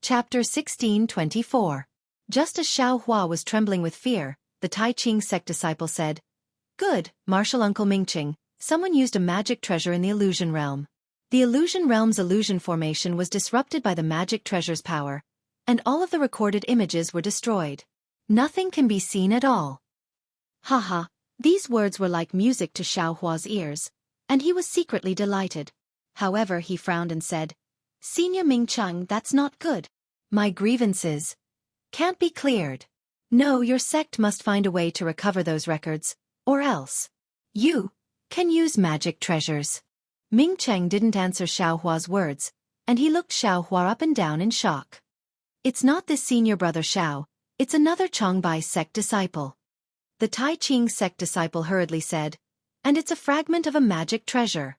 Chapter 1624. Just as Xiaohua was trembling with fear, the Tai Ching sect disciple said, "Good, Martial Uncle Mingqing, someone used a magic treasure in the illusion realm." The illusion realm's illusion formation was disrupted by the magic treasure's power, and all of the recorded images were destroyed. Nothing can be seen at all. Haha, these words were like music to Xiaohua's ears, and he was secretly delighted. However, he frowned and said, "Senior Mingqiang, that's not good. My grievances can't be cleared. No, your sect must find a way to recover those records, or else you can use magic treasures." Mingqiang didn't answer Xiaohua's words, and he looked Xiaohua up and down in shock. "It's not this senior brother Xiao, it's another Changbai sect disciple." The Tai Ching sect disciple hurriedly said, "And it's a fragment of a magic treasure."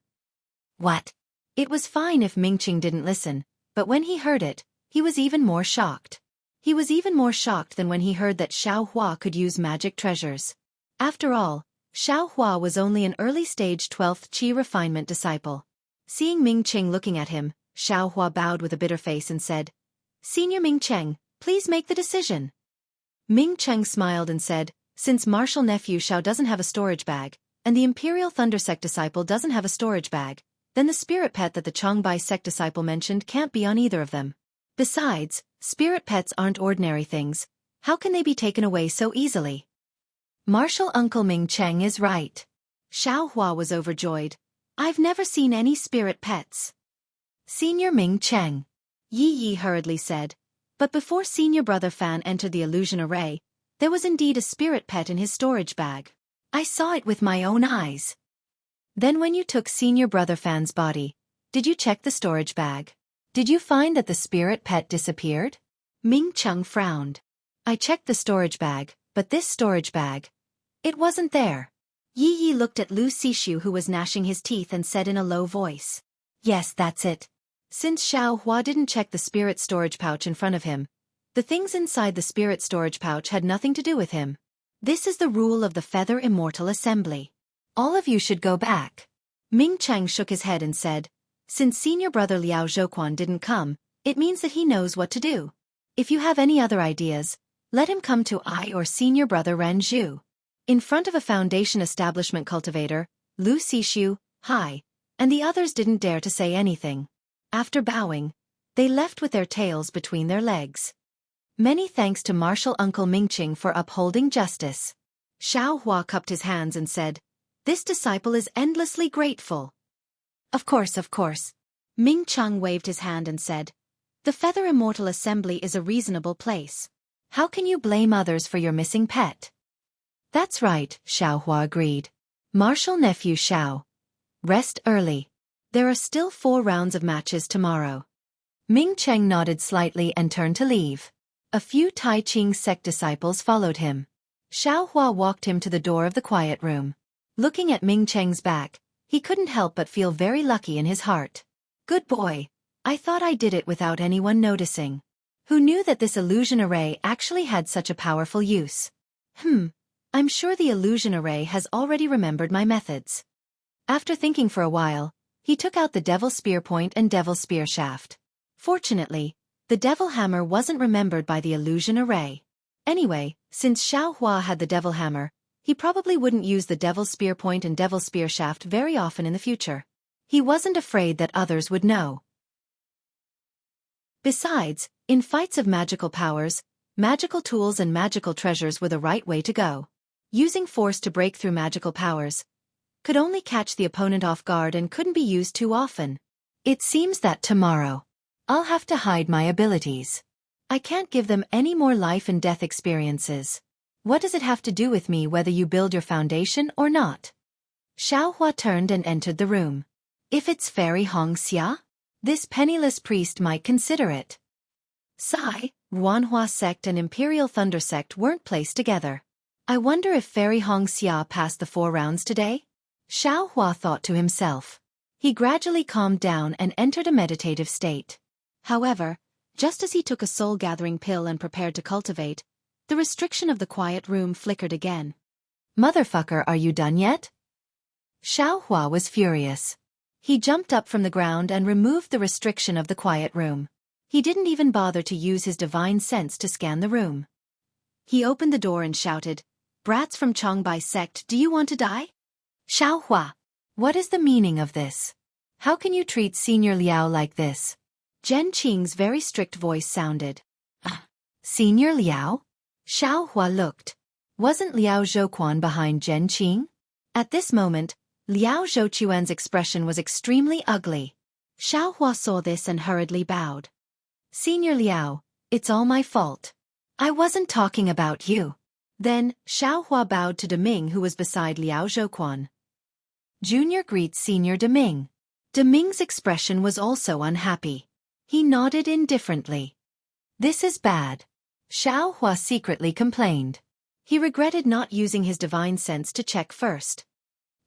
What? It was fine if Mingqing didn't listen, but when he heard it, he was even more shocked. He was even more shocked than when he heard that Xiaohua could use magic treasures. After all, Xiaohua was only an early-stage 12th Qi refinement disciple. Seeing Mingqing looking at him, Xiaohua bowed with a bitter face and said, "Senior Mingqiang, please make the decision." Mingqiang smiled and said, "Since martial nephew Xiao doesn't have a storage bag, and the Imperial Thunder sect disciple doesn't have a storage bag, then the spirit pet that the Changbai sect disciple mentioned can't be on either of them. Besides, spirit pets aren't ordinary things. How can they be taken away so easily?" Martial Uncle Mingqiang is right. Xiaohua was overjoyed. "I've never seen any spirit pets." "Senior Mingqiang," Yi Yi hurriedly said, but before senior brother Fan entered the illusion array, there was indeed a spirit pet in his storage bag. "I saw it with my own eyes." "Then when you took senior brother Fan's body, did you check the storage bag? Did you find that the spirit pet disappeared?" Mingqiang frowned. "I checked the storage bag, but this storage bag, it wasn't there." Yi Yi looked at Lu Xishu, who was gnashing his teeth, and said in a low voice, "Yes, that's it." Since Xiaohua didn't check the spirit storage pouch in front of him, the things inside the spirit storage pouch had nothing to do with him. This is the rule of the Feather Immortal Assembly. All of you should go back. Mingqiang shook his head and said, "Since senior brother Liao Zhouquan didn't come, it means that he knows what to do. If you have any other ideas, let him come to I or senior brother Ren Zhu." In front of a Foundation establishment cultivator, Lu Xishu, Hai, and the others didn't dare to say anything. After bowing, they left with their tails between their legs. Many thanks to Martial Uncle Mingqing for upholding justice. Xiaohua cupped his hands and said, "This disciple is endlessly grateful." Of course, of course." Mingqiang waved his hand and said, "The Feather Immortal Assembly is a reasonable place. How can you blame others for your missing pet?" "That's right," Xiaohua agreed. "Martial nephew Xiao, rest early. There are still 4 rounds of matches tomorrow." Mingqiang nodded slightly and turned to leave. A few Tai Ching sect disciples followed him. Xiaohua walked him to the door of the quiet room. Looking at Mingqiang's back, he couldn't help but feel very lucky in his heart. "Good boy. I thought I did it without anyone noticing. Who knew that this illusion array actually had such a powerful use? I'm sure the illusion array has already remembered my methods." After thinking for a while, he took out the Devil Spear Point and Devil Spear Shaft. Fortunately, the Devil Hammer wasn't remembered by the illusion array. Anyway, since Xiaohua had the Devil Hammer, he probably wouldn't use the Devil Spear Point and Devil Spear Shaft very often in the future. He wasn't afraid that others would know. Besides, in fights of magical powers, magical tools and magical treasures were the right way to go. Using force to break through magical powers could only catch the opponent off guard and couldn't be used too often. It seems that tomorrow, I'll have to hide my abilities. I can't give them any more life and death experiences. What does it have to do with me whether you build your foundation or not?" Xiaohua turned and entered the room. "If it's Fairy Xianxia, this penniless priest might consider it." Sigh, Ruanhua sect and Imperial Thunder sect weren't placed together. "I wonder if Fairy Xianxia passed the 4 rounds today?" Xiaohua thought to himself. He gradually calmed down and entered a meditative state. However, just as he took a soul-gathering pill and prepared to cultivate, the restriction of the quiet room flickered again. "Motherfucker, are you done yet?" Xiaohua was furious. He jumped up from the ground and removed the restriction of the quiet room. He didn't even bother to use his divine sense to scan the room. He opened the door and shouted, "Brats from Changbai sect, do you want to die?" Xiaohua, what is the meaning of this? How can you treat Senior Liao like this? Zhen Qing's very strict voice sounded. Senior Liao? Xiaohua looked. Wasn't Liao Zhouquan behind Zhen Qing? At this moment, Liao Zhouquan's expression was extremely ugly. Xiaohua saw this and hurriedly bowed. Senior Liao, it's all my fault. I wasn't talking about you. Then, Xiaohua bowed to Deming, who was beside Liao Zhouquan. Junior greets Senior Deming. Deming's expression was also unhappy. He nodded indifferently. This is bad. Xiaohua secretly complained. He regretted not using his divine sense to check first.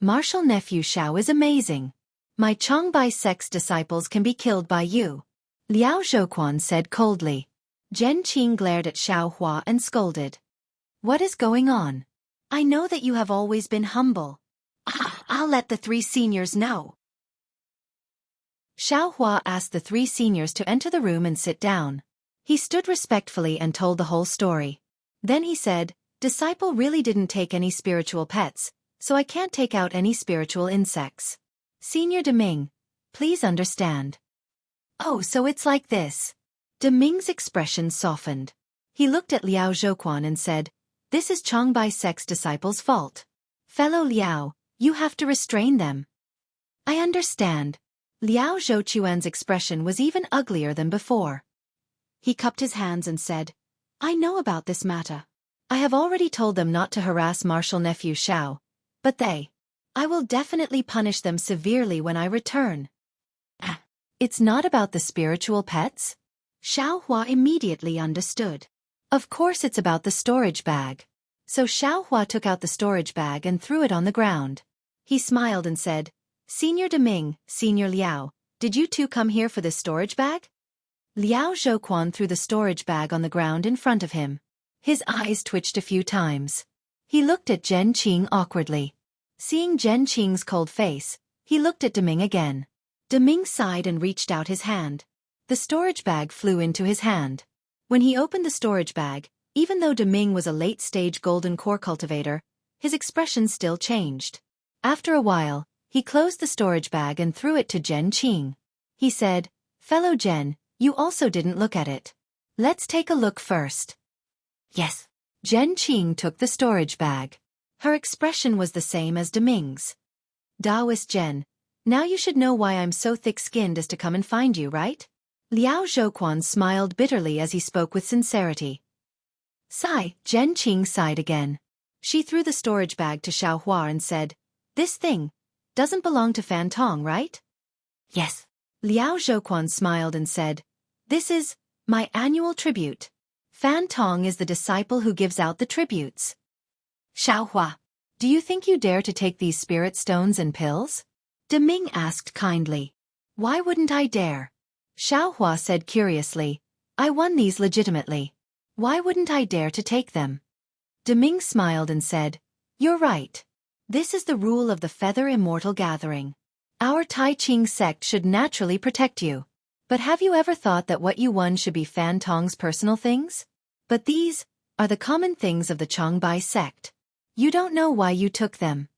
Martial nephew Xiao is amazing. My Changbai sect's disciples can be killed by you. Liao Zhouquan said coldly. Zhen Qing glared at Xiaohua and scolded. What is going on? I know that you have always been humble. I'll let the 3 seniors know. Xiaohua asked the 3 seniors to enter the room and sit down. He stood respectfully and told the whole story. Then he said, Disciple really didn't take any spiritual pets, so I can't take out any spiritual insects. Senior Deming, please understand. Oh, so it's like this. Deming's expression softened. He looked at Liao Zhouquan and said, This is Changbai sect's disciples' fault. Fellow Liao, you have to restrain them. I understand. Liao Zhouquan's expression was even uglier than before. He cupped his hands and said, I know about this matter. I have already told them not to harass martial nephew Xiao, but I will definitely punish them severely when I return. It's not about the spiritual pets? Xiaohua immediately understood. Of course it's about the storage bag. So Xiaohua took out the storage bag and threw it on the ground. He smiled and said, Senior Deming, Senior Liao, did you two come here for this storage bag? Liao Zhouquan threw the storage bag on the ground in front of him. His eyes twitched a few times. He looked at Zhen Qing awkwardly. Seeing Zhen Qing's cold face, he looked at Deming again. Deming sighed and reached out his hand. The storage bag flew into his hand. When he opened the storage bag, even though Deming was a late-stage golden core cultivator, his expression still changed. After a while, he closed the storage bag and threw it to Zhen Qing. He said, Fellow Zhen, you also didn't look at it. Let's take a look first. Yes. Zhen Qing took the storage bag. Her expression was the same as Deming's. Taoist Zhen, now you should know why I'm so thick-skinned as to come and find you, right? Liao Zhouquan smiled bitterly as he spoke with sincerity. Sigh, Zhen Qing sighed again. She threw the storage bag to Xiaohua and said, This thing doesn't belong to Fan Tong, right? Yes. Liao Zhouquan smiled and said, This is my annual tribute. Fan Tong is the disciple who gives out the tributes. Xiaohua, do you think you dare to take these spirit stones and pills? Deming asked kindly. Why wouldn't I dare? Xiaohua said curiously, I won these legitimately. Why wouldn't I dare to take them? Deming smiled and said, You're right. This is the rule of the Feather Immortal Gathering. Our Tai Ching sect should naturally protect you. But have you ever thought that what you won should be Fan Tong's personal things? But these are the common things of the Changbai sect. You don't know why you took them.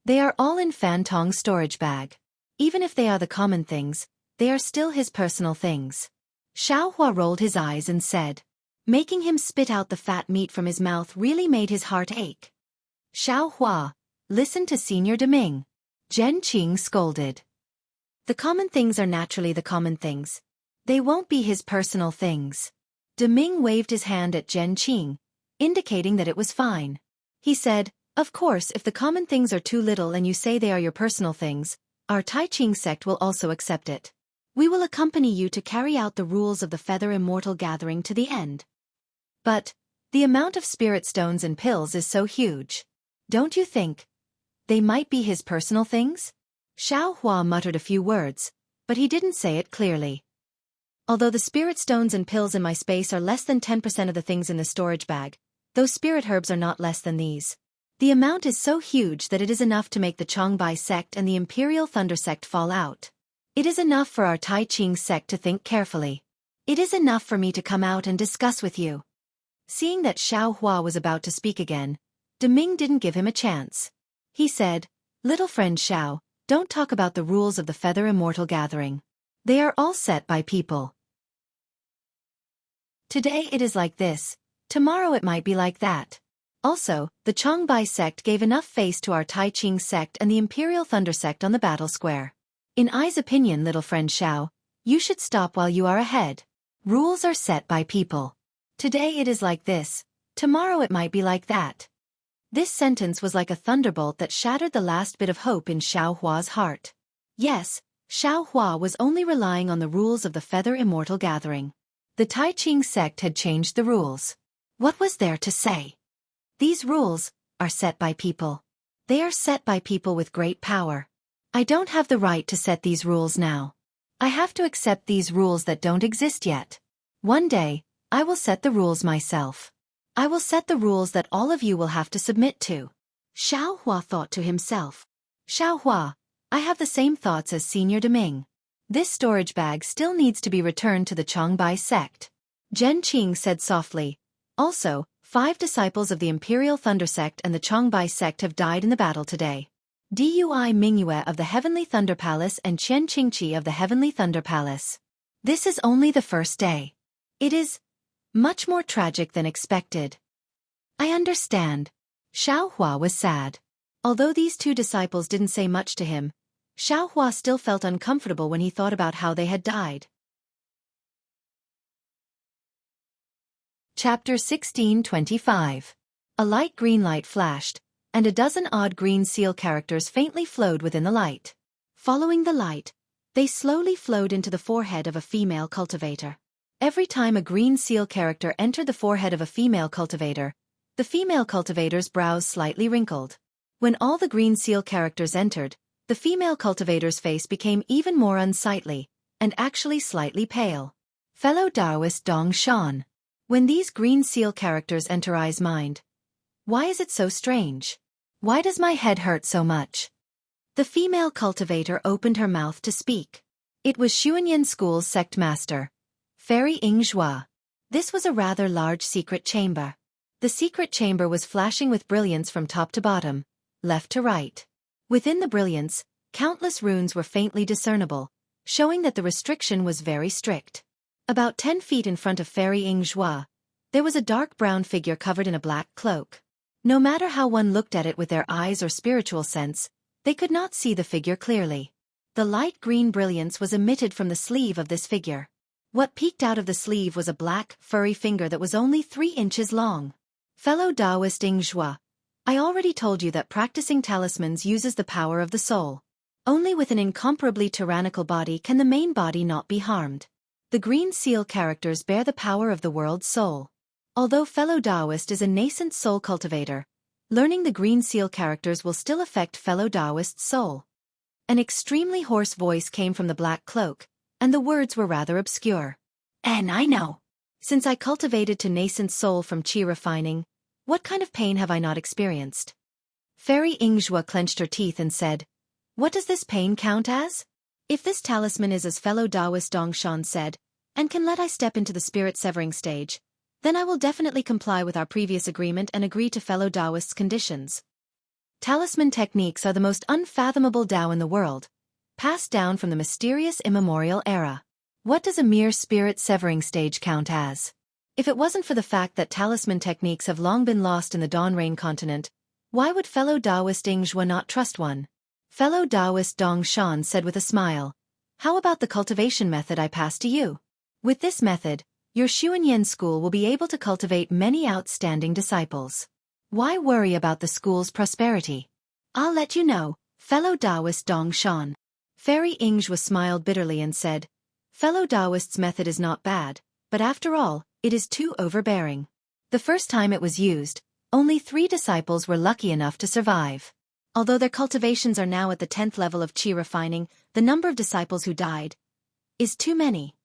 They are all in Fan Tong's storage bag. Even if they are the common things, they are still his personal things. Xiaohua rolled his eyes and said, Making him spit out the fat meat from his mouth really made his heart ache. Xiaohua, listen to Senior Deming. Zhen Qing scolded. The common things are naturally the common things. They won't be his personal things. Deming waved his hand at Zhen Qing, indicating that it was fine. He said, Of course, if the common things are too little and you say they are your personal things, our Tai Ching sect will also accept it. We will accompany you to carry out the rules of the Feather Immortal Gathering to the end. But the amount of spirit stones and pills is so huge. Don't you think they might be his personal things? Xiaohua muttered a few words, but he didn't say it clearly. Although the spirit stones and pills in my space are less than 10% of the things in the storage bag, those spirit herbs are not less than these. The amount is so huge that it is enough to make the Changbai sect and the Imperial Thunder sect fall out. It is enough for our Tai Ching sect to think carefully. It is enough for me to come out and discuss with you. Seeing that Xiao Hua was about to speak again, Deming didn't give him a chance. He said, "Little friend Xiao, don't talk about the rules of the Feather Immortal Gathering. They are all set by people. Today it is like this, tomorrow it might be like that. Also, the Changbai sect gave enough face to our Tai Ching sect and the Imperial Thunder sect on the battle square. In I's opinion, little friend Xiao, you should stop while you are ahead. Rules are set by people. Today it is like this, tomorrow it might be like that." This sentence was like a thunderbolt that shattered the last bit of hope in Xiao Hua's heart. Yes, Xiao Hua was only relying on the rules of the Feather Immortal Gathering. The Tai Ching sect had changed the rules. What was there to say? These rules are set by people. They are set by people with great power. I don't have the right to set these rules now. I have to accept these rules that don't exist yet. One day, I will set the rules myself. I will set the rules that all of you will have to submit to. Xiao Hua thought to himself. Xiao Hua, I have the same thoughts as Senior Deming. This storage bag still needs to be returned to the Changbai sect. Zhen Qing said softly. Also, 5 disciples of the Imperial Thunder sect and the Changbai sect have died in the battle today. Dui Mingyue of the Heavenly Thunder Palace and Chen Qingqi of the Heavenly Thunder Palace. This is only the first day. It is much more tragic than expected. I understand. Xiao Hua was sad. Although these 2 disciples didn't say much to him, Xiao Hua still felt uncomfortable when he thought about how they had died. Chapter 16:25. A light green light flashed, and a dozen odd green seal characters faintly flowed within the light. Following the light, they slowly flowed into the forehead of a female cultivator. Every time a green seal character entered the forehead of a female cultivator, the female cultivator's brows slightly wrinkled. When all the green seal characters entered, the female cultivator's face became even more unsightly, and actually slightly pale. Fellow Taoist Dong Shan. When these green seal characters enter I's mind, why is it so strange? Why does my head hurt so much? The female cultivator opened her mouth to speak. It was Xuanyan School's sect master, Fairy Ing Zhua. This was a rather large secret chamber. The secret chamber was flashing with brilliance from top to bottom, left to right. Within the brilliance, countless runes were faintly discernible, showing that the restriction was very strict. About 10 feet in front of Fairy Ing Zhua, there was a dark brown figure covered in a black cloak. No matter how one looked at it with their eyes or spiritual sense, they could not see the figure clearly. The light green brilliance was emitted from the sleeve of this figure. What peeked out of the sleeve was a black, furry finger that was only 3 inches long. Fellow Taoist Ing Zhua, I already told you that practicing talismans uses the power of the soul. Only with an incomparably tyrannical body can the main body not be harmed. The green seal characters bear the power of the world's soul. Although fellow Taoist is a nascent soul cultivator, learning the green seal characters will still affect fellow Taoist's soul. An extremely hoarse voice came from the black cloak, and the words were rather obscure. And I know. Since I cultivated to nascent soul from chi refining, what kind of pain have I not experienced? Fairy Ing Zhua clenched her teeth and said, what does this pain count as? If this talisman is as fellow Taoist Dong Shan said, and can let I step into the spirit severing stage, then I will definitely comply with our previous agreement and agree to fellow Taoist's conditions. Talisman techniques are the most unfathomable Tao in the world, passed down from the mysterious immemorial era. What does a mere spirit severing stage count as? If it wasn't for the fact that talisman techniques have long been lost in the Dawn Rain continent, why would fellow Taoist Ing Zhua not trust one? Fellow Taoist Dong Shan said with a smile, how about the cultivation method I passed to you? With this method, your Xuanyan school will be able to cultivate many outstanding disciples. Why worry about the school's prosperity? I'll let you know, fellow Taoist Dong Shan. Fairy Ing Zhua smiled bitterly and said, fellow Taoist's method is not bad, but after all, it is too overbearing. The first time it was used, only 3 disciples were lucky enough to survive. Although their cultivations are now at the 10th level of chi refining, the number of disciples who died is too many.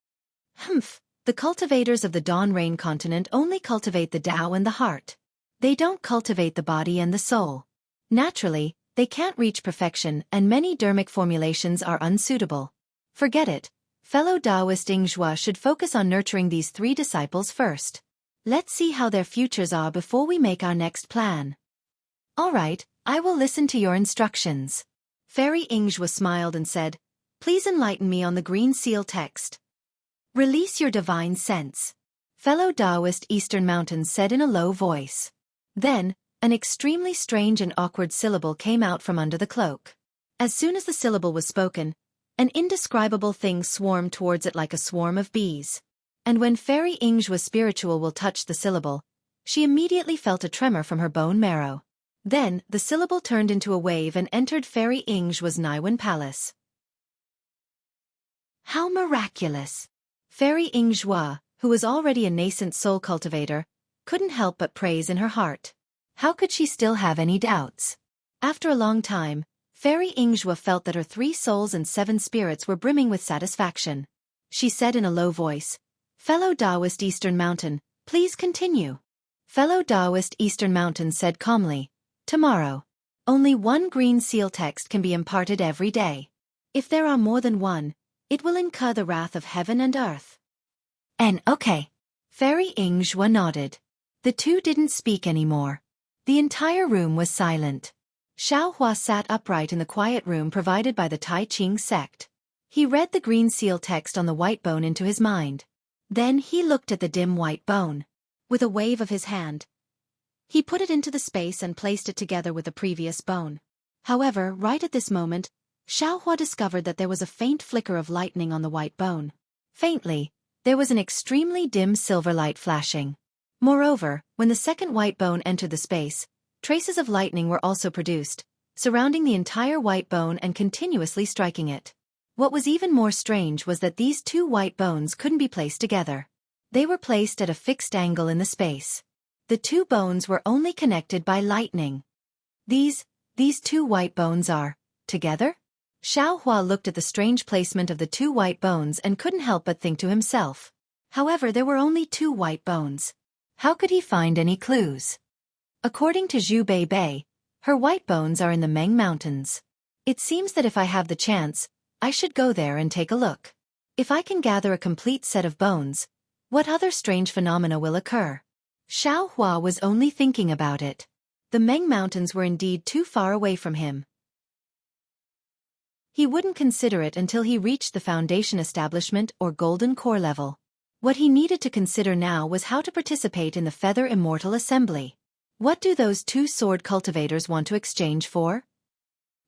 The cultivators of the Dawn Rain continent only cultivate the Tao and the heart. They don't cultivate the body and the soul. Naturally, they can't reach perfection and many dermic formulations are unsuitable. Forget it, Fellow Taoist Yingzhua should focus on nurturing these 3 disciples first. Let's see how their futures are before we make our next plan. All right, I will listen to your instructions. Fairy Yingzhua smiled and said, please enlighten me on the green seal text. Release your divine sense. Fellow Taoist Eastern Mountains said in a low voice. Then, an extremely strange and awkward syllable came out from under the cloak. As soon as the syllable was spoken, an indescribable thing swarmed towards it like a swarm of bees. And when Fairy Yingzhua's spiritual will touched the syllable, she immediately felt a tremor from her bone marrow. Then, the syllable turned into a wave and entered Fairy Yingzhua's Naiwan palace. How miraculous! Fairy Yingzhua, who was already a nascent soul cultivator, couldn't help but praise in her heart. How could she still have any doubts? After a long time, Fairy Yingzhua felt that her 3 souls and 7 spirits were brimming with satisfaction. She said in a low voice, Fellow Taoist Eastern Mountain, please continue. Fellow Taoist Eastern Mountain said calmly, tomorrow. Only 1 green seal text can be imparted every day. If there are more than 1, it will incur the wrath of heaven and earth. And okay. Fairy Yingzhua nodded. The 2 didn't speak anymore. The entire room was silent. Xiaohua sat upright in the quiet room provided by the Tai Ching sect. He read the green seal text on the white bone into his mind. Then he looked at the dim white bone. With a wave of his hand, he put it into the space and placed it together with the previous bone. However, right at this moment, Xiaohua discovered that there was a faint flicker of lightning on the white bone. Faintly, there was an extremely dim silver light flashing. Moreover, when the second white bone entered the space, traces of lightning were also produced, surrounding the entire white bone and continuously striking it. What was even more strange was that these 2 white bones couldn't be placed together. They were placed at a fixed angle in the space. The 2 bones were only connected by lightning. These 2 white bones are together? Xiaohua looked at the strange placement of the 2 white bones and couldn't help but think to himself. However, there were only 2 white bones. How could he find any clues? According to Zhu Bei, her white bones are in the Meng Mountains. It seems that if I have the chance, I should go there and take a look. If I can gather a complete set of bones, what other strange phenomena will occur? Xiaohua was only thinking about it. The Meng Mountains were indeed too far away from him. He wouldn't consider it until he reached the foundation establishment or golden core level. What he needed to consider now was how to participate in the Feather Immortal Assembly. What do those 2 sword cultivators want to exchange for?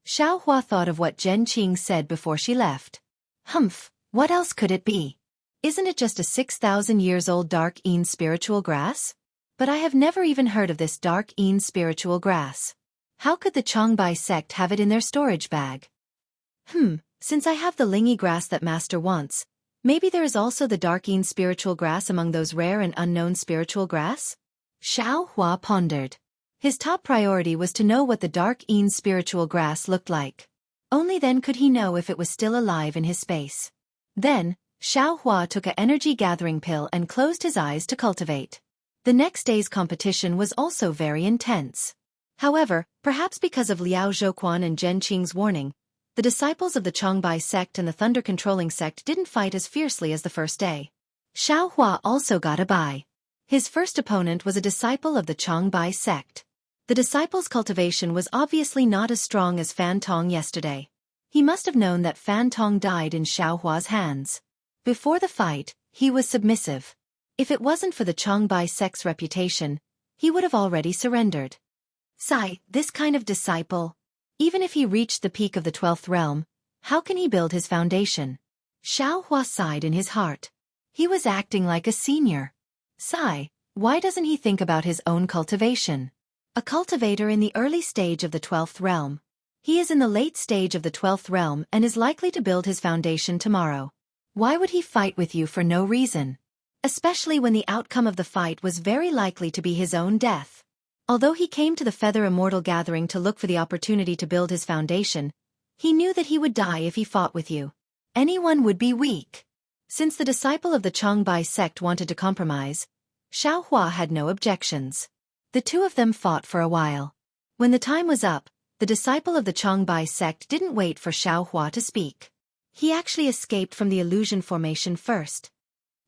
Xiaohua thought of what Zhen Qing said before she left. Humph, what else could it be? Isn't it just a 6,000 years old dark Een spiritual grass? But I have never even heard of this dark Een spiritual grass. How could the Changbai sect have it in their storage bag? Since I have the lingy grass that master wants, maybe there is also the dark Een spiritual grass among those rare and unknown spiritual grass? Xiaohua pondered. His top priority was to know what the dark Een spiritual grass looked like. Only then could he know if it was still alive in his space. Then, Xiaohua took an energy-gathering pill and closed his eyes to cultivate. The next day's competition was also very intense. However, perhaps because of Liao Zhouquan and Zhen Qing's warning, the disciples of the Changbai sect and the thunder-controlling sect didn't fight as fiercely as the first day. Xiaohua also got a bye. His first opponent was a disciple of the Changbai sect. The disciple's cultivation was obviously not as strong as Fan Tong yesterday. He must have known that Fan Tong died in Xiaohua's hands. Before the fight, he was submissive. If it wasn't for the Changbai sect's reputation, he would have already surrendered. This kind of disciple. Even if he reached the peak of the 12th realm, how can he build his foundation? Xiaohua sighed in his heart. He was acting like a senior. Why doesn't he think about his own cultivation? A cultivator in the early stage of the 12th realm. He is in the late stage of the 12th realm and is likely to build his foundation tomorrow. Why would he fight with you for no reason? Especially when the outcome of the fight was very likely to be his own death. Although he came to the Feather Immortal gathering to look for the opportunity to build his foundation, he knew that he would die if he fought with you. Anyone would be weak. Since the disciple of the Changbai sect wanted to compromise, Xiaohua had no objections. The 2 of them fought for a while. When the time was up, the disciple of the Changbai sect didn't wait for Xiaohua to speak. He actually escaped from the illusion formation first.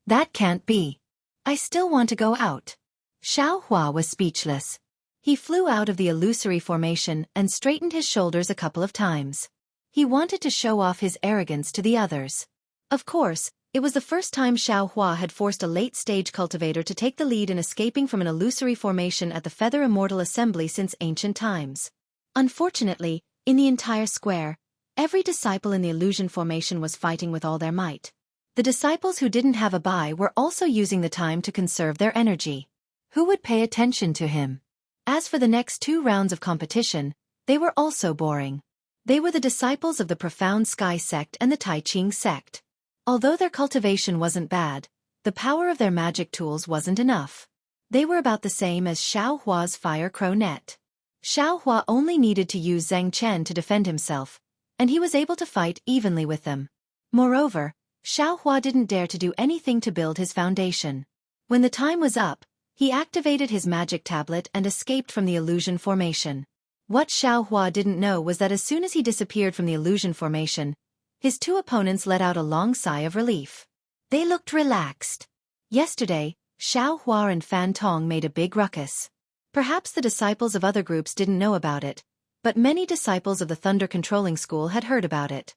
That can't be. I still want to go out. Xiaohua was speechless. He flew out of the illusory formation and straightened his shoulders a couple of times. He wanted to show off his arrogance to the others. Of course, it was the first time Xiaohua had forced a late-stage cultivator to take the lead in escaping from an illusory formation at the Feather Immortal Assembly since ancient times. Unfortunately, in the entire square, every disciple in the illusion formation was fighting with all their might. The disciples who didn't have a buy were also using the time to conserve their energy. Who would pay attention to him? As for the next 2 rounds of competition, they were also boring. They were the disciples of the Profound Sky sect and the Tai Ching sect. Although their cultivation wasn't bad, the power of their magic tools wasn't enough. They were about the same as Xiaohua's fire crow net. Xiaohua only needed to use Zheng Chen to defend himself, and he was able to fight evenly with them. Moreover, Xiaohua didn't dare to do anything to build his foundation. When the time was up, he activated his magic tablet and escaped from the illusion formation. What Xiaohua didn't know was that as soon as he disappeared from the illusion formation, his 2 opponents let out a long sigh of relief. They looked relaxed. Yesterday, Xiaohua and Fan Tong made a big ruckus. Perhaps the disciples of other groups didn't know about it, but many disciples of the Thunder Controlling School had heard about it.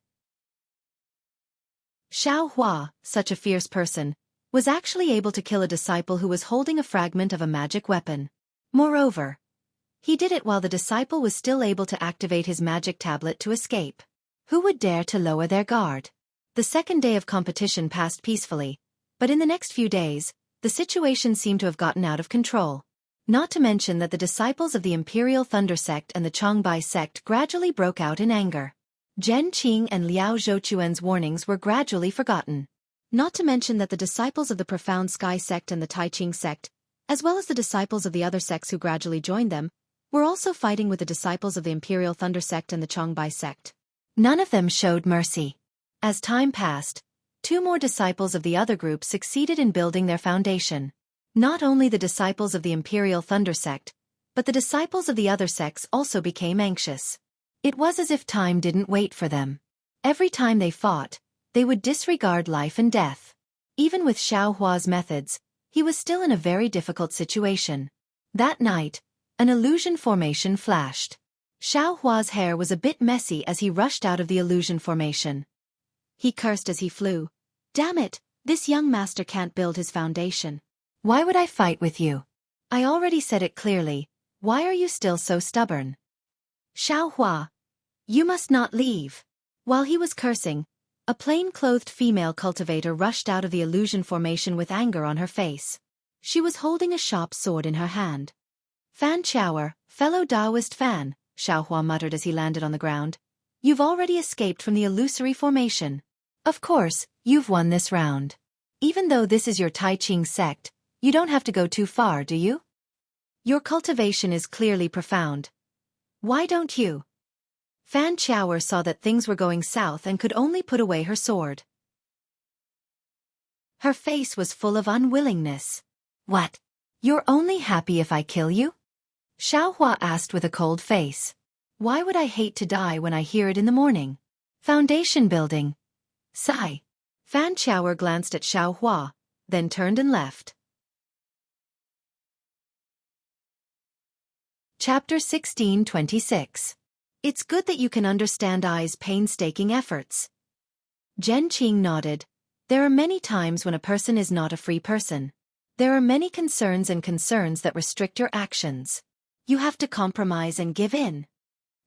Xiaohua, such a fierce person, was actually able to kill a disciple who was holding a fragment of a magic weapon. Moreover, he did it while the disciple was still able to activate his magic tablet to escape. Who would dare to lower their guard? The second day of competition passed peacefully, but in the next few days, the situation seemed to have gotten out of control. Not to mention that the disciples of the Imperial Thunder sect and the Changbai sect gradually broke out in anger. Zhen Qing and Liao Zhouquan's warnings were gradually forgotten. Not to mention that the disciples of the Profound Sky sect and the Tai Ching sect, as well as the disciples of the other sects who gradually joined them, were also fighting with the disciples of the Imperial Thunder sect and the Changbai sect. None of them showed mercy. As time passed, 2 more disciples of the other group succeeded in building their foundation. Not only the disciples of the Imperial Thunder sect, but the disciples of the other sects also became anxious. It was as if time didn't wait for them. Every time they fought, they would disregard life and death. Even with Xiaohua's methods, he was still in a very difficult situation. That night, an illusion formation flashed. Xiaohua's hair was a bit messy as he rushed out of the illusion formation. He cursed as he flew. Damn it, this young master can't build his foundation. Why would I fight with you? I already said it clearly, why are you still so stubborn? Xiaohua, you must not leave. While he was cursing, a plain-clothed female cultivator rushed out of the illusion formation with anger on her face. She was holding a sharp sword in her hand. Fan Chower, fellow Taoist Fan, Xiaohua muttered as he landed on the ground. You've already escaped from the illusory formation. Of course, you've won this round. Even though this is your Tai Ching sect, you don't have to go too far, do you? Your cultivation is clearly profound. Why don't you? Fan Chower saw that things were going south and could only put away her sword. Her face was full of unwillingness. What? You're only happy if I kill you? Xiaohua asked with a cold face. Why would I hate to die when I hear it in the morning? Foundation building. Sigh. Fan Chower glanced at Xiaohua, then turned and left. Chapter 1626. It's good that you can understand Ai's painstaking efforts. Zhen Qing nodded. There are many times when a person is not a free person. There are many concerns that restrict your actions. You have to compromise and give in.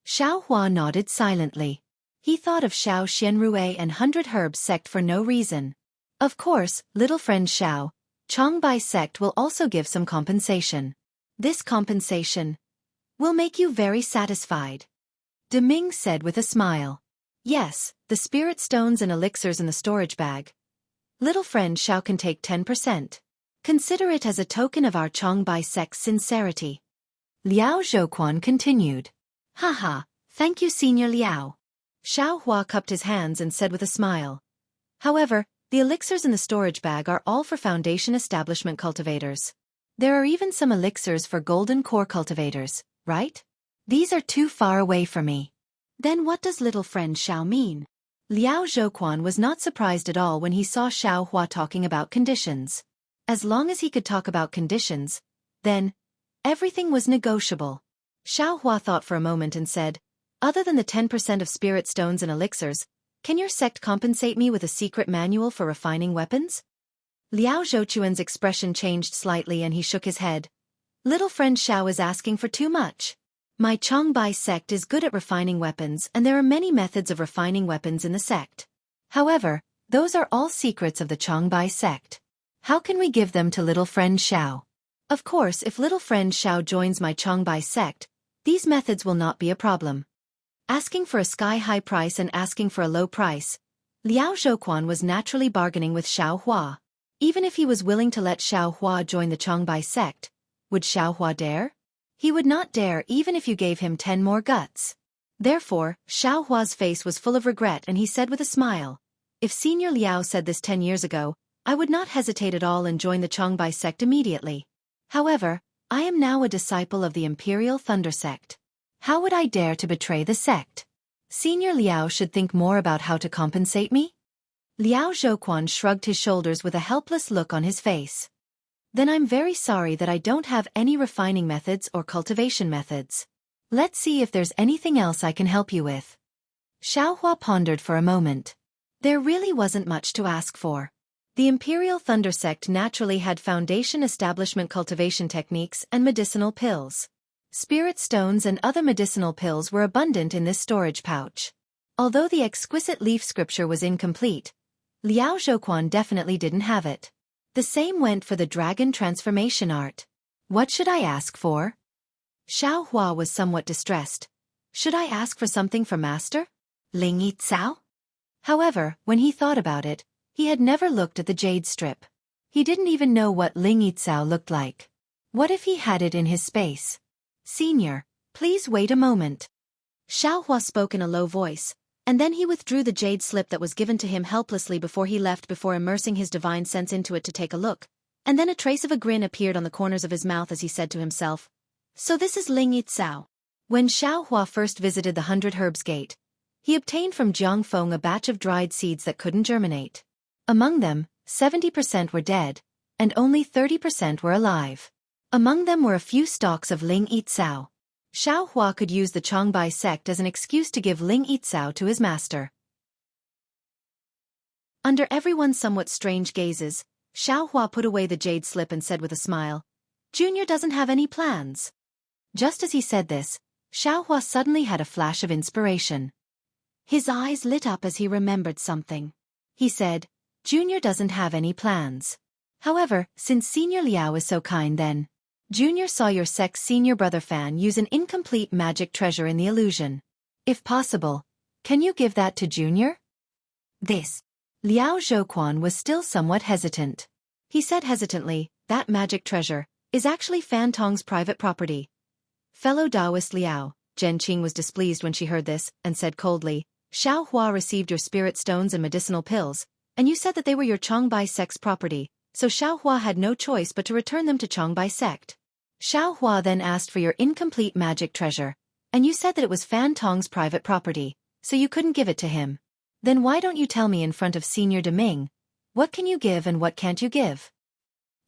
Xiaohua nodded silently. He thought of Xiao Xianrui and 100 Herbs sect for no reason. Of course, little friend Xiao, Changbai sect will also give some compensation. This compensation will make you very satisfied. De Ming said with a smile. Yes, the spirit stones and elixirs in the storage bag. Little friend Xiao can take 10%. Consider it as a token of our Changbai sect's sincerity. Liao Zhouquan continued. Haha, thank you Senior Liao. Xiaohua cupped his hands and said with a smile. However, the elixirs in the storage bag are all for foundation establishment cultivators. There are even some elixirs for golden core cultivators, right? These are too far away for me. Then what does little friend Xiao mean? Liao Zhouquan was not surprised at all when he saw Xiao Hua talking about conditions. As long as he could talk about conditions, then everything was negotiable. Xiao Hua thought for a moment and said, "Other than the 10% of spirit stones and elixirs, can your sect compensate me with a secret manual for refining weapons?" Liao Zhouquan's expression changed slightly and he shook his head. "Little friend Xiao is asking for too much. My Changbai sect is good at refining weapons and there are many methods of refining weapons in the sect. However, those are all secrets of the Changbai sect. How can we give them to little friend Xiao? Of course, if little friend Xiao joins my Changbai sect, these methods will not be a problem." Asking for a sky-high price and asking for a low price, Liao Zhouquan was naturally bargaining with Xiao Hua. Even if he was willing to let Xiao Hua join the Changbai sect, would Xiao Hua dare? He would not dare even if you gave him 10 more guts. Therefore, Xiao Hua's face was full of regret and he said with a smile, "If Senior Liao said this 10 years ago, I would not hesitate at all and join the Changbai sect immediately. However, I am now a disciple of the Imperial Thunder sect. How would I dare to betray the sect? Senior Liao should think more about how to compensate me?" Liao Zhouquan shrugged his shoulders with a helpless look on his face. "Then I'm very sorry that I don't have any refining methods or cultivation methods. Let's see if there's anything else I can help you with." Xiao Hua pondered for a moment. There really wasn't much to ask for. The Imperial Thunder sect naturally had foundation establishment cultivation techniques and medicinal pills. Spirit stones and other medicinal pills were abundant in this storage pouch. Although the exquisite leaf scripture was incomplete, Liao Zhouquan definitely didn't have it. The same went for the dragon transformation art. What should I ask for? Xiao Hua was somewhat distressed. Should I ask for something for Master Ling Yicao? However, when he thought about it, he had never looked at the jade strip. He didn't even know what Ling Yicao looked like. What if he had it in his space? "Senior, please wait a moment." Xiao Hua spoke in a low voice, and then he withdrew the jade slip that was given to him helplessly before he left before immersing his divine sense into it to take a look, and then a trace of a grin appeared on the corners of his mouth as he said to himself, "So this is Ling Yicao." When Xiao Hua first visited the 100 Herbs Gate, he obtained from Jianghu a batch of dried seeds that couldn't germinate. Among them, 70% were dead, and only 30% were alive. Among them were a few stalks of Ling Yicao. Xiao Hua could use the Changbai sect as an excuse to give Ling Yicao to his master. Under everyone's somewhat strange gazes, Xiao Hua put away the jade slip and said with a smile, "Junior doesn't have any plans." Just as he said this, Xiao Hua suddenly had a flash of inspiration. His eyes lit up as he remembered something. He said, "Junior doesn't have any plans. However, since Senior Liao is so kind then, Junior saw your sect's senior brother Fan use an incomplete magic treasure in the illusion. If possible, can you give that to Junior?" This. Liao Zhouquan was still somewhat hesitant. He said hesitantly, "That magic treasure is actually Fan Tong's private property." Fellow Taoist Liao, Zhen Qing was displeased when she heard this, and said coldly, "Xiao Hua received your spirit stones and medicinal pills, and you said that they were your Changbai sect's property, so Xiao Hua had no choice but to return them to Changbai sect. Xiao Hua then asked for your incomplete magic treasure, and you said that it was Fan Tong's private property, so you couldn't give it to him. Then why don't you tell me in front of Senior Deming, what can you give and what can't you give?"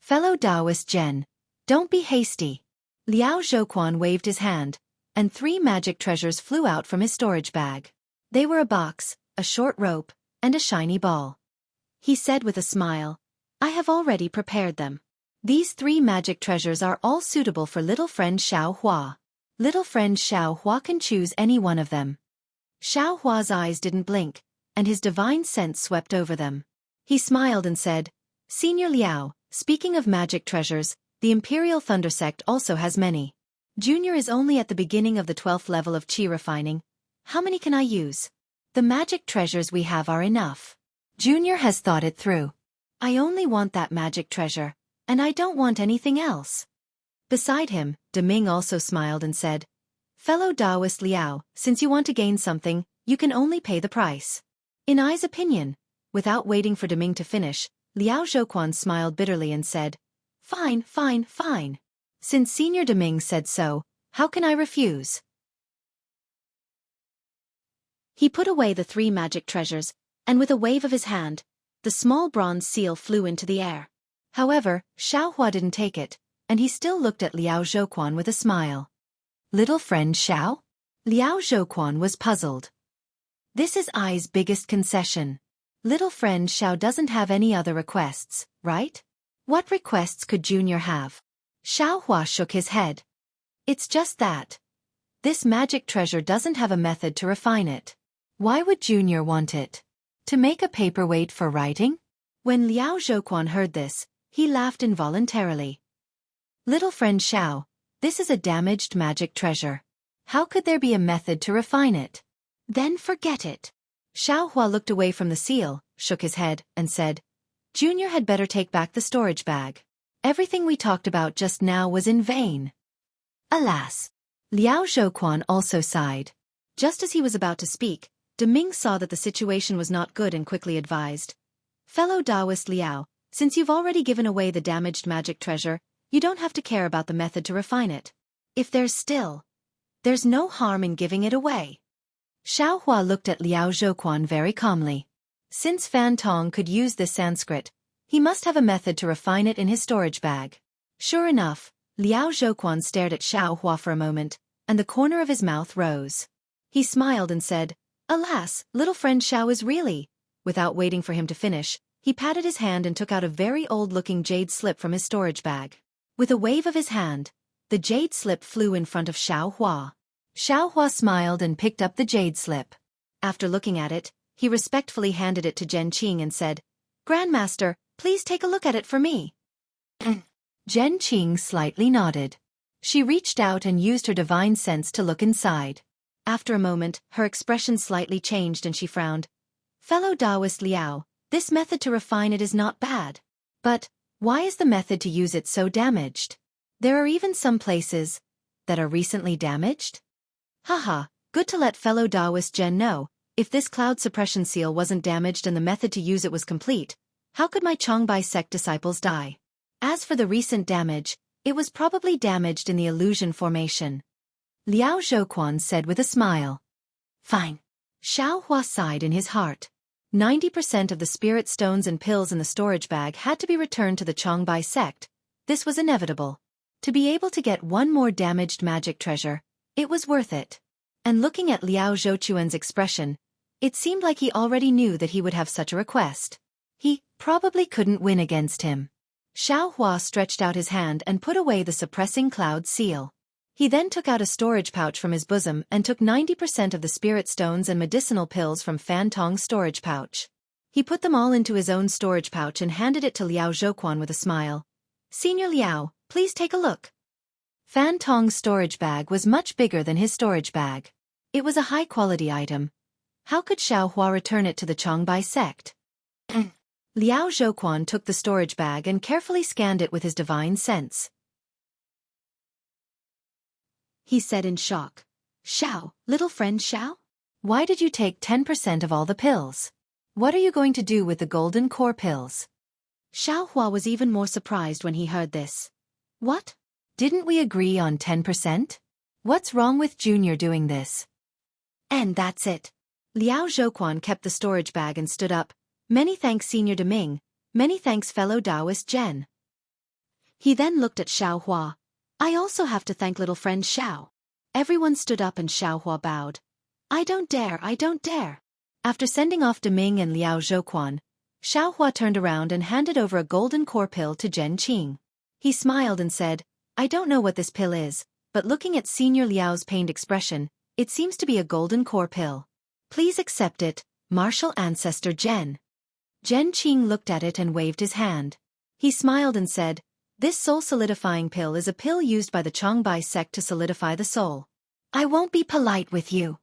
Fellow Taoist Zhen, don't be hasty. Liao Zhouquan waved his hand, and 3 magic treasures flew out from his storage bag. They were a box, a short rope, and a shiny ball. He said with a smile, "I have already prepared them. These 3 magic treasures are all suitable for little friend Xiao Hua. Little friend Xiao Hua can choose any one of them." Xiao Hua's eyes didn't blink, and his divine sense swept over them. He smiled and said, "Senior Liao, speaking of magic treasures, the Imperial Thunder sect also has many. Junior is only at the beginning of the 12th level of qi refining. How many can I use? The magic treasures we have are enough. Junior has thought it through. I only want that magic treasure, and I don't want anything else." Beside him, Deming also smiled and said, "Fellow Taoist Liao, since you want to gain something, you can only pay the price." In I's opinion, without waiting for Deming to finish, Liao Zhouquan smiled bitterly and said, "Fine, fine, fine. Since Senior Deming said so, how can I refuse?" He put away the 3 magic treasures, and with a wave of his hand, the small bronze seal flew into the air. However, Xiaohua didn't take it, and he still looked at Liao Zhouquan with a smile. Little friend Xiao? Liao Zhouquan was puzzled. This is I's biggest concession. Little friend Xiao doesn't have any other requests, right? What requests could Junior have? Xiaohua shook his head. It's just that. This magic treasure doesn't have a method to refine it. Why would Junior want it? To make a paperweight for writing? When Liao Zhouquan heard this, he laughed involuntarily. Little friend Xiao, this is a damaged magic treasure. How could there be a method to refine it? Then forget it. Xiaohua looked away from the seal, shook his head, and said, Junior had better take back the storage bag. Everything we talked about just now was in vain. Alas! Liao Zhouquan also sighed. Just as he was about to speak, Deming saw that the situation was not good and quickly advised. Fellow Taoist Liao, since you've already given away the damaged magic treasure, you don't have to care about the method to refine it. If there's no harm in giving it away. Xiaohua looked at Liao Zhouquan very calmly. Since Fan Tong could use this Sanskrit, he must have a method to refine it in his storage bag. Sure enough, Liao Zhouquan stared at Xiaohua for a moment, and the corner of his mouth rose. He smiled and said, Alas, little friend Xiao is really... Without waiting for him to finish, he patted his hand and took out a very old-looking jade slip from his storage bag. With a wave of his hand, the jade slip flew in front of Xiaohua. Xiaohua smiled and picked up the jade slip. After looking at it, he respectfully handed it to Jianghu and said, Grandmaster, please take a look at it for me. Jianghu slightly nodded. She reached out and used her divine sense to look inside. After a moment, her expression slightly changed and she frowned. Fellow Taoist Liao, this method to refine it is not bad. But, why is the method to use it so damaged? There are even some places that are recently damaged? Haha, good to let fellow Taoist Jen know. If this cloud suppression seal wasn't damaged and the method to use it was complete, how could my Changbai sect disciples die? As for the recent damage, it was probably damaged in the illusion formation. Liao Zhouquan said with a smile. Fine. Xiaohua sighed in his heart. 90% of the spirit stones and pills in the storage bag had to be returned to the Changbai sect. This was inevitable. To be able to get one more damaged magic treasure, it was worth it. And looking at Liao Zhouquan's expression, it seemed like he already knew that he would have such a request. He probably couldn't win against him. Xiaohua stretched out his hand and put away the suppressing cloud seal. He then took out a storage pouch from his bosom and took 90% of the spirit stones and medicinal pills from Fan Tong's storage pouch. He put them all into his own storage pouch and handed it to Liao Zhouquan with a smile. Senior Liao, please take a look. Fan Tong's storage bag was much bigger than his storage bag. It was a high-quality item. How could Xiaohua return it to the Changbai sect? Liao Zhouquan took the storage bag and carefully scanned it with his divine sense. He said in shock, Xiao, little friend Xiao? Why did you take 10% of all the pills? What are you going to do with the golden core pills? Xiaohua was even more surprised when he heard this. What? Didn't we agree on 10%? What's wrong with Junior doing this? And that's it. Liao Zhouquan kept the storage bag and stood up. Many thanks Senior Deming, many thanks fellow Taoist Jen. He then looked at Xiaohua. I also have to thank little friend Xiao. Everyone stood up and Xiaohua bowed. I don't dare, I don't dare. After sending off Deming and Liao Zhouquan, Xiaohua turned around and handed over a golden core pill to Jianghu. He smiled and said, I don't know what this pill is, but looking at Senior Liao's pained expression, it seems to be a golden core pill. Please accept it, martial ancestor Jen. Jianghu looked at it and waved his hand. He smiled and said, This soul-solidifying pill is a pill used by the Changbai sect to solidify the soul. I won't be polite with you.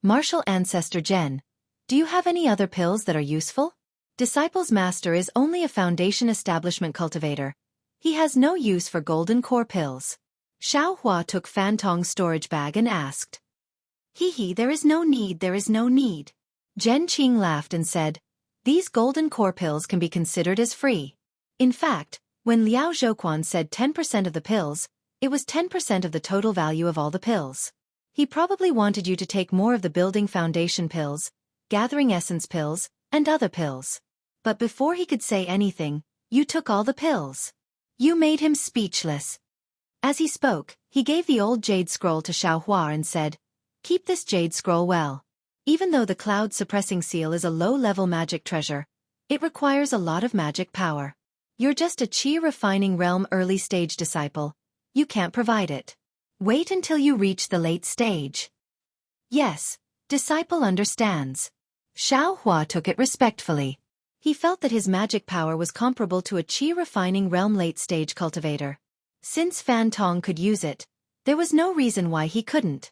Martial ancestor Jen, do you have any other pills that are useful? Disciples Master is only a foundation establishment cultivator. He has no use for golden core pills. Xiaohua took Fan Tong's storage bag and asked. There is no need, there is no need. Jianghu laughed and said, These golden core pills can be considered as free. In fact, when Liao Zhouquan said 10% of the pills, it was 10% of the total value of all the pills. He probably wanted you to take more of the building foundation pills, gathering essence pills, and other pills. But before he could say anything, you took all the pills. You made him speechless. As he spoke, he gave the old jade scroll to Xiaohua and said, "Keep this jade scroll well. Even though the cloud suppressing seal is a low-level magic treasure, it requires a lot of magic power. You're just a qi refining realm early stage disciple. You can't provide it. Wait until you reach the late stage." "Yes, disciple understands." Xiaohua took it respectfully. He felt that his magic power was comparable to a qi refining realm late stage cultivator. Since Fan Tong could use it, there was no reason why he couldn't.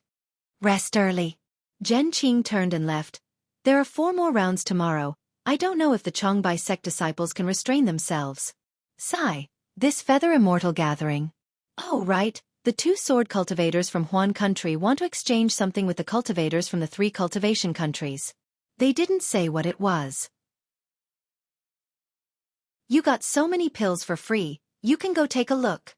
"Rest early." Zhen Qing turned and left. "There are 4 more rounds tomorrow. I don't know if the Chongbai sect disciples can restrain themselves." Sigh. This feather immortal gathering. Oh right, the 2 sword cultivators from Huan country want to exchange something with the cultivators from the 3 cultivation countries. They didn't say what it was. "You got so many pills for free, you can go take a look."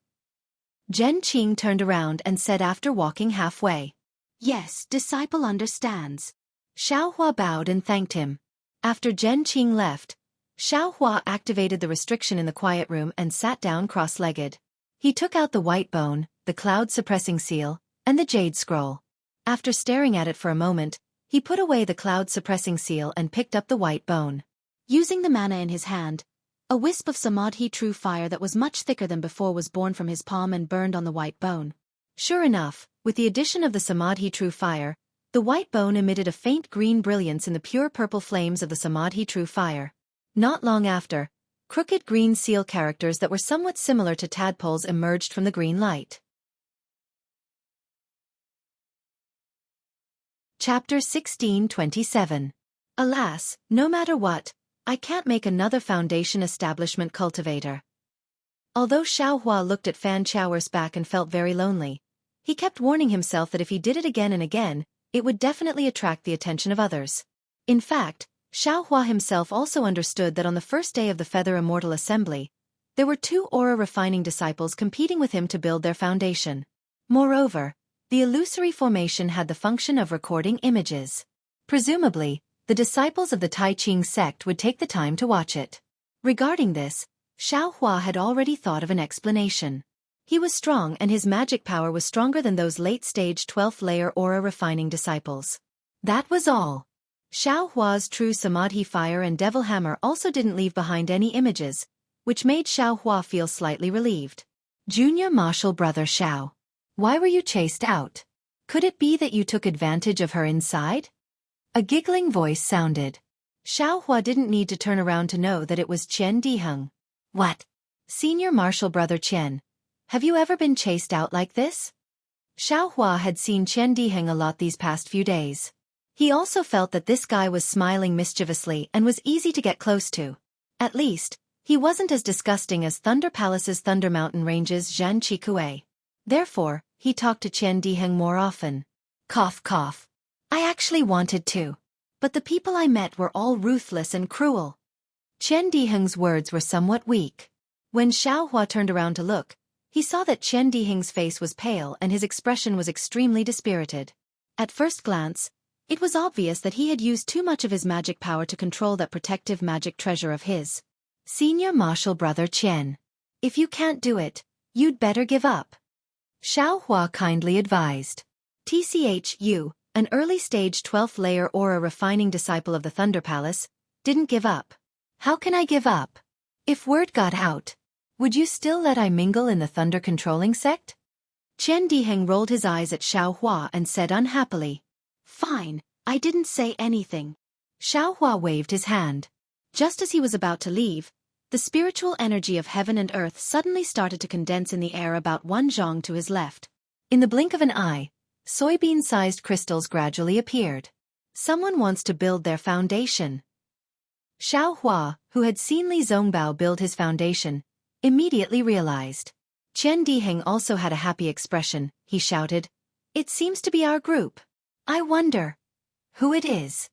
Zhen Qing turned around and said after walking halfway. "Yes, disciple understands." Xiaohua bowed and thanked him. After Zhen Qing left, Xiaohua activated the restriction in the quiet room and sat down cross-legged. He took out the white bone, the cloud-suppressing seal, and the jade scroll. After staring at it for a moment, he put away the cloud-suppressing seal and picked up the white bone. Using the mana in his hand, a wisp of samadhi true fire that was much thicker than before was born from his palm and burned on the white bone. Sure enough, with the addition of the samadhi true fire, the white bone emitted a faint green brilliance in the pure purple flames of the samadhi true fire. Not long after, crooked green seal characters that were somewhat similar to tadpoles emerged from the green light. Chapter 1627. Alas, no matter what, I can't make another foundation establishment cultivator. Although Xiaohua looked at Fan Chowers back and felt very lonely, he kept warning himself that if he did it again and again, it would definitely attract the attention of others. In fact, Xiaohua himself also understood that on the first day of the Feather Immortal Assembly, there were 2 aura-refining disciples competing with him to build their foundation. Moreover, the illusory formation had the function of recording images. Presumably, the disciples of the Tai Ching sect would take the time to watch it. Regarding this, Xiaohua had already thought of an explanation. He was strong and his magic power was stronger than those late-stage 12th layer aura-refining disciples. That was all. Xiaohua's true samadhi fire and devil hammer also didn't leave behind any images, which made Xiaohua feel slightly relieved. "Junior martial brother Xiao. Why were you chased out? Could it be that you took advantage of her inside?" A giggling voice sounded. Xiaohua didn't need to turn around to know that it was Qian Diheng. "What? Senior martial brother Qian. Have you ever been chased out like this?" Xiaohua had seen Qian Diheng a lot these past few days. He also felt that this guy was smiling mischievously and was easy to get close to. At least, he wasn't as disgusting as Thunder Palace's Thunder Mountain Range's Zhan Qikue. Therefore, he talked to Qian Diheng more often. Cough cough. "I actually wanted to. But the people I met were all ruthless and cruel." Qian Diheng's words were somewhat weak. When Xiaohua turned around to look, he saw that Qian Diheng's face was pale and his expression was extremely dispirited. At first glance, it was obvious that he had used too much of his magic power to control that protective magic treasure of his. "Senior martial brother Qian. If you can't do it, you'd better give up," Xiaohua kindly advised. "TCHU, an early-stage 12th layer aura refining disciple of the Thunder Palace, didn't give up. How can I give up? If word got out, would you still let I mingle in the thunder-controlling sect?" Qian Diheng rolled his eyes at Xiaohua and said unhappily, "Fine, I didn't say anything." Xiaohua waved his hand. Just as he was about to leave, the spiritual energy of heaven and earth suddenly started to condense in the air about 1 zhang to his left. In the blink of an eye, soybean-sized crystals gradually appeared. Someone wants to build their foundation. Xiaohua, who had seen Li Zongbao build his foundation, immediately realized. Qian Diheng also had a happy expression. He shouted, "It seems to be our group. I wonder who it is."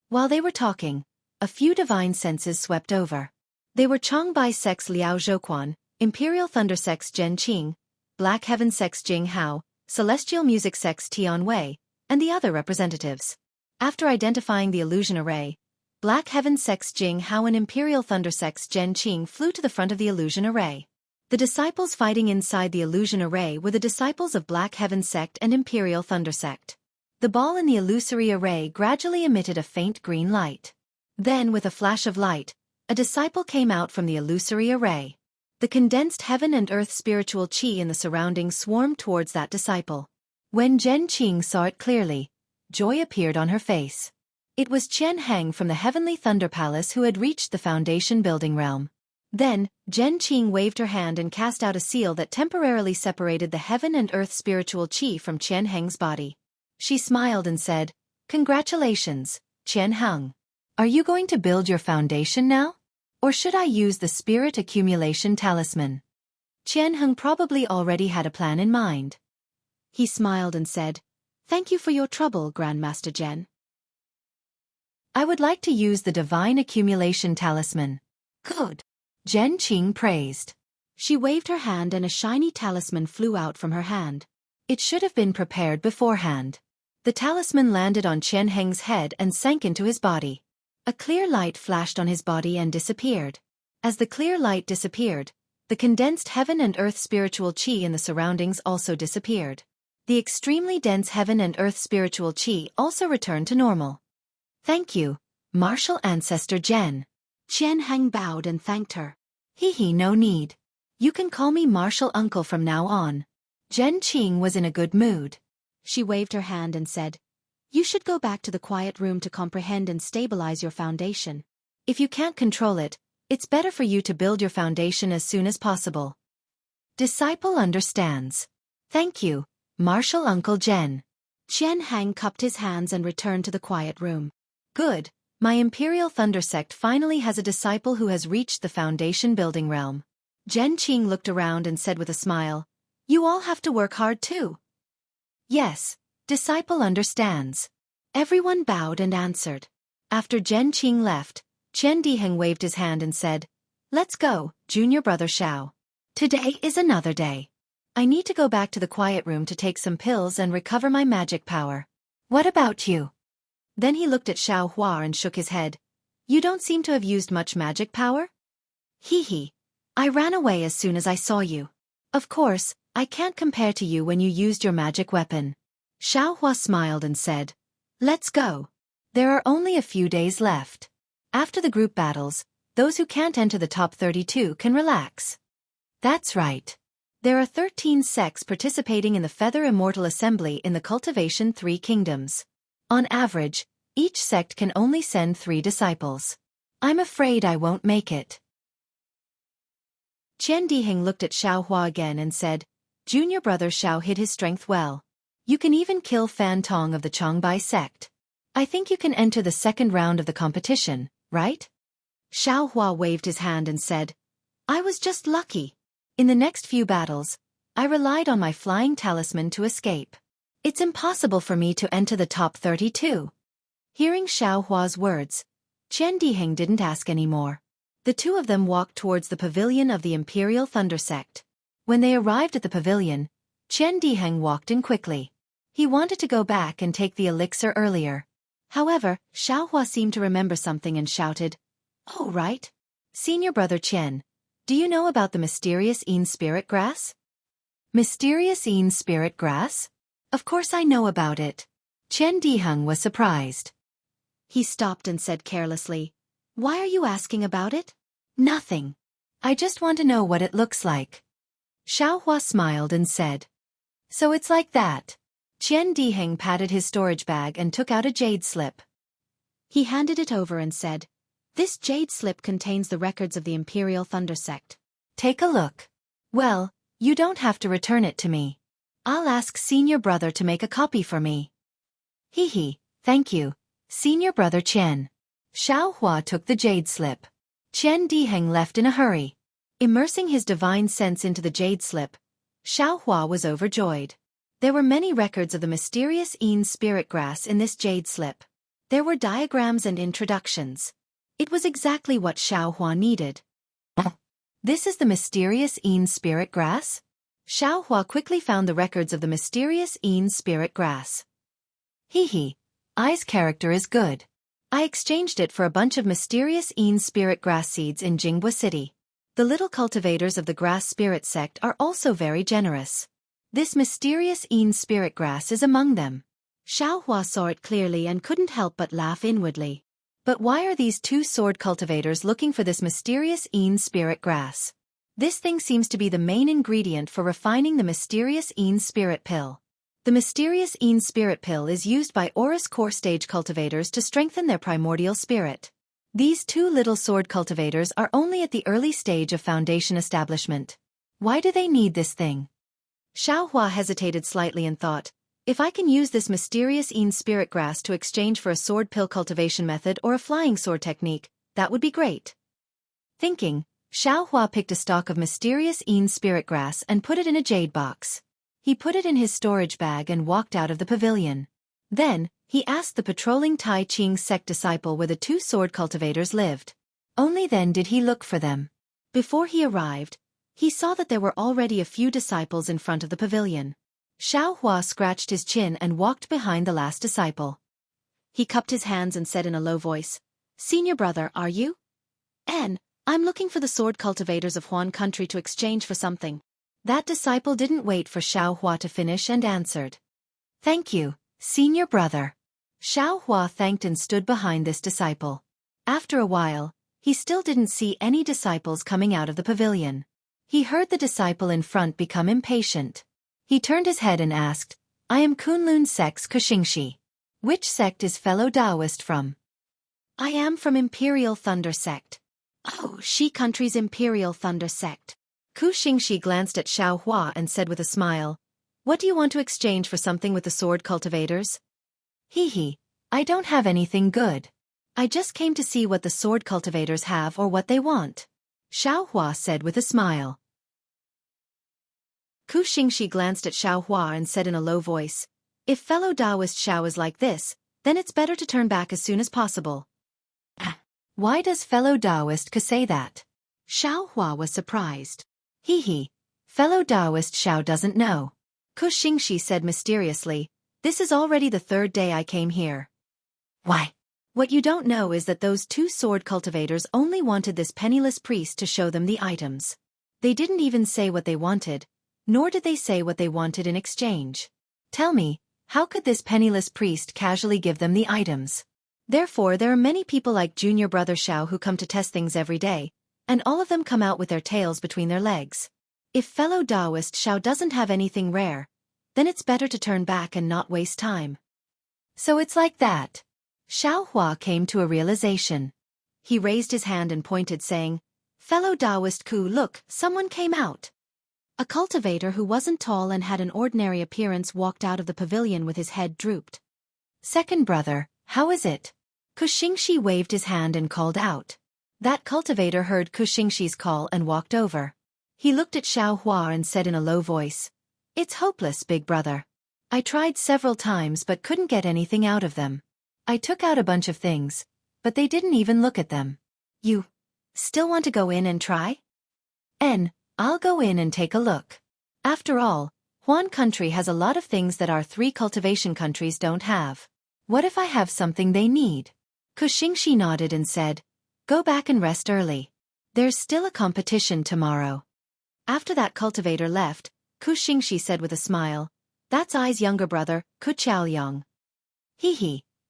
While they were talking, a few divine senses swept over. They were Chongbai sect's Liao Zhouquan, Imperial Thunder sect's Zhen Qing, Black Heaven sect's Jing Hao, celestial music sects Tian Wei, and the other representatives. After identifying the illusion array, Black Heaven sects Jianghu and Imperial Thunder sects Zhen Qing flew to the front of the illusion array. The disciples fighting inside the illusion array were the disciples of Black Heaven sect and Imperial Thunder sect. The ball in the illusory array gradually emitted a faint green light. Then, with a flash of light, a disciple came out from the illusory array. The condensed heaven and earth spiritual qi in the surroundings swarmed towards that disciple. When Zhen Qing saw it clearly, joy appeared on her face. It was Qian Heng from the Heavenly Thunder Palace who had reached the Foundation building realm. Then, Zhen Qing waved her hand and cast out a seal that temporarily separated the heaven and earth spiritual qi from Qian Heng's body. She smiled and said, "Congratulations, Qian Heng. Are you going to build your foundation now? Or should I use the spirit accumulation talisman?" Qian Heng probably already had a plan in mind. He smiled and said, "Thank you for your trouble, Grandmaster Zhen. I would like to use the divine accumulation talisman." "Good," Zhen Qing praised. She waved her hand and a shiny talisman flew out from her hand. It should have been prepared beforehand. The talisman landed on Qian Heng's head and sank into his body. A clear light flashed on his body and disappeared. As the clear light disappeared, the condensed heaven and earth spiritual qi in the surroundings also disappeared. The extremely dense heaven and earth spiritual qi also returned to normal. "Thank you, martial ancestor Zhen." Qian Heng bowed and thanked her. No need. You can call me martial uncle from now on." Zhen Qing was in a good mood. She waved her hand and said, "You should go back to the quiet room to comprehend and stabilize your foundation. If you can't control it, it's better for you to build your foundation as soon as possible." Disciple understands. "Thank you, martial uncle Zhen." Qian Heng cupped his hands and returned to the quiet room. "Good, my Imperial Thunder sect finally has a disciple who has reached the foundation building realm." Zhen Qing looked around and said with a smile, "You all have to work hard too." "Yes, disciple understands." Everyone bowed and answered. After Zhen Qing left, Qian Diheng waved his hand and said, "Let's go, junior brother Xiao. Today is another day. I need to go back to the quiet room to take some pills and recover my magic power. What about you?" Then he looked at Xiao Hua and shook his head. "You don't seem to have used much magic power?" I ran away as soon as I saw you. Of course, I can't compare to you when you used your magic weapon." Xiao Hua smiled and said, "Let's go. There are only a few days left. After the group battles, those who can't enter the top 32 can relax." That's right. There are 13 sects participating in the Feather Immortal Assembly in the Cultivation 3 Kingdoms. On average, each sect can only send 3 disciples. I'm afraid I won't make it." Qian Diheng looked at Xiao Hua again and said, "Junior brother Xiao hid his strength well. You can even kill Fan Tong of the Changbai sect. I think you can enter the second round of the competition, right?" Xiao Hua waved his hand and said, "I was just lucky. In the next few battles, I relied on my flying talisman to escape. It's impossible for me to enter the top 32. Hearing Xiao Hua's words, Qian Diheng didn't ask any more. The two of them walked towards the pavilion of the Imperial Thunder sect. When they arrived at the pavilion, Qian Diheng walked in quickly. He wanted to go back and take the elixir earlier. However, Xiao Hua seemed to remember something and shouted, "Oh right. Senior brother Qian, do you know about the mysterious Een spirit grass?" "Mysterious Een spirit grass? Of course I know about it." Qian Diheng was surprised. He stopped and said carelessly, "Why are you asking about it?" "Nothing. I just want to know what it looks like." Xiao Hua smiled and said, "So it's like that." Qian Diheng patted his storage bag and took out a jade slip. He handed it over and said, "This jade slip contains the records of the Imperial Thunder sect. Take a look. Well, you don't have to return it to me. I'll ask senior brother to make a copy for me." Thank you, senior brother Qian." Xiao Hua took the jade slip. Qian Diheng left in a hurry. Immersing his divine sense into the jade slip, Xiao Hua was overjoyed. There were many records of the mysterious Een spirit grass in this jade slip. There were diagrams and introductions. It was exactly what Xiao Hua needed. "This is the mysterious Een spirit grass?" Xiao Hua quickly found the records of the mysterious Yin spirit grass. I's character is good. I exchanged it for a bunch of mysterious Yin spirit grass seeds in Jianghu City. The little cultivators of the grass spirit sect are also very generous. This mysterious Yin spirit grass is among them. Xiao Hua saw it clearly and couldn't help but laugh inwardly. But why are these two sword cultivators looking for this mysterious Yin spirit grass? This thing seems to be the main ingredient for refining the mysterious Yin spirit pill. The mysterious Yin spirit pill is used by Aurus core stage cultivators to strengthen their primordial spirit. These two little sword cultivators are only at the early stage of foundation establishment. Why do they need this thing? Xiao Hua hesitated slightly and thought, if I can use this mysterious Yin spirit grass to exchange for a sword pill cultivation method or a flying sword technique, that would be great. Thinking, Xiao Hua picked a stalk of mysterious Yin spirit grass and put it in a jade box. He put it in his storage bag and walked out of the pavilion. Then, he asked the patrolling Tai Ching sect disciple where the two sword cultivators lived. Only then did he look for them. Before he arrived, he saw that there were already a few disciples in front of the pavilion. Xiao Hua scratched his chin and walked behind the last disciple. He cupped his hands and said in a low voice, "Senior brother, are you?" I'm looking for the sword cultivators of Huan country to exchange for something." That disciple didn't wait for Xiao Hua to finish and answered, "Thank you, senior brother." Xiao Hua thanked and stood behind this disciple. After a while, he still didn't see any disciples coming out of the pavilion. He heard the disciple in front become impatient. He turned his head and asked, "I am Kunlun sect's Xianxia. Which sect is fellow Taoist from?" "I am from Imperial Thunder sect." "Oh, Shi country's Imperial Thunder sect." Xianxia glanced at Xiao Hua and said with a smile, "What do you want to exchange for something with the sword cultivators?" I don't have anything good. I just came to see what the sword cultivators have or what they want," Xiao Hua said with a smile. Xianxia glanced at Xiao Hua and said in a low voice, "If fellow Taoist Xiao is like this, then it's better to turn back as soon as possible." Why does fellow Taoist say that? Xiao Hua was surprised. Fellow Taoist Xiao doesn't know. Xianxia said mysteriously, "This is already the third day I came here." "Why? What you don't know is that those two sword cultivators only wanted this penniless priest to show them the items. They didn't even say what they wanted, nor did they say what they wanted in exchange. Tell me, how could this penniless priest casually give them the items? Therefore there are many people like Junior Brother Xiao who come to test things every day, and all of them come out with their tails between their legs. If fellow Taoist Xiao doesn't have anything rare, then it's better to turn back and not waste time." So it's like that. Xiao Hua came to a realization. He raised his hand and pointed saying, "Fellow Taoist Ku, look, someone came out." A cultivator who wasn't tall and had an ordinary appearance walked out of the pavilion with his head drooped. "Second brother, how is it?" Xianxia waved his hand and called out. That cultivator heard Xianxia's call and walked over. He looked at Xiao Hua and said in a low voice, "It's hopeless, big brother. I tried several times but couldn't get anything out of them. I took out a bunch of things, but they didn't even look at them. You still want to go in and try?" I'll go in and take a look. After all, Huan country has a lot of things that our three cultivation countries don't have. What if I have something they need?" Xianxia nodded and said, "Go back and rest early. There's still a competition tomorrow." After that cultivator left, Xianxia said with a smile, "That's I's younger brother, Qiaoliang."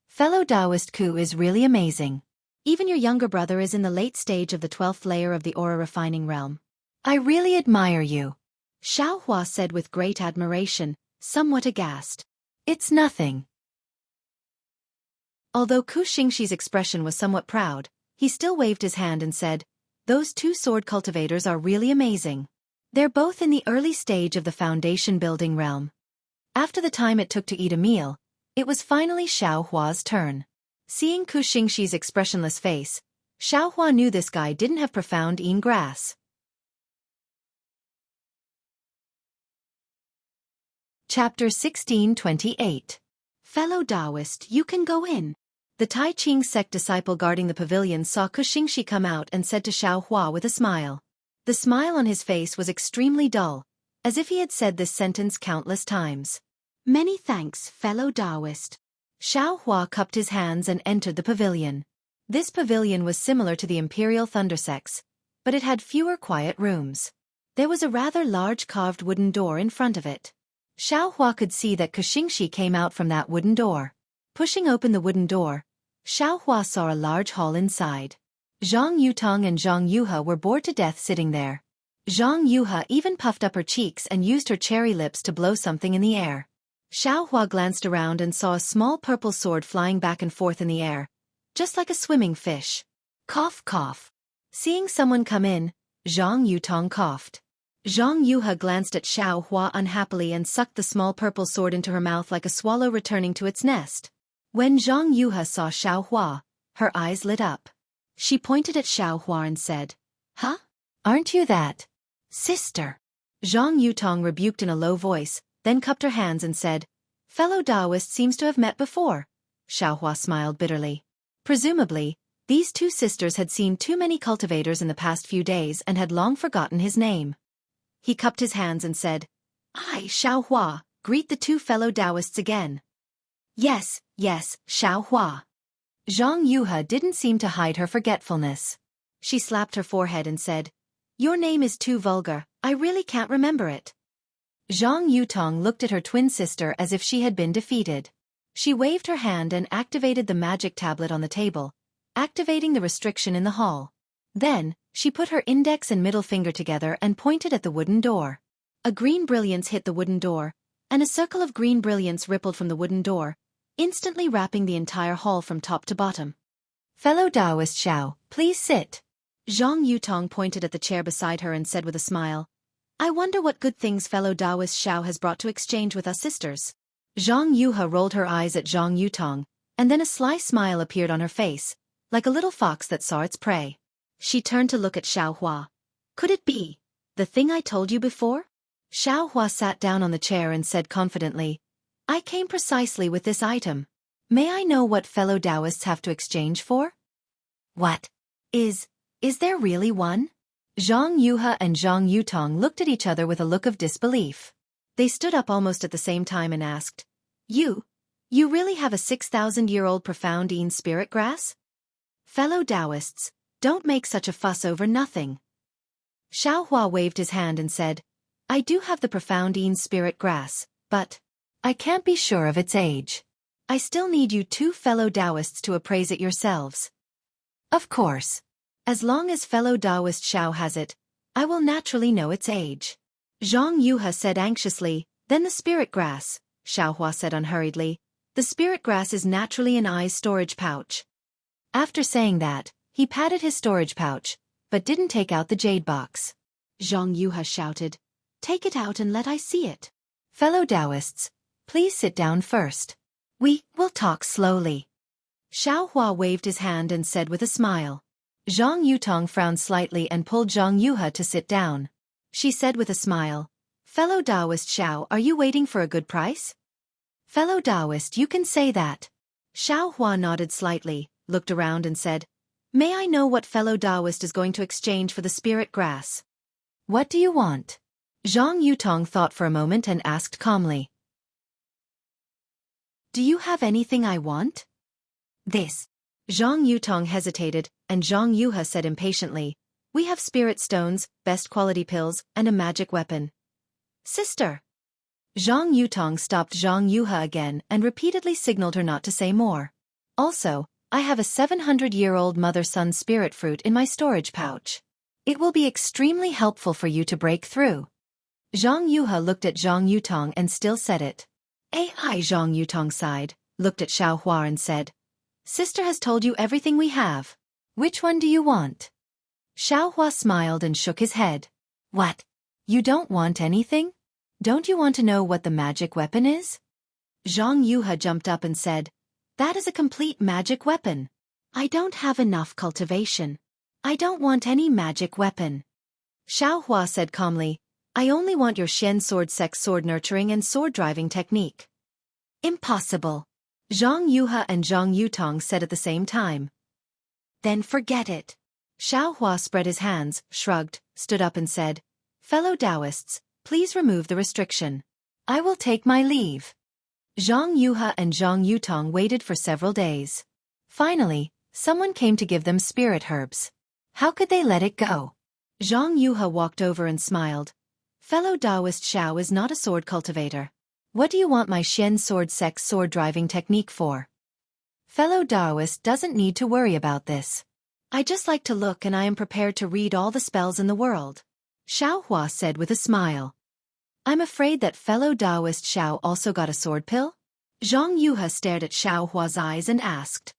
Fellow Taoist Ku is really amazing. Even your younger brother is in the late stage of the 12th layer of the aura refining realm. I really admire you," Xiao Hua said with great admiration, somewhat aghast. "It's nothing." Although Xianxia's expression was somewhat proud, he still waved his hand and said, "Those two sword cultivators are really amazing. They're both in the early stage of the foundation building realm." After the time it took to eat a meal, it was finally Xiao Hua's turn. Seeing Xianxia's expressionless face, Xiao Hua knew this guy didn't have profound Yin grass. Chapter 1628. Fellow Taoist, you can go in. The Tai Ching sect disciple guarding the pavilion saw Xianxia come out and said to Xiao Hua with a smile. The smile on his face was extremely dull, as if he had said this sentence countless times. Many thanks, fellow Taoist. Xianxia cupped his hands and entered the pavilion. This pavilion was similar to the Imperial Thundersex, but it had fewer quiet rooms. There was a rather large carved wooden door in front of it. Xianxia could see that Xianxia came out from that wooden door. Pushing open the wooden door, Xianxia saw a large hall inside. Zhang Yutong and Zhang Yuhe were bored to death sitting there. Zhang Yuhe even puffed up her cheeks and used her cherry lips to blow something in the air. Xianxia glanced around and saw a small purple sword flying back and forth in the air, just like a swimming fish. Cough, cough. Seeing someone come in, Zhang Yutong coughed. Zhang Yuhe glanced at Xianxia unhappily and sucked the small purple sword into her mouth like a swallow returning to its nest. When Zhang Yuhe saw Xianxia, her eyes lit up. She pointed at Xianxia and said, "Huh? Aren't you that sister?" Zhang Yutong rebuked in a low voice, then cupped her hands and said, "Fellow Taoist seems to have met before." Xianxia smiled bitterly. Presumably, these two sisters had seen too many cultivators in the past few days and had long forgotten his name. He cupped his hands and said, "I, Xianxia, greet the two fellow Taoists again." Yes, Xianxia. Zhang Yuhe didn't seem to hide her forgetfulness. She slapped her forehead and said, "Your name is too vulgar, I really can't remember it." Zhang Yutong looked at her twin sister as if she had been defeated. She waved her hand and activated the magic tablet on the table, activating the restriction in the hall. Then, she put her index and middle finger together and pointed at the wooden door. A green brilliance hit the wooden door, and a circle of green brilliance rippled from the wooden door, instantly wrapping the entire hall from top to bottom. "Fellow Taoist Xiao, please sit." Zhang Yutong pointed at the chair beside her and said with a smile, "I wonder what good things fellow Taoist Xiao has brought to exchange with us sisters." Zhang Yuhe rolled her eyes at Zhang Yutong, and then a sly smile appeared on her face, like a little fox that saw its prey. She turned to look at Xianxia. "Could it be the thing I told you before?" Xianxia sat down on the chair and said confidently, "I came precisely with this item. May I know what fellow Taoists have to exchange for?" "What? Is there really one?" Zhang Yuhe and Zhang Yutong looked at each other with a look of disbelief. They stood up almost at the same time and asked, You really have a 6,000-year-old profound Een spirit grass?" "Fellow Taoists, don't make such a fuss over nothing." Xianxia waved his hand and said, "I do have the profound Een spirit grass, but I can't be sure of its age. I still need you two fellow Taoists to appraise it yourselves." "Of course. As long as fellow Taoist Xiao has it, I will naturally know its age." Zhang Yuhe said anxiously, "Then the spirit grass," Xianxia said unhurriedly. "The spirit grass is naturally an eye's storage pouch." After saying that, he patted his storage pouch, but didn't take out the jade box. Zhang Yuhe shouted, "Take it out and let I see it." "Fellow Taoists, please sit down first. We will talk slowly." Xianxia waved his hand and said with a smile. Zhang Yutong frowned slightly and pulled Zhang Yuhe to sit down. She said with a smile, "Fellow Taoist Xiao, are you waiting for a good price?" "Fellow Taoist, you can say that." Xianxia nodded slightly, looked around and said, "May I know what fellow Taoist is going to exchange for the spirit grass?" "What do you want?" Zhang Yutong thought for a moment and asked calmly. "Do you have anything I want?" "This." Zhang Yutong hesitated, and Zhang Yuhe said impatiently, "We have spirit stones, best quality pills, and a magic weapon." "Sister!" Zhang Yutong stopped Zhang Yuhe again and repeatedly signaled her not to say more. "Also, I have a 700-year-old mother-son spirit fruit in my storage pouch. It will be extremely helpful for you to break through." Zhang Yuhe looked at Zhang Yutong and still said it. "Ai," Zhang Yutong sighed, looked at Xianxia and said, "Sister has told you everything we have. Which one do you want?" Xianxia smiled and shook his head. "What? You don't want anything? Don't you want to know what the magic weapon is?" Zhang Yuhe jumped up and said, "That is a complete magic weapon. I don't have enough cultivation. I don't want any magic weapon." Xianxia said calmly, "I only want your Shen sword sex sword nurturing and sword driving technique." "Impossible," Zhang Yuhe and Zhang Yutong said at the same time. "Then forget it." Xianxia spread his hands, shrugged, stood up and said, "Fellow Taoists, Please remove the restriction. I will take my leave. Zhang Yuhe and Zhang Yutong waited for several days. Finally, someone came to give them spirit herbs. How could they let it go? Zhang Yuhe walked over and smiled. Fellow Taoist Xiao is not a sword cultivator. What do you want my Xian sword sex sword driving technique for? Fellow Taoist doesn't need to worry about this. I just like to look and I am prepared to read all the spells in the world. Xiao Hua said with a smile. I'm afraid that fellow Taoist Xiao also got a sword pill? Zhang Yuhe stared at Xiao Hua's eyes and asked.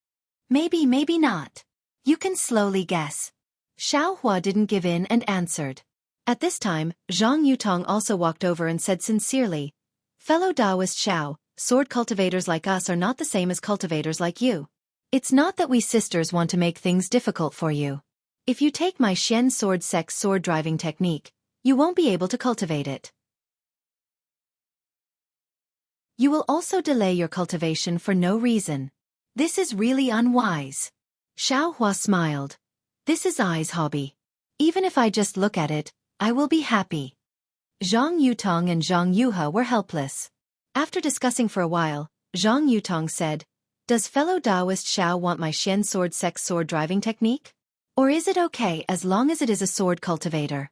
Maybe, maybe not. You can slowly guess. Xiao Hua didn't give in and answered. At this time, Zhang Yutong also walked over and said sincerely, Fellow Taoist Xiao, sword cultivators like us are not the same as cultivators like you. It's not that we sisters want to make things difficult for you. If you take my Xian sword sex sword driving technique, you won't be able to cultivate it. You will also delay your cultivation for no reason. This is really unwise. Xiao Hua smiled. This is I's hobby. Even if I just look at it, I will be happy. Zhang Yutong and Zhang Yuhe were helpless. After discussing for a while, Zhang Yutong said, Does fellow Taoist Xiao want my Xian sword sex sword driving technique? Or is it okay as long as it is a sword cultivator?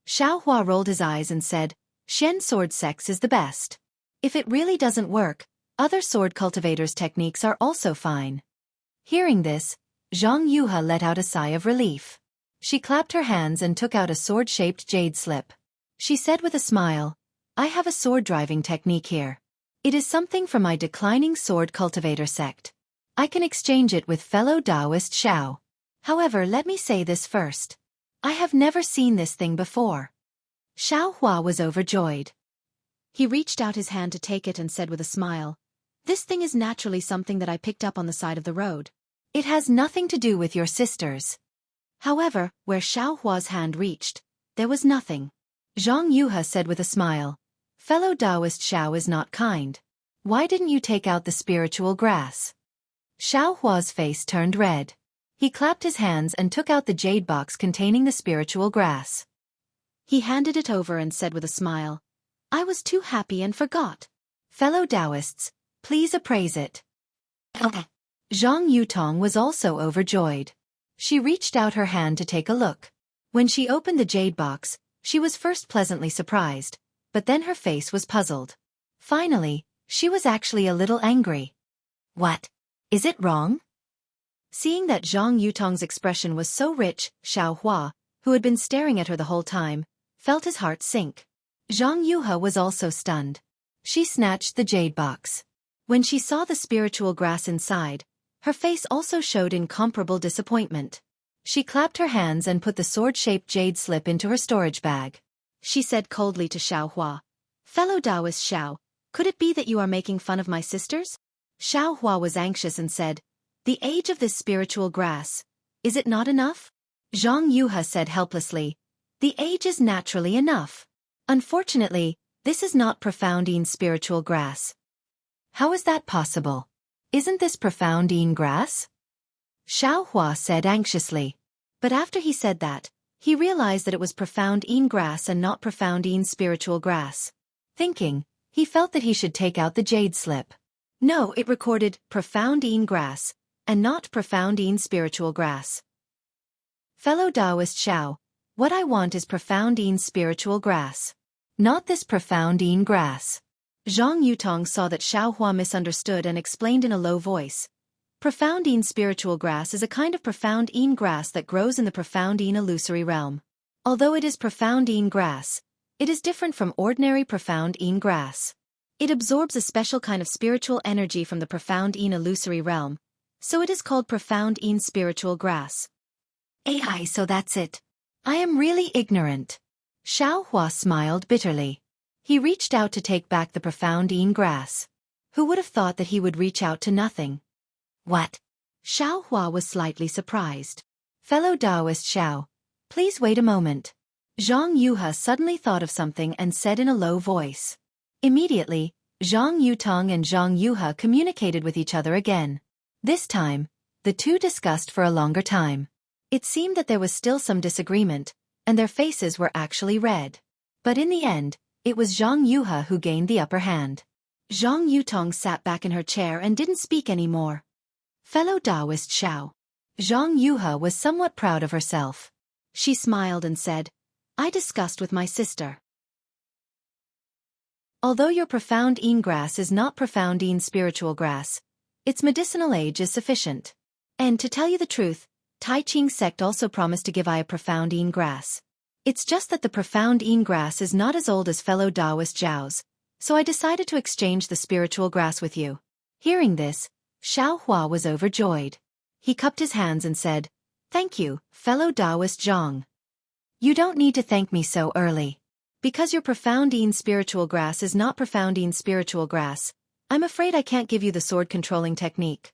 Xiao Hua rolled his eyes and said, Xian sword sex is the best. If it really doesn't work, other sword cultivators' techniques are also fine. Hearing this, Zhang Yuhe let out a sigh of relief. She clapped her hands and took out a sword-shaped jade slip. She said with a smile, I have a sword driving technique here. It is something from my declining sword cultivator sect. I can exchange it with fellow Taoist Xiao. However, let me say this first. I have never seen this thing before. Xiao Hua was overjoyed. He reached out his hand to take it and said with a smile, This thing is naturally something that I picked up on the side of the road. It has nothing to do with your sisters. However, where Xiao Hua's hand reached, there was nothing. Zhang Yuhe said with a smile, Fellow Taoist Xiao is not kind. Why didn't you take out the spiritual grass? Xiao Hua's face turned red. He clapped his hands and took out the jade box containing the spiritual grass. He handed it over and said with a smile, I was too happy and forgot. Fellow Taoists, please appraise it. Zhang Yutong was also overjoyed. She reached out her hand to take a look. When she opened the jade box, she was first pleasantly surprised, but then her face was puzzled. Finally, she was actually a little angry. What? Is it wrong? Seeing that Zhang Yutong's expression was so rich, Xiao Hua, who had been staring at her the whole time, felt his heart sink. Zhang Yuhe was also stunned. She snatched the jade box. When she saw the spiritual grass inside, her face also showed incomparable disappointment. She clapped her hands and put the sword-shaped jade slip into her storage bag. She said coldly to Xiao Hua, Fellow Taoist Xiao, could it be that you are making fun of my sisters? Xiao Hua was anxious and said, The age of this spiritual grass, is it not enough? Zhang Yuhe said helplessly, The age is naturally enough. Unfortunately, this is not profoundine spiritual grass. How is that possible? Isn't this profoundine grass? Xiao Hua said anxiously. But after he said that, he realized that it was profoundine grass and not profoundine spiritual grass. Thinking, he felt that he should take out the jade slip. No, it recorded profoundine grass, and not profoundine spiritual grass. Fellow Taoist Xiao, what I want is profoundine spiritual grass. Not this profoundine grass. Zhang Yutong saw that Xiao Hua misunderstood and explained in a low voice. Profoundine spiritual grass is a kind of profoundine grass that grows in the profoundine illusory realm. Although it is profoundine grass, it is different from ordinary profoundine grass. It absorbs a special kind of spiritual energy from the profoundine illusory realm, so it is called profoundine spiritual grass. AI, so that's it. I am really ignorant. Xiao Hua smiled bitterly. He reached out to take back the profoundine grass. Who would have thought that he would reach out to nothing? What? Xiao Hua was slightly surprised. Fellow Taoist Xiao, please wait a moment. Zhang Yuhe suddenly thought of something and said in a low voice. Immediately, Zhang Yutong and Zhang Yuhe communicated with each other again. This time, the two discussed for a longer time. It seemed that there was still some disagreement, and their faces were actually red. But in the end, it was Zhang Yuhe who gained the upper hand. Zhang Yutong sat back in her chair and didn't speak anymore. Fellow Taoist Xiao. Zhang Yuhe was somewhat proud of herself. She smiled and said, I discussed with my sister. Although your profound Yin grass is not profound Yin spiritual grass, its medicinal age is sufficient. And to tell you the truth, Tai Ching sect also promised to give I a profound Yin grass. It's just that the profound Yin grass is not as old as fellow Taoist Zhao's, so I decided to exchange the spiritual grass with you. Hearing this, Xiao Hua was overjoyed. He cupped his hands and said, Thank you, fellow Taoist Zhang. You don't need to thank me so early. Because your profound Yin spiritual grass is not profound Yin spiritual grass, I'm afraid I can't give you the sword controlling technique.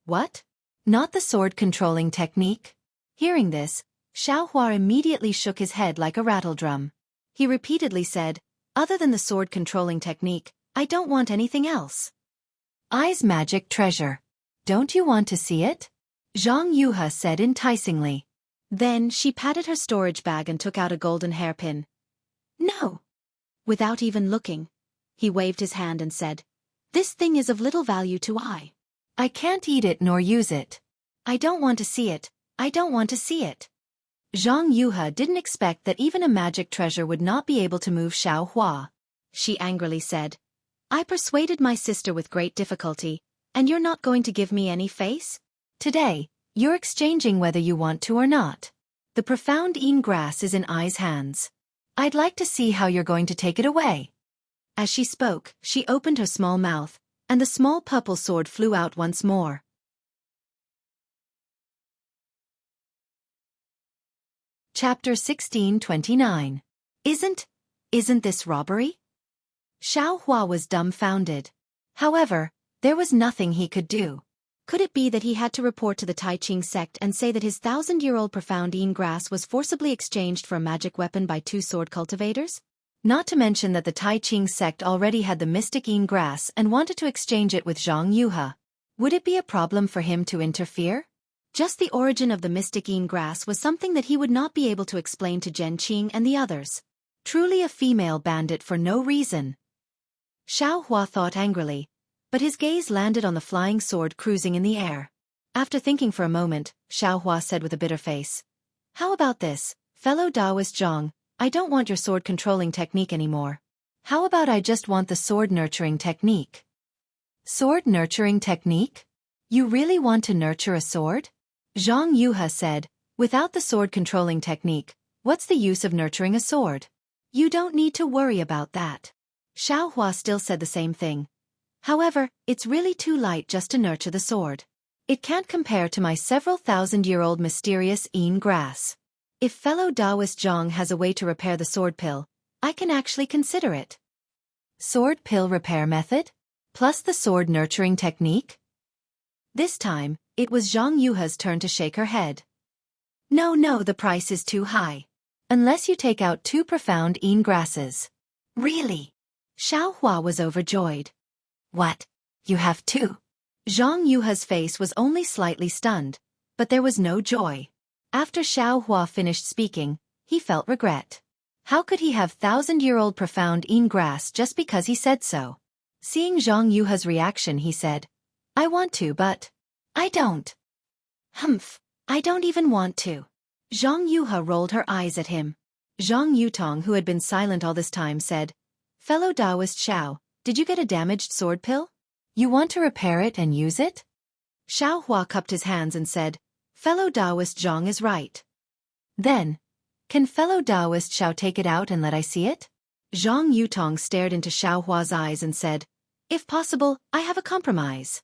What? Not the sword controlling technique? Hearing this, Xiao Hua immediately shook his head like a rattledrum. He repeatedly said, Other than the sword controlling technique, I don't want anything else. I's magic treasure. Don't you want to see it? Zhang Yuhe said enticingly. Then she patted her storage bag and took out a golden hairpin. No. Without even looking, he waved his hand and said, This thing is of little value to I. I can't eat it nor use it. I don't want to see it. I don't want to see it. Zhang Yuhe didn't expect that even a magic treasure would not be able to move Xiao Hua. She angrily said, I persuaded my sister with great difficulty, and you're not going to give me any face? Today, you're exchanging whether you want to or not. The profound Yin grass is in I's hands. I'd like to see how you're going to take it away. As she spoke, she opened her small mouth, and the small purple sword flew out once more. Chapter 1629. Isn't this robbery? Xiao Hua was dumbfounded. However, there was nothing he could do. Could it be that he had to report to the Tai Ching sect and say that his 1,000-year-old profound Yin grass was forcibly exchanged for a magic weapon by 2 sword cultivators? Not to mention that the Tai Ching sect already had the mystic Yin grass and wanted to exchange it with Zhang Yuhe. Would it be a problem for him to interfere? Just the origin of the mystic Yin grass was something that he would not be able to explain to Zhenqing and the others. Truly a female bandit for no reason. Xiao Hua thought angrily, but his gaze landed on the flying sword cruising in the air. After thinking for a moment, Xiao Hua said with a bitter face, How about this, fellow Taoist Zhang? I don't want your sword-controlling technique anymore. How about I just want the sword-nurturing technique? Sword-nurturing technique? You really want to nurture a sword? Zhang Yuhe said, Without the sword-controlling technique, what's the use of nurturing a sword? You don't need to worry about that. Xiao Hua still said the same thing. However, it's really too light just to nurture the sword. It can't compare to my several thousand-year-old mysterious Yin grass. If fellow Taoist Zhang has a way to repair the sword pill, I can actually consider it. Sword pill repair method? Plus the sword nurturing technique? This time, it was Zhang Yuhe's turn to shake her head. No, the price is too high. Unless you take out 2 profound Yin grasses. Really? Xiao Hua was overjoyed. What? You have 2? Zhang Yuhe's face was only slightly stunned, but there was no joy. After Xiao Hua finished speaking, he felt regret. How could he have 1,000-year-old profound Yin grass just because he said so? Seeing Zhang Yuhe's reaction, he said, I want to, but I don't. Humph, I don't even want to. Zhang Yuhe rolled her eyes at him. Zhang Yutong, who had been silent all this time, said, Fellow Taoist Xiao, did you get a damaged sword pill? You want to repair it and use it? Xiao Hua cupped his hands and said, Fellow Taoist Zhang is right. Then, can fellow Taoist Xiao take it out and let I see it? Zhang Yutong stared into Xiao Hua's eyes and said, If possible, I have a compromise.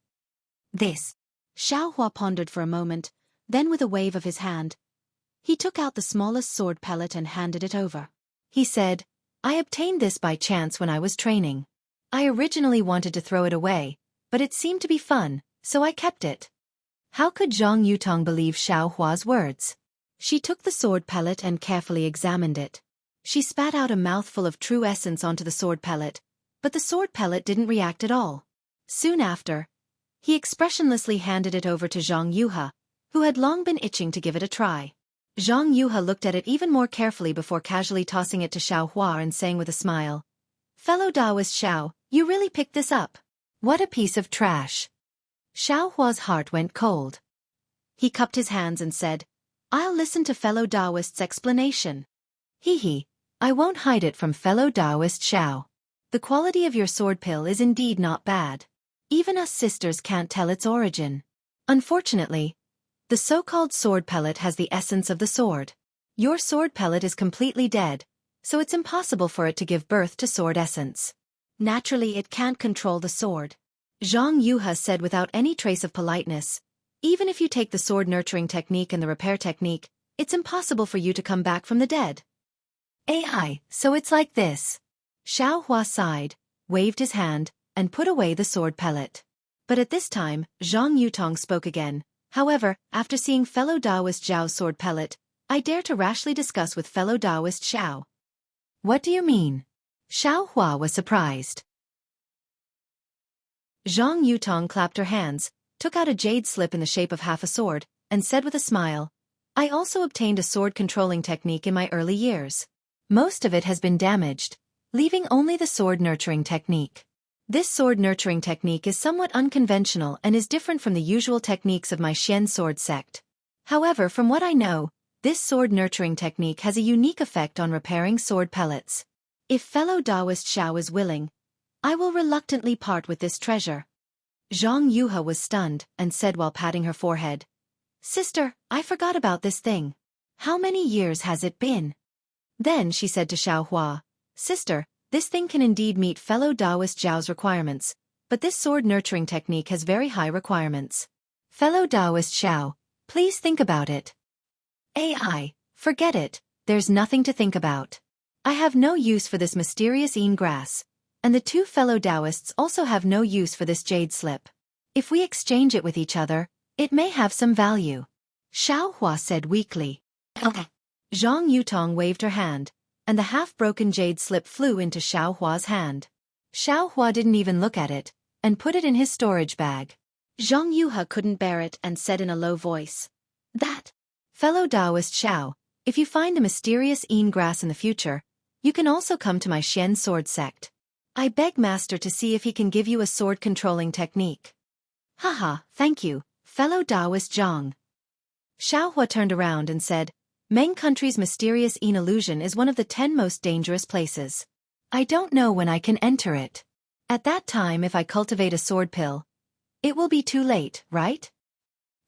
This. Xiao Hua pondered for a moment, then with a wave of his hand, he took out the smallest sword pellet and handed it over. He said, I obtained this by chance when I was training. I originally wanted to throw it away, but it seemed to be fun, so I kept it. How could Zhang Yutong believe Xiao Hua's words? She took the sword pellet and carefully examined it. She spat out a mouthful of true essence onto the sword pellet, but the sword pellet didn't react at all. Soon after, he expressionlessly handed it over to Zhang Yuhe, who had long been itching to give it a try. Zhang Yuhe looked at it even more carefully before casually tossing it to Xiao Hua and saying with a smile, Fellow Taoist Xiao, you really picked this up. What a piece of trash. Xiao Hua's heart went cold. He cupped his hands and said, I'll listen to fellow Taoist's explanation. Hee, I won't hide it from fellow Taoist Xiao. The quality of your sword pill is indeed not bad. Even us sisters can't tell its origin. Unfortunately, the so-called sword pellet has the essence of the sword. Your sword pellet is completely dead, so it's impossible for it to give birth to sword essence. Naturally, it can't control the sword. Jianghu said without any trace of politeness. Even if you take the sword nurturing technique and the repair technique, it's impossible for you to come back from the dead. AI, so it's like this. Xiao Hua sighed, waved his hand, and put away the sword pellet. But at this time, Zhang Yutong spoke again. However, after seeing fellow Taoist Zhao's sword pellet, I dare to rashly discuss with fellow Taoist Xiao. What do you mean? Xiao Hua was surprised. Zhang Yutong clapped her hands, took out a jade slip in the shape of half a sword, and said with a smile, I also obtained a sword-controlling technique in my early years. Most of it has been damaged, leaving only the sword-nurturing technique. This sword-nurturing technique is somewhat unconventional and is different from the usual techniques of my Xian sword sect. However, from what I know, this sword-nurturing technique has a unique effect on repairing sword pellets. If fellow Taoist Xiao is willing, I will reluctantly part with this treasure. Zhang Yuhe was stunned and said while patting her forehead, Sister, I forgot about this thing. How many years has it been? Then she said to Xiao Hua, Sister, this thing can indeed meet fellow Taoist Zhao's requirements, but this sword-nurturing technique has very high requirements. Fellow Taoist Xiao, please think about it. AI, forget it, there's nothing to think about. I have no use for this mysterious Een grass, and the two fellow Taoists also have no use for this jade slip. If we exchange it with each other, it may have some value. Xiao Hua said weakly. Okay. Zhang Yutong waved her hand, and the half-broken jade slip flew into Xiao Hua's hand. Xiao Hua didn't even look at it, and put it in his storage bag. Zhang Yuhe couldn't bear it and said in a low voice, That. Fellow Taoist Xiao, if you find the mysterious Een grass in the future, you can also come to my Xian sword sect. I beg Master to see if he can give you a sword-controlling technique. Haha, thank you, fellow Taoist Zhang. Xiao Hua turned around and said, Meng country's mysterious Een illusion is one of the 10 most dangerous places. I don't know when I can enter it. At that time if I cultivate a sword pill, it will be too late, right?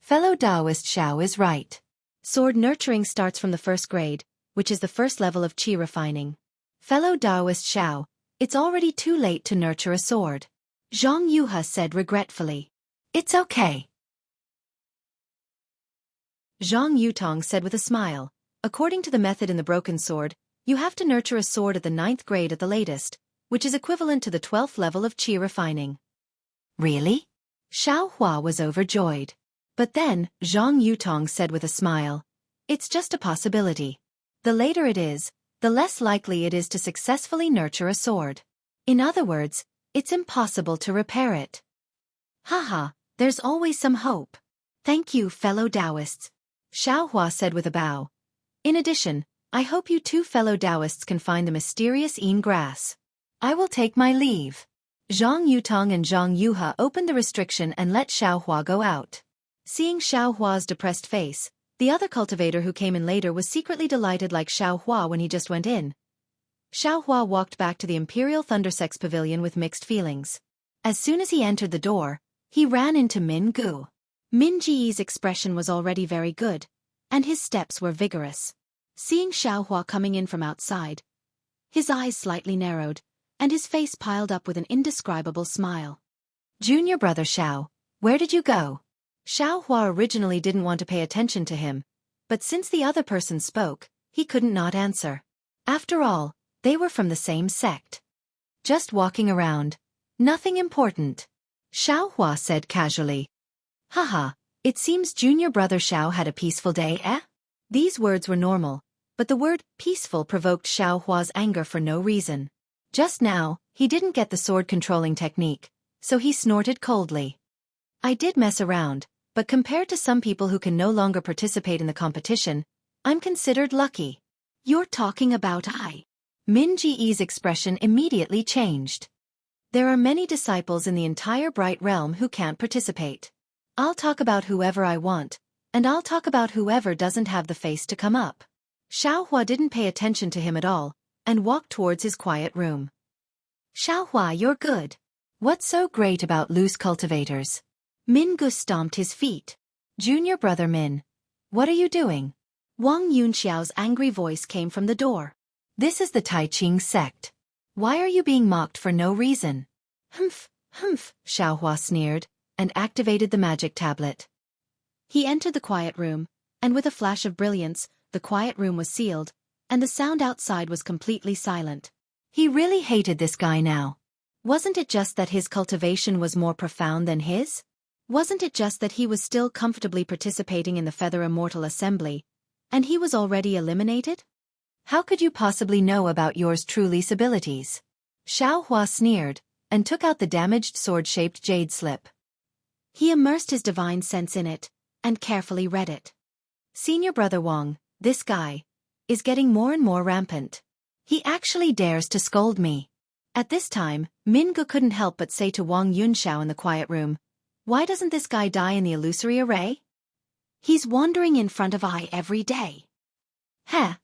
Fellow Taoist Xiao is right. Sword nurturing starts from the first grade, which is the first level of qi refining. Fellow Taoist Xiao, it's already too late to nurture a sword. Zhang Yuhe said regretfully. It's okay. Zhang Yutong said with a smile, according to the method in the broken sword, you have to nurture a sword at the 9th grade at the latest, which is equivalent to the 12th level of qi refining. Really? Xiao Hua was overjoyed. But then, Zhang Yutong said with a smile, it's just a possibility. The later it is, the less likely it is to successfully nurture a sword. In other words, it's impossible to repair it. Haha, there's always some hope. Thank you, fellow Taoists. Xiao Hua said with a bow. In addition, I hope you two fellow Taoists can find the mysterious Een grass. I will take my leave. Zhang Yutong and Zhang Yuhe opened the restriction and let Xiao Hua go out. Seeing Xiao Hua's depressed face, the other cultivator who came in later was secretly delighted like Xiao Hua when he just went in. Xiao Hua walked back to the Imperial Thundersex Pavilion with mixed feelings. As soon as he entered the door, he ran into Min Gu. Min Ji's expression was already very good, and his steps were vigorous. Seeing Xiao Hua coming in from outside, his eyes slightly narrowed, and his face piled up with an indescribable smile. Junior brother Xiao, where did you go? Xiao Hua originally didn't want to pay attention to him, but since the other person spoke, he couldn't not answer. After all, they were from the same sect. Just walking around. Nothing important. Xiao Hua said casually. Haha, it seems junior brother Xiao had a peaceful day, eh? These words were normal, but the word peaceful provoked Xiao Hua's anger for no reason. Just now, he didn't get the sword-controlling technique, so he snorted coldly. I did mess around, but compared to some people who can no longer participate in the competition, I'm considered lucky. You're talking about I. Min Ji's expression immediately changed. There are many disciples in the entire Bright Realm who can't participate. I'll talk about whoever I want, and I'll talk about whoever doesn't have the face to come up. Xiaohua didn't pay attention to him at all, and walked towards his quiet room. Xiaohua, you're good. What's so great about loose cultivators? Min Gu stomped his feet. Junior brother Min, what are you doing? Wang Yunxiao's angry voice came from the door. This is the Tai Ching sect. Why are you being mocked for no reason? Humph, Xiaohua sneered, and activated the magic tablet. He entered the quiet room, and with a flash of brilliance, the quiet room was sealed, and the sound outside was completely silent. He really hated this guy now. Wasn't it just that his cultivation was more profound than his? Wasn't it just that he was still comfortably participating in the Feather Immortal Assembly, and he was already eliminated? How could you possibly know about yours truly's abilities? Xiaohua sneered, and took out the damaged sword-shaped jade slip. He immersed his divine sense in it, and carefully read it. Senior brother Wang, this guy, is getting more and more rampant. He actually dares to scold me. At this time, Min Gu couldn't help but say to Wang Yunxiao in the quiet room, why doesn't this guy die in the illusory array? He's wandering in front of I every day. Heh.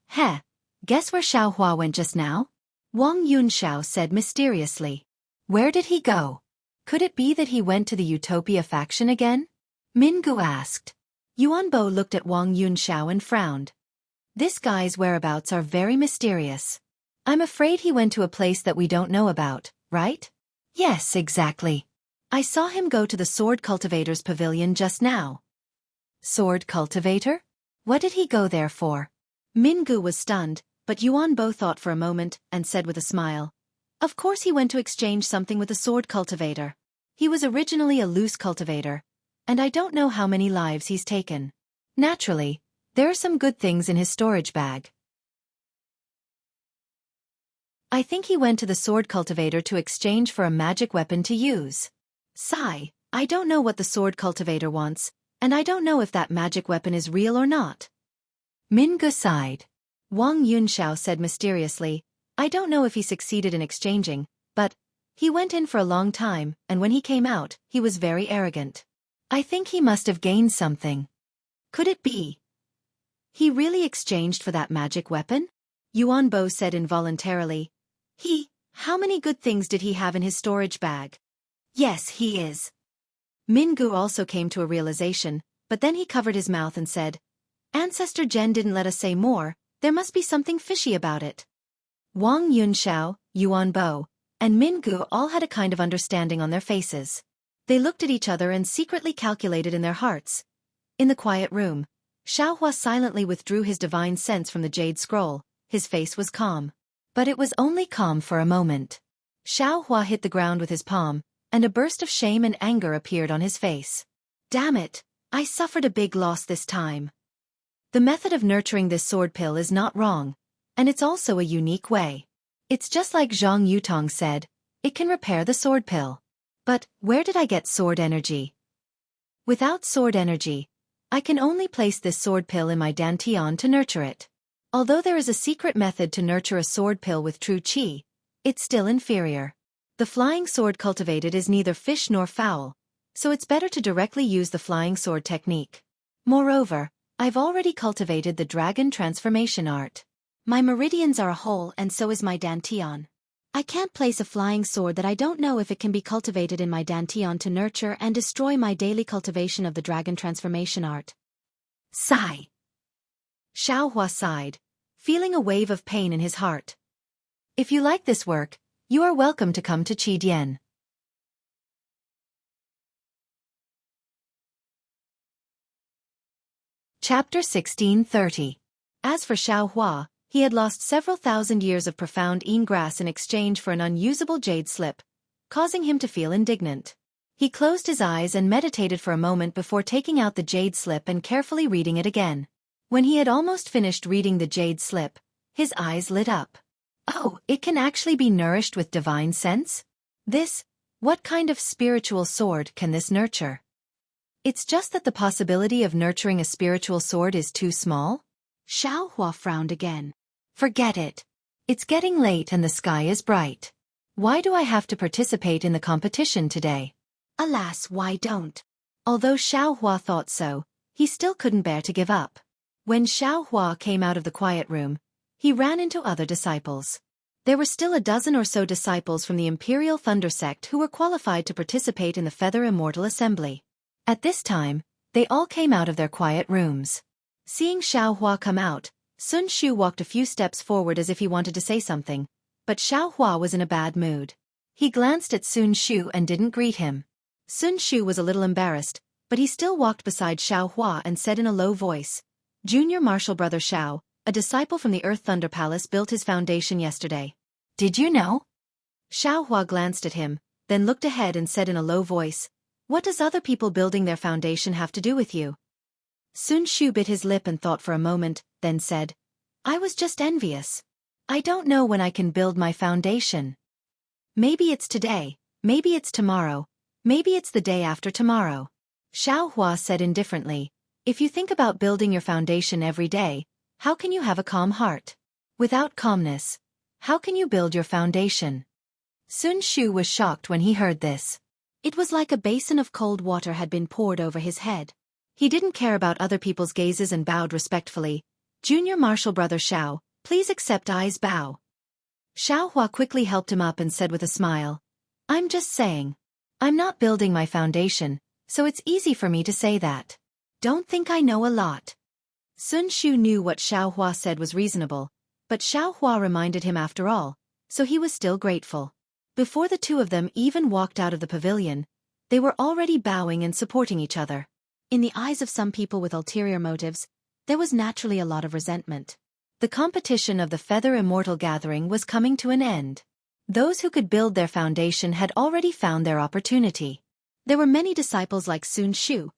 Guess where Xiaohua went just now? Wang Yunxiao said mysteriously. Where did he go? Could it be that he went to the Utopia faction again? Min Gu asked. Yuan Bo looked at Wang Yunxiao and frowned. This guy's whereabouts are very mysterious. I'm afraid he went to a place that we don't know about, right? Yes, exactly. I saw him go to the Sword Cultivator's pavilion just now. Sword Cultivator? What did he go there for? Min Gu was stunned, but Yuan Bo thought for a moment and said with a smile. Of course he went to exchange something with the Sword Cultivator. He was originally a loose cultivator, and I don't know how many lives he's taken. Naturally, there are some good things in his storage bag. I think he went to the Sword Cultivator to exchange for a magic weapon to use. Sigh, I don't know what the Sword Cultivator wants, and I don't know if that magic weapon is real or not. Min Gu sighed. Wang Yunxiao said mysteriously, I don't know if he succeeded in exchanging, but he went in for a long time, and when he came out, he was very arrogant. I think he must have gained something. Could it be he really exchanged for that magic weapon? Yuan Bo said involuntarily. How many good things did he have in his storage bag? Yes, he is. Min Gu also came to a realization, but then he covered his mouth and said, Ancestor Zhen didn't let us say more, there must be something fishy about it. Wang Yunxiao, Yuan Bo, and Min Gu all had a kind of understanding on their faces. They looked at each other and secretly calculated in their hearts. In the quiet room, Xiaohua silently withdrew his divine sense from the jade scroll. His face was calm. But it was only calm for a moment. Xiaohua hit the ground with his palm, and a burst of shame and anger appeared on his face. Damn it, I suffered a big loss this time. The method of nurturing this sword pill is not wrong, and it's also a unique way. It's just like Zhang Yutong said, it can repair the sword pill. But where did I get sword energy? Without sword energy, I can only place this sword pill in my dantian to nurture it. Although there is a secret method to nurture a sword pill with true qi, it's still inferior. The flying sword cultivated is neither fish nor fowl, so it's better to directly use the flying sword technique. Moreover, I've already cultivated the dragon transformation art. My meridians are a whole and so is my dantian. I can't place a flying sword that I don't know if it can be cultivated in my dantian to nurture and destroy my daily cultivation of the dragon transformation art. Sigh. Xiaohua sighed, feeling a wave of pain in his heart. If you like this work, you are welcome to come to Qidian. Chapter 1630. As for Xiaohua, he had lost several thousand years of profound Yin grass in exchange for an unusable jade slip, causing him to feel indignant. He closed his eyes and meditated for a moment before taking out the jade slip and carefully reading it again. When he had almost finished reading the jade slip, his eyes lit up. Oh, it can actually be nourished with divine sense? What kind of spiritual sword can this nurture? It's just that the possibility of nurturing a spiritual sword is too small? Xiaohua frowned again. Forget it. It's getting late and the sky is bright. Why do I have to participate in the competition today? Alas, why don't? Although Xiaohua thought so, he still couldn't bear to give up. When Xiaohua came out of the quiet room, he ran into other disciples. There were still a dozen or so disciples from the Imperial Thunder Sect who were qualified to participate in the Feather Immortal Assembly. At this time, they all came out of their quiet rooms. Seeing Xiaohua come out, Sun Shu walked a few steps forward as if he wanted to say something, but Xiaohua was in a bad mood. He glanced at Sun Shu and didn't greet him. Sun Shu was a little embarrassed, but he still walked beside Xiaohua and said in a low voice, "Junior Martial Brother Xiao, a disciple from the Earth Thunder Palace built his foundation yesterday. Did you know?" Xiaohua glanced at him, then looked ahead and said in a low voice, "What does other people building their foundation have to do with you?" Sun Shu bit his lip and thought for a moment, then said, "I was just envious. I don't know when I can build my foundation. Maybe it's today, maybe it's tomorrow, maybe it's the day after tomorrow." Xiaohua said indifferently, "If you think about building your foundation every day, how can you have a calm heart? Without calmness, how can you build your foundation?" Sun Shu was shocked when he heard this. It was like a basin of cold water had been poured over his head. He didn't care about other people's gazes and bowed respectfully. "Junior Martial Brother Xiao, please accept I's bow." Xiaohua quickly helped him up and said with a smile, "I'm just saying. I'm not building my foundation, so it's easy for me to say that. Don't think I know a lot." Sun Shu knew what Xiaohua said was reasonable, but Xiaohua reminded him after all, so he was still grateful. Before the two of them even walked out of the pavilion, they were already bowing and supporting each other. In the eyes of some people with ulterior motives, there was naturally a lot of resentment. The competition of the Feather Immortal Gathering was coming to an end. Those who could build their foundation had already found their opportunity. There were many disciples like Sun Shu,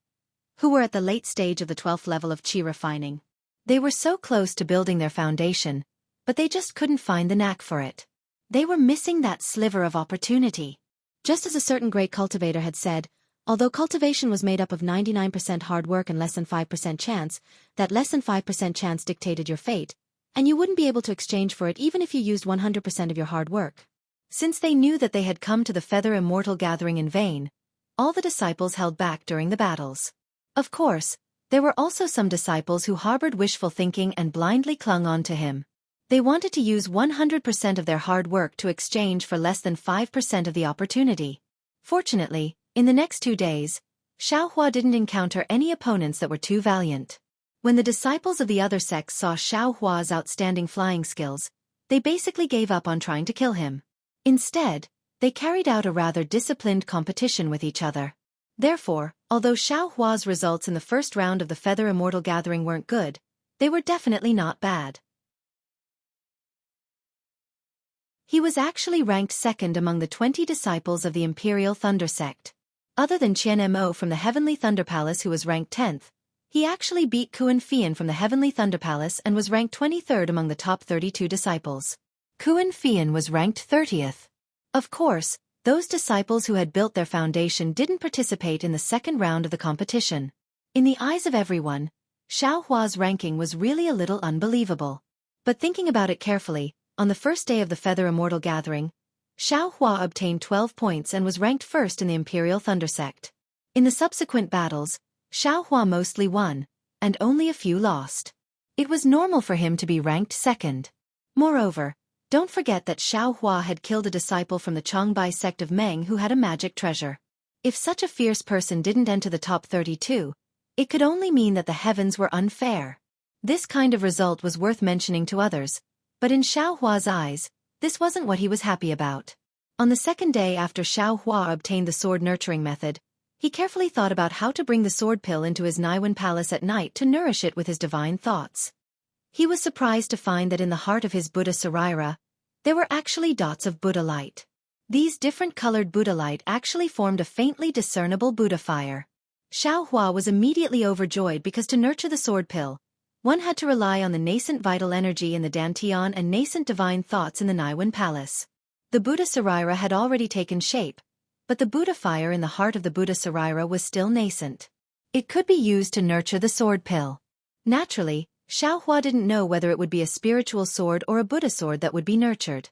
who were at the late stage of the 12th level of Qi refining. They were so close to building their foundation, but they just couldn't find the knack for it. They were missing that sliver of opportunity. Just as a certain great cultivator had said, although cultivation was made up of 99% hard work and less than 5% chance, that less than 5% chance dictated your fate, and you wouldn't be able to exchange for it even if you used 100% of your hard work. Since they knew that they had come to the Feather Immortal Gathering in vain, all the disciples held back during the battles. Of course, there were also some disciples who harbored wishful thinking and blindly clung on to him. They wanted to use 100% of their hard work to exchange for less than 5% of the opportunity. Fortunately, in the next 2 days, Xiaohua didn't encounter any opponents that were too valiant. When the disciples of the other sects saw Xiaohua's outstanding flying skills, they basically gave up on trying to kill him. Instead, they carried out a rather disciplined competition with each other. Therefore, although Xiaohua's results in the first round of the Feather Immortal Gathering weren't good, they were definitely not bad. He was actually ranked second among the 20 disciples of the Imperial Thunder Sect. Other than Qian Mo from the Heavenly Thunder Palace, who was ranked 10th, he actually beat Kuan Fian from the Heavenly Thunder Palace and was ranked 23rd among the top 32 disciples. Kuan Fian was ranked 30th. Of course, those disciples who had built their foundation didn't participate in the second round of the competition. In the eyes of everyone, Xiaohua's ranking was really a little unbelievable. But thinking about it carefully, on the first day of the Feather Immortal Gathering, Xiaohua obtained 12 points and was ranked first in the Imperial Thunder Sect. In the subsequent battles, Xiaohua mostly won, and only a few lost. It was normal for him to be ranked second. Moreover, don't forget that Xiaohua had killed a disciple from the Changbai sect of Meng who had a magic treasure. If such a fierce person didn't enter the top 32, it could only mean that the heavens were unfair. This kind of result was worth mentioning to others, but in Xiaohua's eyes, this wasn't what he was happy about. On the second day after Xiaohua obtained the sword nurturing method, he carefully thought about how to bring the sword pill into his Naiwan palace at night to nourish it with his divine thoughts. He was surprised to find that in the heart of his Buddha Sarira, there were actually dots of Buddha light. These different colored Buddha light actually formed a faintly discernible Buddha fire. Xiaohua was immediately overjoyed because to nurture the sword pill, one had to rely on the nascent vital energy in the Dantian and nascent divine thoughts in the Naiwan palace. The Buddha Sarira had already taken shape, but the Buddha fire in the heart of the Buddha Sarira was still nascent. It could be used to nurture the sword pill. Naturally, Xiaohua didn't know whether it would be a spiritual sword or a Buddha sword that would be nurtured.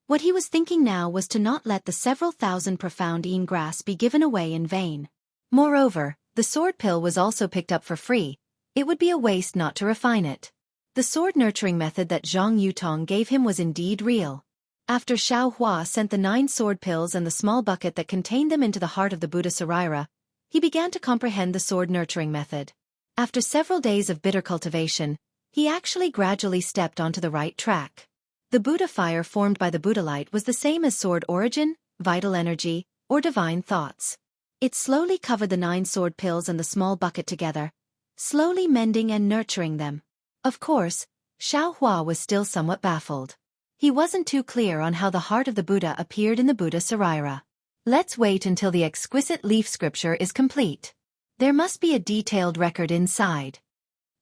What he was thinking now was to not let the several thousand profound Yin grass be given away in vain. Moreover, the sword pill was also picked up for free. It would be a waste not to refine it. The sword nurturing method that Zhang Yutong gave him was indeed real. After Xiaohua sent the 9 sword pills and the small bucket that contained them into the heart of the Buddha Sarira, he began to comprehend the sword nurturing method. After several days of bitter cultivation, he actually gradually stepped onto the right track. The Buddha fire formed by the Buddha light was the same as sword origin, vital energy, or divine thoughts. It slowly covered the 9 sword pills and the small bucket together, slowly mending and nurturing them. Of course, Xiaohua was still somewhat baffled. He wasn't too clear on how the heart of the Buddha appeared in the Buddha Sarira. Let's wait until the exquisite leaf scripture is complete. There must be a detailed record inside.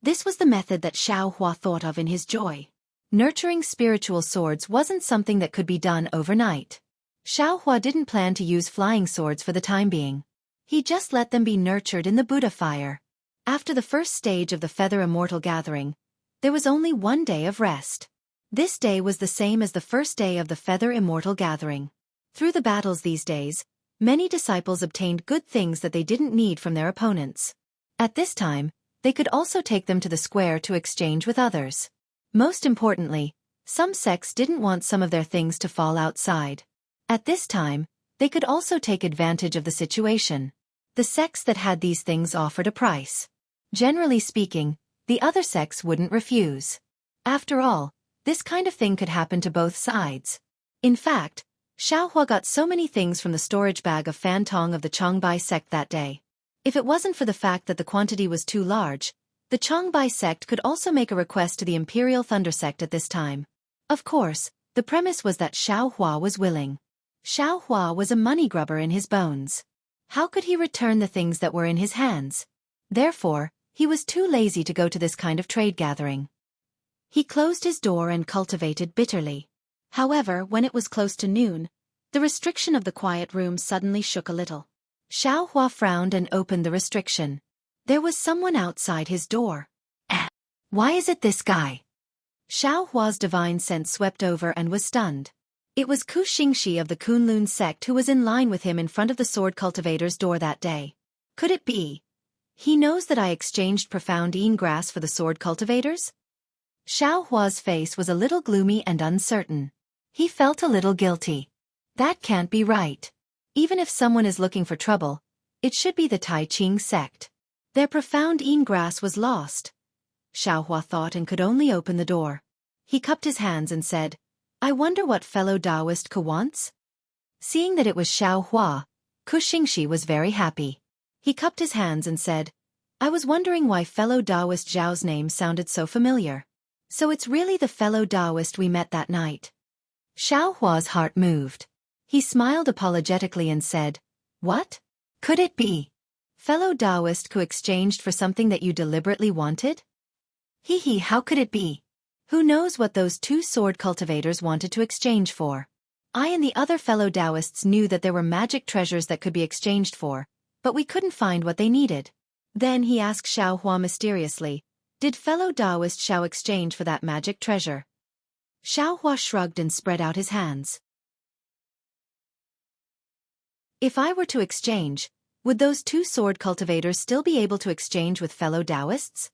This was the method that Xiaohua thought of in his joy. Nurturing spiritual swords wasn't something that could be done overnight. Xiaohua didn't plan to use flying swords for the time being. He just let them be nurtured in the Buddha fire. After the first stage of the Feather Immortal gathering, there was only one day of rest. This day was the same as the first day of the Feather Immortal gathering. Through the battles these days, many disciples obtained good things that they didn't need from their opponents. At this time, they could also take them to the square to exchange with others. Most importantly, some sects didn't want some of their things to fall outside. At this time, they could also take advantage of the situation. The sects that had these things offered a price. Generally speaking, the other sects wouldn't refuse. After all, this kind of thing could happen to both sides. In fact, Xiaohua got so many things from the storage bag of Fantong of the Changbai sect that day. If it wasn't for the fact that the quantity was too large, the Changbai sect could also make a request to the Imperial Thunder sect at this time. Of course, the premise was that Xiaohua was willing. Xiaohua was a money grubber in his bones. How could he return the things that were in his hands? Therefore, he was too lazy to go to this kind of trade gathering. He closed his door and cultivated bitterly. However, when it was close to noon, the restriction of the quiet room suddenly shook a little. Xiaohua frowned and opened the restriction. There was someone outside his door. Why is it this guy? Xiaohua's divine sense swept over and was stunned. It was Xianxia of the Kunlun sect who was in line with him in front of the sword cultivator's door that day. Could it be? He knows that I exchanged profound Yin grass for the sword cultivators? Xiaohua's face was a little gloomy and uncertain. He felt a little guilty. That can't be right. Even if someone is looking for trouble, it should be the Tai Ching sect. Their profound Yin grass was lost. Xiaohua thought and could only open the door. He cupped his hands and said, I wonder what fellow Taoist Ku wants? Seeing that it was Xiaohua, Xianxia was very happy. He cupped his hands and said, I was wondering why fellow Taoist Zhao's name sounded so familiar. So it's really the fellow Taoist we met that night. Xiaohua's heart moved. He smiled apologetically and said, What? Could it be? Fellow Taoist Ku exchanged for something that you deliberately wanted? How could it be? Who knows what those 2 sword cultivators wanted to exchange for? I and the other fellow Taoists knew that there were magic treasures that could be exchanged for, but we couldn't find what they needed. Then he asked Xiaohua mysteriously, Did fellow Taoist Xiao exchange for that magic treasure? Xiaohua shrugged and spread out his hands. If I were to exchange, would those 2 sword cultivators still be able to exchange with fellow Taoists?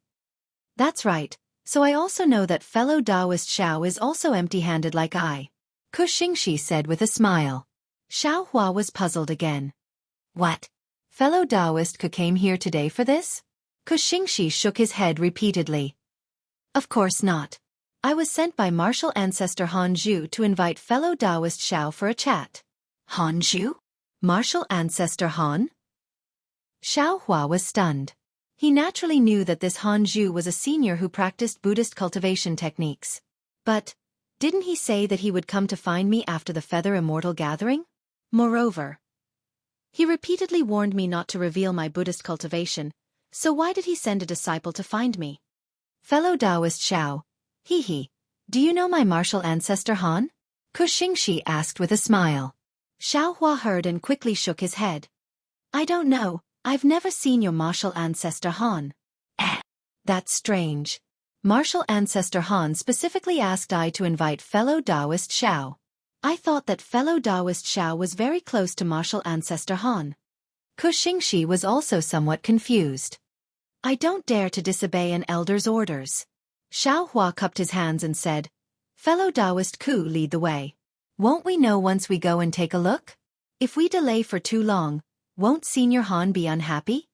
That's right, so I also know that fellow Taoist Xiao is also empty-handed like I. Xianxia said with a smile. Xiaohua was puzzled again. What? Fellow Taoist Ku came here today for this? Xianxia shook his head repeatedly. Of course not. I was sent by martial ancestor Han Zhu to invite fellow Taoist Xiao for a chat. Han Zhu? Martial ancestor Han? Xiaohua was stunned. He naturally knew that this Han Zhu was a senior who practiced Buddhist cultivation techniques. But, didn't he say that he would come to find me after the Feather Immortal gathering? Moreover, he repeatedly warned me not to reveal my Buddhist cultivation, so why did he send a disciple to find me? Fellow Taoist Xiao, do you know my martial ancestor Han? Xianxia asked with a smile. Xiaohua heard and quickly shook his head. I don't know, I've never seen your martial ancestor Han. That's strange. Martial ancestor Han specifically asked I to invite fellow Taoist Xiao. I thought that fellow Taoist Xiao was very close to martial ancestor Han. Xianxia was also somewhat confused. I don't dare to disobey an elder's orders. Xiao Hua cupped his hands and said, fellow Taoist Ku, lead the way. Won't we know once we go and take a look? If we delay for too long, won't Senior Han be unhappy?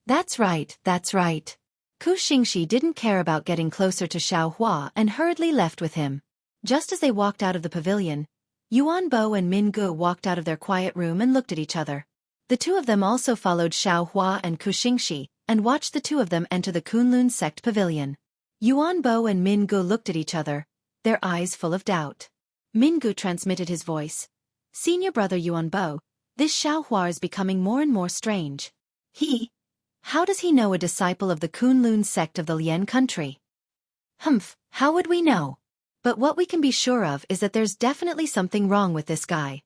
That's right, that's right. Xianxia didn't care about getting closer to Xiao Hua and hurriedly left with him. Just as they walked out of the pavilion, Yuan Bo and Min Gu walked out of their quiet room and looked at each other. The two of them also followed Xiao Hua and Xianxia and watched the two of them enter the Kunlun sect pavilion. Yuan Bo and Min Gu looked at each other, their eyes full of doubt. Min Gu transmitted his voice. Senior brother Yuan Bo, this Xiao Hua is becoming more and more strange. How does he know a disciple of the Kunlun sect of the Lian country? How would we know? But what we can be sure of is that there's definitely something wrong with this guy.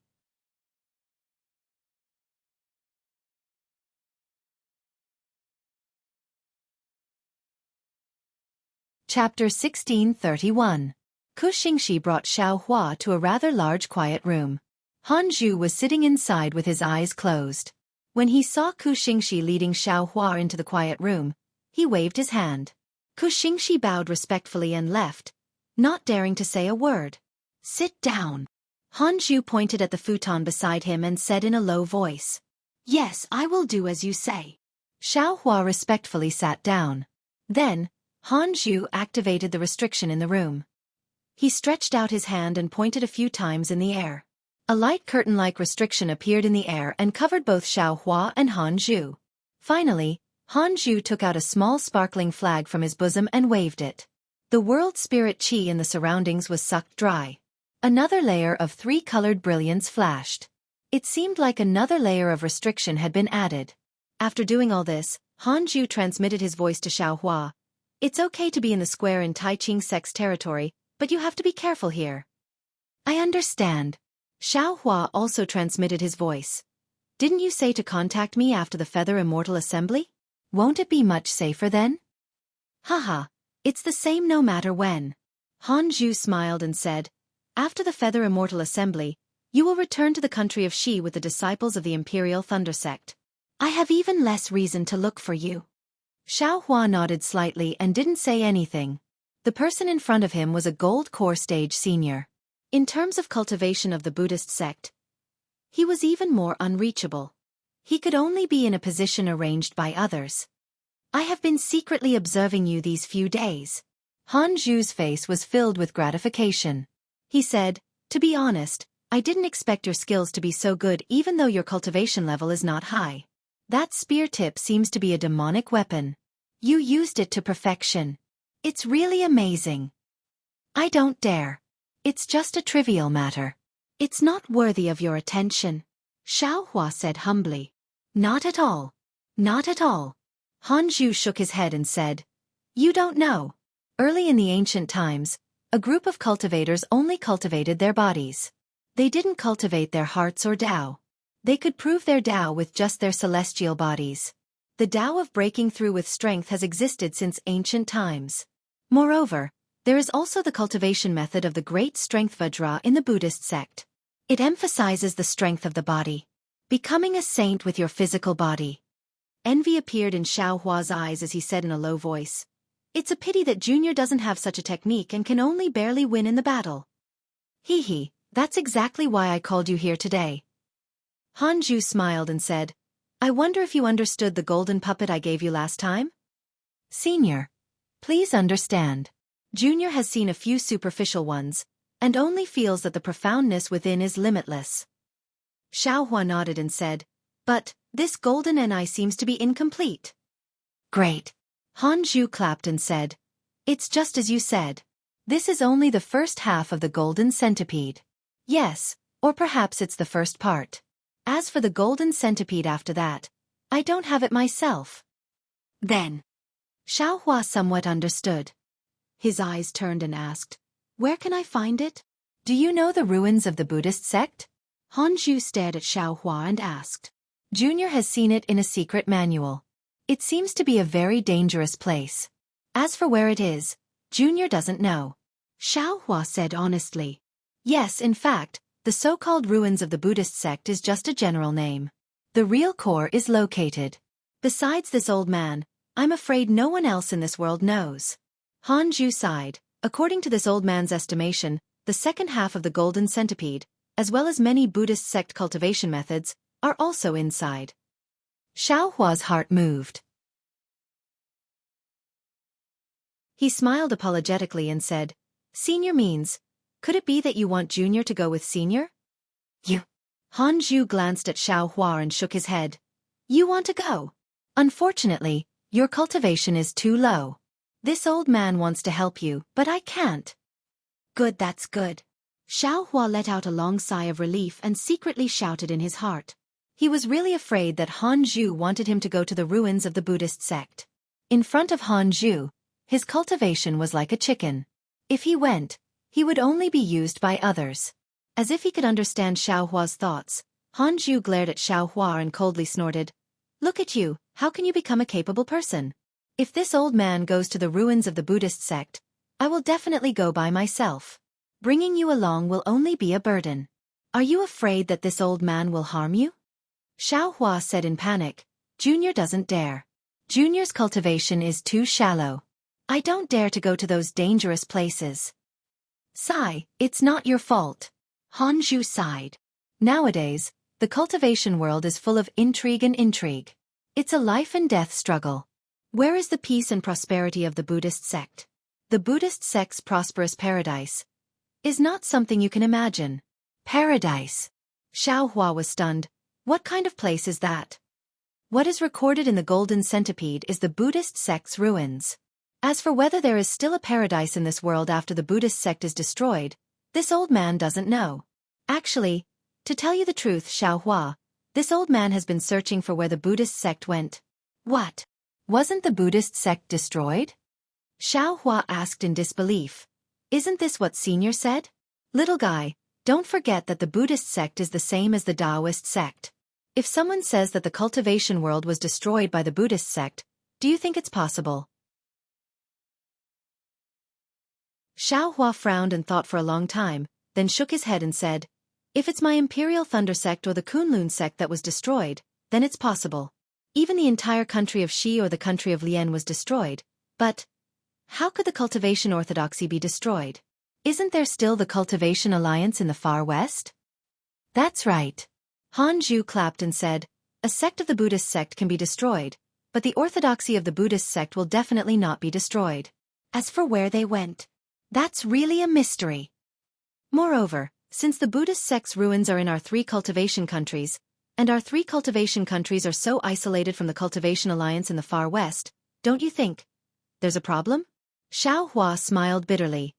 Chapter 1631. Xianxia brought Xiao Hua to a rather large quiet room. Han Zhu was sitting inside with his eyes closed. When he saw Xianxia leading Xiao Hua into the quiet room, he waved his hand. Xianxia bowed respectfully and left, not daring to say a word. Sit down. Han Zhu pointed at the futon beside him and said in a low voice. Yes, I will do as you say. Xiao Hua respectfully sat down. Then, Han Zhu activated the restriction in the room. He stretched out his hand and pointed a few times in the air. A light curtain-like restriction appeared in the air and covered both Xiao Hua and Han Zhu. Finally, Han Zhu took out a small sparkling flag from his bosom and waved it. The world spirit qi in the surroundings was sucked dry. Another layer of three-colored brilliance flashed. It seemed like another layer of restriction had been added. After doing all this, Han Zhu transmitted his voice to Xiao Hua. It's okay to be in the square in Tai Ching sect's territory, but you have to be careful here. I understand. Xiao Hua also transmitted his voice. Didn't you say to contact me after the Feather Immortal Assembly? Won't it be much safer then? Haha, it's the same no matter when. Han Zhu smiled and said, after the Feather Immortal Assembly, you will return to the country of Xi with the disciples of the Imperial Thunder Sect. I have even less reason to look for you. Xiao Hua nodded slightly and didn't say anything. The person in front of him was a gold core stage senior. In terms of cultivation of the Buddhist sect, he was even more unreachable. He could only be in a position arranged by others. I have been secretly observing you these few days. Han Zhu's face was filled with gratification. He said, to be honest, I didn't expect your skills to be so good even though your cultivation level is not high. That spear tip seems to be a demonic weapon. You used it to perfection. It's really amazing. I don't dare. It's just a trivial matter. It's not worthy of your attention. Xiao Hua said humbly. Not at all. Not at all. Han Zhu shook his head and said, you don't know. Early in the ancient times, a group of cultivators only cultivated their bodies. They didn't cultivate their hearts or Tao. They could prove their Tao with just their celestial bodies. The Tao of breaking through with strength has existed since ancient times. Moreover, there is also the cultivation method of the great strength Vajra in the Buddhist sect. It emphasizes the strength of the body. Becoming a saint with your physical body. Envy appeared in Xiao Hua's eyes as he said in a low voice. It's a pity that Junior doesn't have such a technique and can only barely win in the battle. That's exactly why I called you here today. Han Zhu smiled and said, I wonder if you understood the golden puppet I gave you last time? Senior, please understand. Junior has seen a few superficial ones, and only feels that the profoundness within is limitless. Xiao Hua nodded and said, but, this golden NI seems to be incomplete. Great. Han Zhu clapped and said, it's just as you said. This is only the first half of the golden centipede. Yes, or perhaps it's the first part. As for the golden centipede after that, I don't have it myself. Then. Xiao Hua somewhat understood. His eyes turned and asked, where can I find it? Do you know the ruins of the Buddhist sect? Han Zhu stared at Xiao Hua and asked. Junior has seen it in a secret manual. It seems to be a very dangerous place. As for where it is, Junior doesn't know. Xiaohua said honestly. Yes, in fact, the so-called ruins of the Buddhist sect is just a general name. The real core is located. Besides this old man, I'm afraid no one else in this world knows. Hanju sighed. According to this old man's estimation, the second half of the golden centipede, as well as many Buddhist sect cultivation methods, are also inside. Xiaohua's heart moved. He smiled apologetically and said, Senior means, could it be that you want Junior to go with Senior? You. Hanju glanced at Xiaohua and shook his head. You want to go? Unfortunately, your cultivation is too low. This old man wants to help you, but I can't. Good, that's good. Xiaohua let out a long sigh of relief and secretly shouted in his heart. He was really afraid that Hanju wanted him to go to the ruins of the Buddhist sect. In front of Hanju, his cultivation was like a chicken. If he went, he would only be used by others. As if he could understand Xiaohua's thoughts, Hanju glared at Xiaohua and coldly snorted, Look at you, how can you become a capable person? If this old man goes to the ruins of the Buddhist sect, I will definitely go by myself. Bringing you along will only be a burden. Are you afraid that this old man will harm you? Xiaohua said in panic, Junior doesn't dare. Junior's cultivation is too shallow. I don't dare to go to those dangerous places. Sigh, it's not your fault. Hanju sighed. Nowadays, the cultivation world is full of intrigue and intrigue. It's a life and death struggle. Where is the peace and prosperity of the Buddhist sect? The Buddhist sect's prosperous paradise is not something you can imagine. Paradise. Xiaohua was stunned. What kind of place is that? What is recorded in the Golden Centipede is the Buddhist sect's ruins. As for whether there is still a paradise in this world after the Buddhist sect is destroyed, this old man doesn't know. Actually, to tell you the truth, Xiaohua, this old man has been searching for where the Buddhist sect went. What? Wasn't the Buddhist sect destroyed? Xiaohua asked in disbelief. Isn't this what Senior said? Little guy, don't forget that the Buddhist sect is the same as the Taoist sect. If someone says that the cultivation world was destroyed by the Buddhist sect, do you think it's possible? Xiaohua frowned and thought for a long time, then shook his head and said, If it's my Imperial Thunder sect or the Kunlun sect that was destroyed, then it's possible. Even the entire country of Xi or the country of Lian was destroyed, but how could the cultivation orthodoxy be destroyed? Isn't there still the Cultivation Alliance in the far west? That's right. Hanju clapped and said, A sect of the Buddhist sect can be destroyed, but the orthodoxy of the Buddhist sect will definitely not be destroyed. As for where they went, that's really a mystery. Moreover, since the Buddhist sect's ruins are in our 3 cultivation countries, and our 3 cultivation countries are so isolated from the Cultivation Alliance in the far west, don't you think there's a problem? Xiaohua smiled bitterly.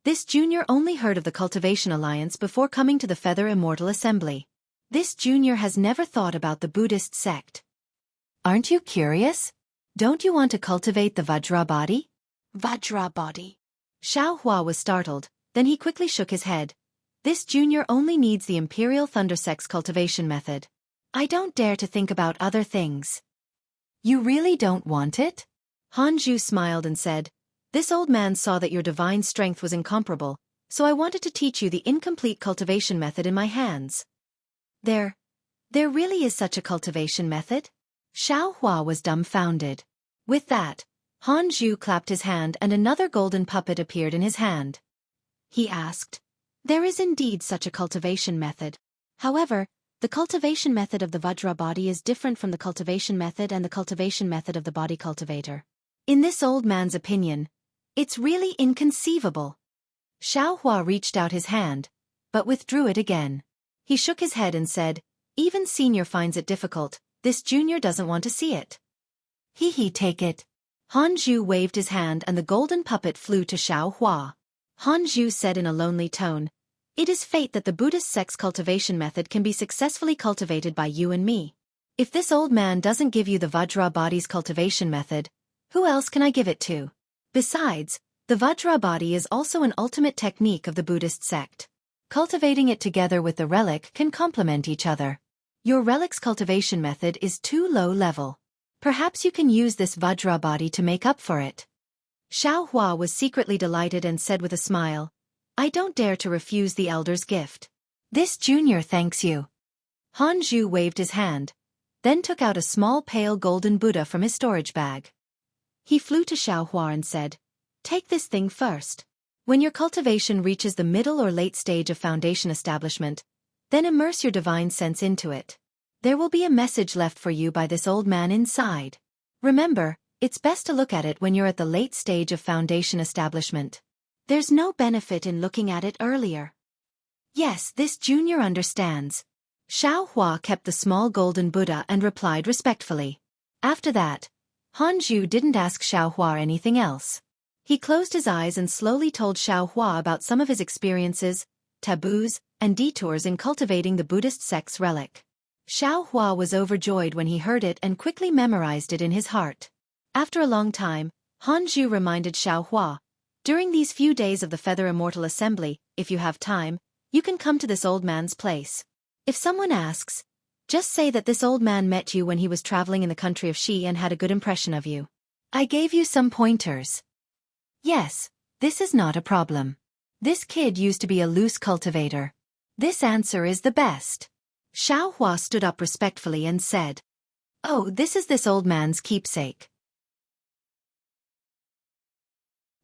This junior only heard of the Cultivation Alliance before coming to the Feather Immortal Assembly. This junior has never thought about the Buddhist sect. Aren't you curious? Don't you want to cultivate the Vajra body? Vajra body. Xiaohua was startled, then he quickly shook his head. This junior only needs the Imperial Thunder Sect's cultivation method. I don't dare to think about other things. You really don't want it? Hanju smiled and said, This old man saw that your divine strength was incomparable, so I wanted to teach you the incomplete cultivation method in my hands. There really is such a cultivation method? Xiaohua was dumbfounded. With that, Hanju clapped his hand and another golden puppet appeared in his hand. He asked, There is indeed such a cultivation method. However, the cultivation method of the Vajra body is different from the cultivation method and the cultivation method of the body cultivator. In this old man's opinion, it's really inconceivable. Xiaohua reached out his hand, but withdrew it again. He shook his head and said, Even Senior finds it difficult, this junior doesn't want to see it. Take it. Hanju waved his hand and the golden puppet flew to Xiaohua. Hanju said in a lonely tone, It is fate that the Buddhist sect's cultivation method can be successfully cultivated by you and me. If this old man doesn't give you the Vajra body's cultivation method, who else can I give it to? Besides, the Vajra body is also an ultimate technique of the Buddhist sect. Cultivating it together with the relic can complement each other. Your relic's cultivation method is too low level. Perhaps you can use this Vajra body to make up for it. Xiao Hua was secretly delighted and said with a smile, I don't dare to refuse the elder's gift. This junior thanks you. Han Zhu waved his hand, then took out a small pale golden Buddha from his storage bag. He flew to Xiao Hua and said, Take this thing first. When your cultivation reaches the middle or late stage of foundation establishment, then immerse your divine sense into it. There will be a message left for you by this old man inside. Remember, it's best to look at it when you're at the late stage of foundation establishment. There's no benefit in looking at it earlier. Yes, this junior understands. Xiao Hua kept the small golden Buddha and replied respectfully. After that, Han Zhu didn't ask Xiao Hua anything else. He closed his eyes and slowly told Xiao Hua about some of his experiences, taboos, and detours in cultivating the Buddhist sect's relic. Xiao Hua was overjoyed when he heard it and quickly memorized it in his heart. After a long time, Han Zhu reminded Xiao Hua, during these few days of the Feather Immortal Assembly, if you have time, you can come to this old man's place. If someone asks, just say that this old man met you when he was traveling in the country of Xi and had a good impression of you. I gave you some pointers. Yes, this is not a problem. This kid used to be a loose cultivator. This answer is the best. Xiao Hua stood up respectfully and said, Oh, this old man's keepsake.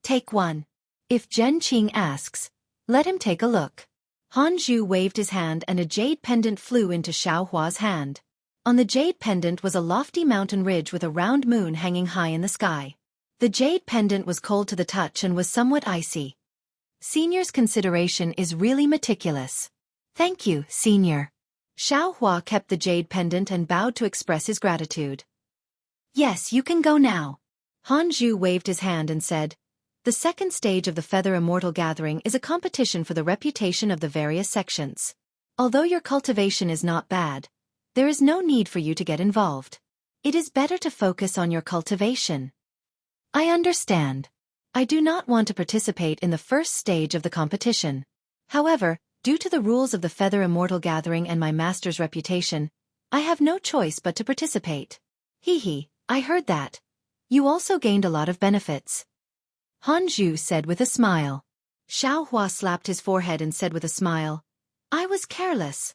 Take one. If Zhen Qing asks, let him take a look. Han Zhu waved his hand and a jade pendant flew into Xiao Hua's hand. On the jade pendant was a lofty mountain ridge with a round moon hanging high in the sky. The jade pendant was cold to the touch and was somewhat icy. Senior's consideration is really meticulous. Thank you, Senior. Xiao Hua kept the jade pendant and bowed to express his gratitude. Yes, you can go now. Han Zhu waved his hand and said, The second stage of the Feather Immortal Gathering is a competition for the reputation of the various sections. Although your cultivation is not bad, there is no need for you to get involved. It is better to focus on your cultivation. I understand. I do not want to participate in the first stage of the competition. However, due to the rules of the Feather Immortal Gathering and my master's reputation, I have no choice but to participate. Hee, I heard that. You also gained a lot of benefits. Han Zhu said with a smile. Xiao Hua slapped his forehead and said with a smile, I was careless.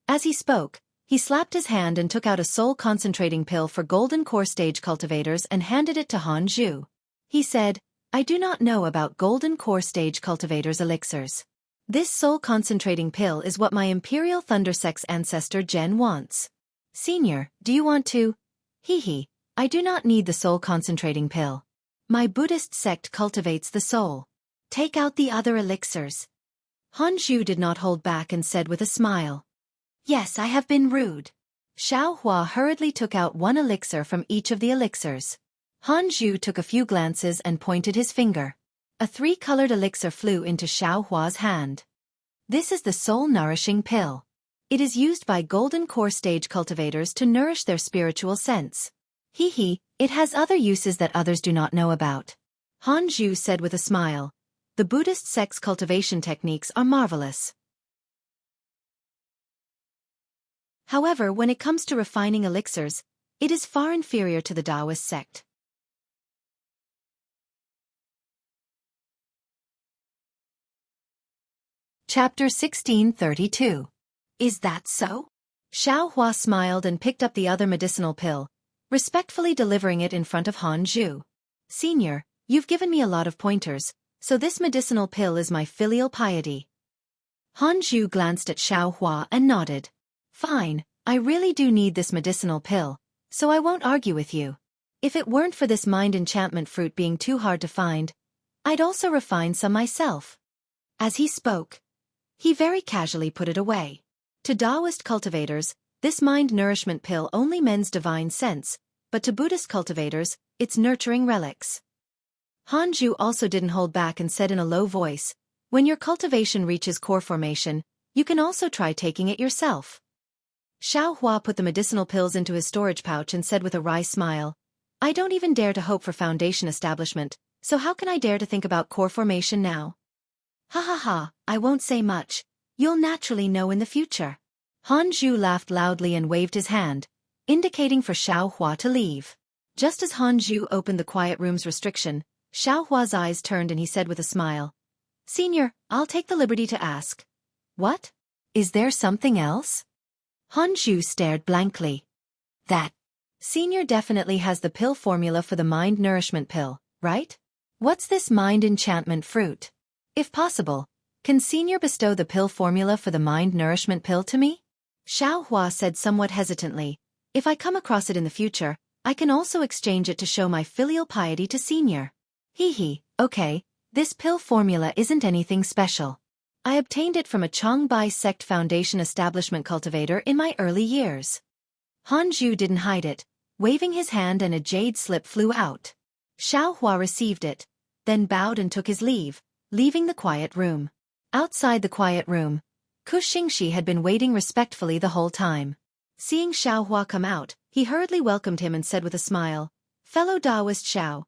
As he spoke, he slapped his hand and took out a soul concentrating pill for golden core stage cultivators and handed it to Han Zhu. He said, I do not know about golden core stage cultivators' elixirs. This soul concentrating pill is what my Imperial Thunder Sect's ancestor Zhen wants. Senior, do you want to? Hee, I do not need the soul concentrating pill. My Buddhist sect cultivates the soul. Take out the other elixirs. Han Zhu did not hold back and said with a smile. Yes, I have been rude. Xiao Hua hurriedly took out one elixir from each of the elixirs. Han Zhu took a few glances and pointed his finger. A three-colored elixir flew into Xiao Hua's hand. This is the soul-nourishing pill. It is used by golden core stage cultivators to nourish their spiritual sense. Hee, it has other uses that others do not know about. Han Zhu said with a smile. The Buddhist sect's cultivation techniques are marvelous. However, when it comes to refining elixirs, it is far inferior to the Taoist sect. Chapter 1632. Is that so? Xiao Hua smiled and picked up the other medicinal pill, respectfully delivering it in front of Han Zhu. Senior, you've given me a lot of pointers, so this medicinal pill is my filial piety. Han Zhu glanced at Xiao Hua and nodded. Fine, I really do need this medicinal pill, so I won't argue with you. If it weren't for this mind enchantment fruit being too hard to find, I'd also refine some myself. As he spoke, he very casually put it away. To Taoist cultivators, this mind nourishment pill only mends divine sense, but to Buddhist cultivators, it's nurturing relics. Han Zhu also didn't hold back and said in a low voice, when your cultivation reaches core formation, you can also try taking it yourself. Xiao Hua put the medicinal pills into his storage pouch and said with a wry smile, I don't even dare to hope for foundation establishment, so how can I dare to think about core formation now? Ha, I won't say much. You'll naturally know in the future. Han Zhu laughed loudly and waved his hand, indicating for Xiao Hua to leave. Just as Han Zhu opened the quiet room's restriction, Xiao Hua's eyes turned and he said with a smile, "Senior, I'll take the liberty to ask. What? Is there something else?" Han Zhu stared blankly. "That. Senior definitely has the pill formula for the mind nourishment pill, right? What's this mind enchantment fruit? If possible, can Senior bestow the pill formula for the mind nourishment pill to me?" Xiao Hua said somewhat hesitantly, "If I come across it in the future, I can also exchange it to show my filial piety to Senior." Hee, okay, this pill formula isn't anything special. I obtained it from a Changbai sect foundation establishment cultivator in my early years. Han Zhu didn't hide it, waving his hand and a jade slip flew out. Xiao Hua received it, then bowed and took his leave, leaving the quiet room. Outside the quiet room, Xianxia had been waiting respectfully the whole time. Seeing Xiao Hua come out, he hurriedly welcomed him and said with a smile, "Fellow Taoist Xiao."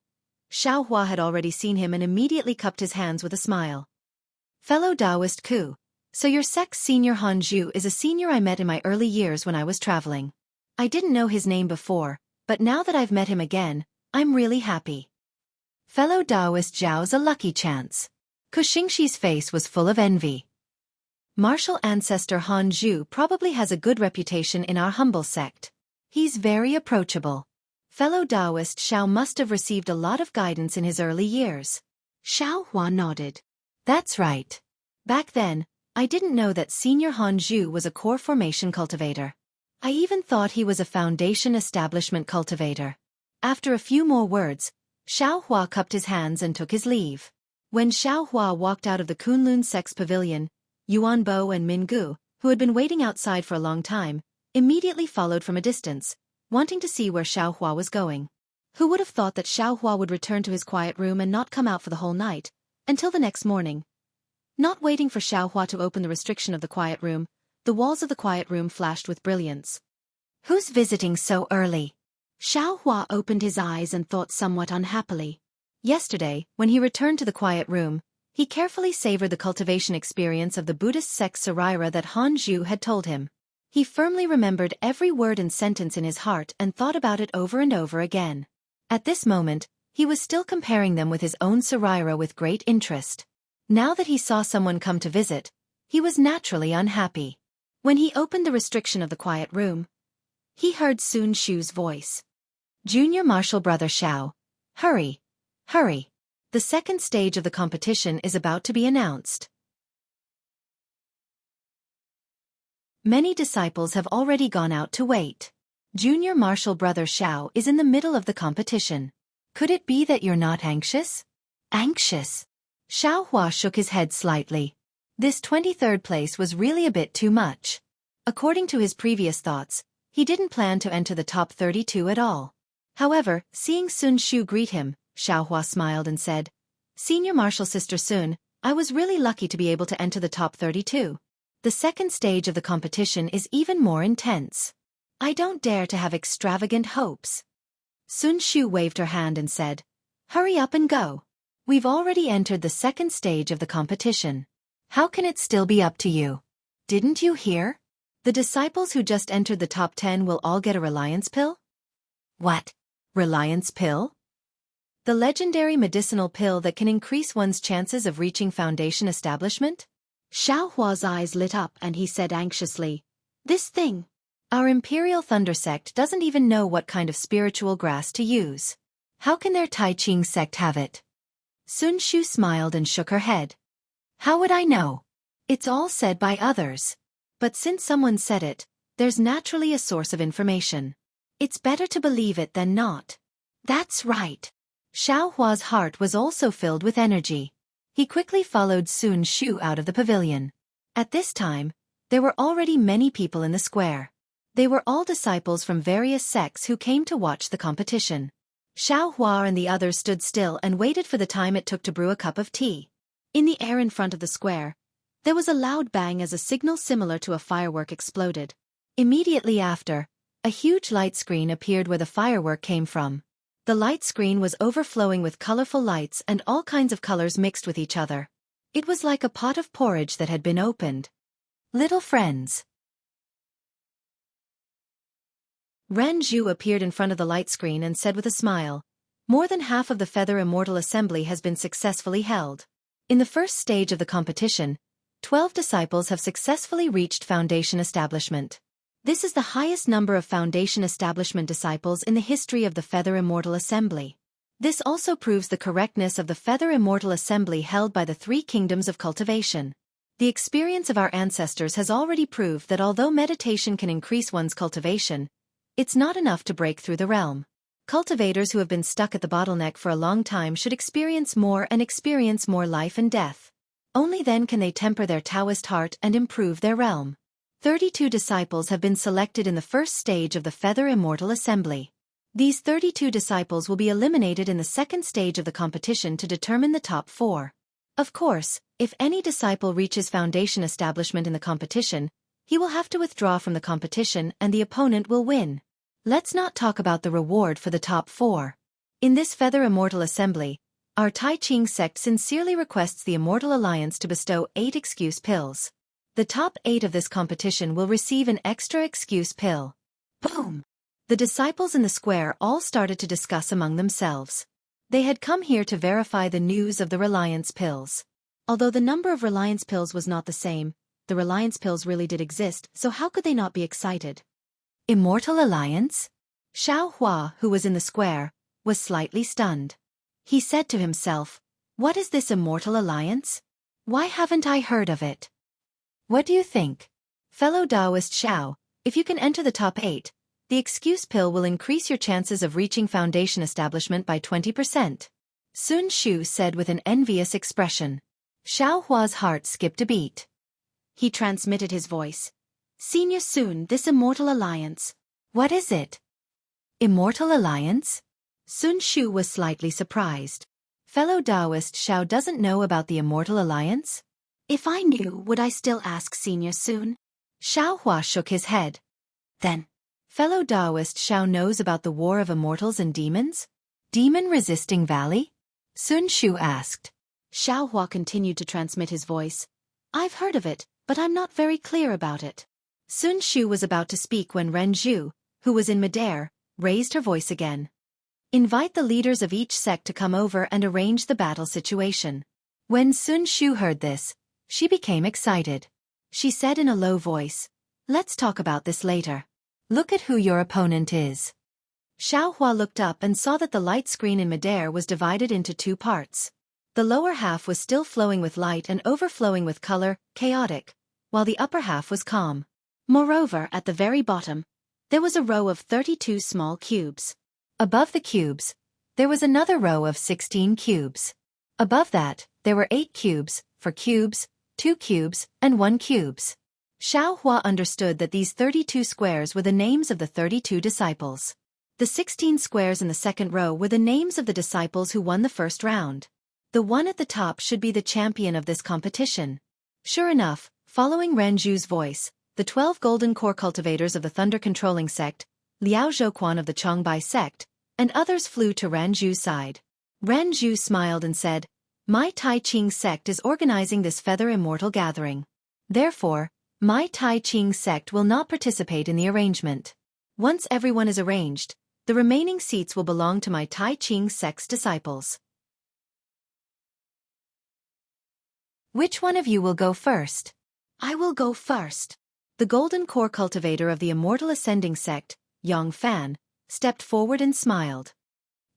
Xiao Hua had already seen him and immediately cupped his hands with a smile. "Fellow Taoist Ku, so your sect's senior Han Zhu is a senior I met in my early years when I was traveling. I didn't know his name before, but now that I've met him again, I'm really happy." Fellow Taoist Zhao's a lucky chance. Xianxia's face was full of envy. Martial ancestor Han Zhu probably has a good reputation in our humble sect. He's very approachable. Fellow Taoist Xiao must have received a lot of guidance in his early years. Xiao Hua nodded. "That's right. Back then, I didn't know that Senior Han Zhu was a core formation cultivator. I even thought he was a foundation establishment cultivator." After a few more words, Xiao Hua cupped his hands and took his leave. When Xiao Hua walked out of the Kunlun sect's pavilion, Yuan Bo and Min Gu, who had been waiting outside for a long time, immediately followed from a distance, wanting to see where Xiao Hua was going. Who would have thought that Xiao Hua would return to his quiet room and not come out for the whole night, until the next morning? Not waiting for Xiao Hua to open the restriction of the quiet room, the walls of the quiet room flashed with brilliance. "Who's visiting so early?" Xiao Hua opened his eyes and thought somewhat unhappily. Yesterday, when he returned to the quiet room, he carefully savored the cultivation experience of the Buddhist sect Sarira that Han Zhu had told him. He firmly remembered every word and sentence in his heart and thought about it over and over again. At this moment, he was still comparing them with his own Sarira with great interest. Now that he saw someone come to visit, he was naturally unhappy. When he opened the restriction of the quiet room, he heard Sun Shu's voice. "Junior Martial Brother Xiao, hurry, hurry. The second stage of the competition is about to be announced." Many disciples have already gone out to wait. Junior Martial Brother Xiao is in the middle of the competition. Could it be that you're not anxious? Anxious? Xiao Hua shook his head slightly. This 23rd place was really a bit too much. According to his previous thoughts, he didn't plan to enter the top 32 at all. However, seeing Sun Shu greet him, Xiao Hua smiled and said, "Senior Martial Sister Sun, I was really lucky to be able to enter the top 32. The second stage of the competition is even more intense. I don't dare to have extravagant hopes." Sun Shu waved her hand and said, "Hurry up and go. We've already entered the second stage of the competition. How can it still be up to you? Didn't you hear? The disciples who just entered the top 10 will all get a reliance pill." "What? Reliance pill?" "The legendary medicinal pill that can increase one's chances of reaching foundation establishment?" Xiao Hua's eyes lit up and he said anxiously, "This thing. Our Imperial Thunder sect doesn't even know what kind of spiritual grass to use. How can their Tai Ching sect have it?" Sun Shu smiled and shook her head. "How would I know? It's all said by others. But since someone said it, there's naturally a source of information. It's better to believe it than not." "That's right." Xiao Hua's heart was also filled with energy. He quickly followed Sun Shu out of the pavilion. At this time, there were already many people in the square. They were all disciples from various sects who came to watch the competition. Xiao Hua and the others stood still and waited for the time it took to brew a cup of tea. In the air in front of the square, there was a loud bang as a signal similar to a firework exploded. Immediately after, a huge light screen appeared where the firework came from. The light screen was overflowing with colorful lights and all kinds of colors mixed with each other. It was like a pot of porridge that had been opened. Little friends, Ren Zhu appeared in front of the light screen and said with a smile, "More than half of the Feather Immortal Assembly has been successfully held. In the first stage of the competition, 12 disciples have successfully reached Foundation Establishment. This is the highest number of Foundation Establishment disciples in the history of the Feather Immortal Assembly. This also proves the correctness of the Feather Immortal Assembly held by the three kingdoms of cultivation. The experience of our ancestors has already proved that although meditation can increase one's cultivation, it's not enough to break through the realm. Cultivators who have been stuck at the bottleneck for a long time should experience more life and death. Only then can they temper their Taoist heart and improve their realm. 32 disciples have been selected in the first stage of the Feather Immortal Assembly. These 32 disciples will be eliminated in the second stage of the competition to determine the top 4. Of course, if any disciple reaches Foundation Establishment in the competition, he will have to withdraw from the competition and the opponent will win. Let's not talk about the reward for the top 4. In this Feather Immortal Assembly, our Tai Ching sect sincerely requests the Immortal Alliance to bestow 8 excuse pills. The top 8 of this competition will receive an extra excuse pill. Boom! The disciples in the square all started to discuss among themselves. They had come here to verify the news of the Reliance pills. Although the number of Reliance pills was not the same, the Reliance pills really did exist, so how could they not be excited? Immortal Alliance? Xiao Hua, who was in the square, was slightly stunned. He said to himself, "What is this Immortal Alliance? Why haven't I heard of it?" What do you think? Fellow Taoist Xiao, if you can enter the top 8, the excuse pill will increase your chances of reaching Foundation Establishment by 20%. Sun Shu said with an envious expression. Xiao Hua's heart skipped a beat. He transmitted his voice. "Senior Sun, this Immortal Alliance. What is it?" Immortal Alliance? Sun Shu was slightly surprised. Fellow Taoist Xiao doesn't know about the Immortal Alliance? If I knew, would I still ask Senior Sun? Xiao Hua shook his head. Then, fellow Taoist Xiao knows about the War of Immortals and Demons? Demon-resisting valley? Sun Shu asked. Xiao Hua continued to transmit his voice. I've heard of it, but I'm not very clear about it. Sun Shu was about to speak when Ren Zhu, who was in midair, raised her voice again. Invite the leaders of each sect to come over and arrange the battle situation. When Sun Shu heard this, she became excited. She said in a low voice, "Let's talk about this later. Look at who your opponent is." Xiao Hua looked up and saw that the light screen in midair was divided into 2 parts. The lower half was still flowing with light and overflowing with color, chaotic, while the upper half was calm. Moreover, at the very bottom, there was a row of 32 small cubes. Above the cubes, there was another row of 16 cubes. Above that, there were 8 cubes, 4 cubes, 2 cubes, and 1 cubes. Xiao Hua understood that these 32 squares were the names of the 32 disciples. The 16 squares in the second row were the names of the disciples who won the first round. The one at the top should be the champion of this competition. Sure enough, following Ren Zhu's voice, the 12 golden core cultivators of the thunder-controlling sect, Liao Zhouquan of the Chongbai sect, and others flew to Ren Zhu's side. Ren Zhu smiled and said, "My Tai Ching sect is organizing this Feather Immortal gathering. Therefore, my Tai Ching sect will not participate in the arrangement. Once everyone is arranged, the remaining seats will belong to my Tai Ching sect's disciples. Which one of you will go first?" "I will go first." The golden core cultivator of the Immortal Ascending sect, Yang Fan, stepped forward and smiled.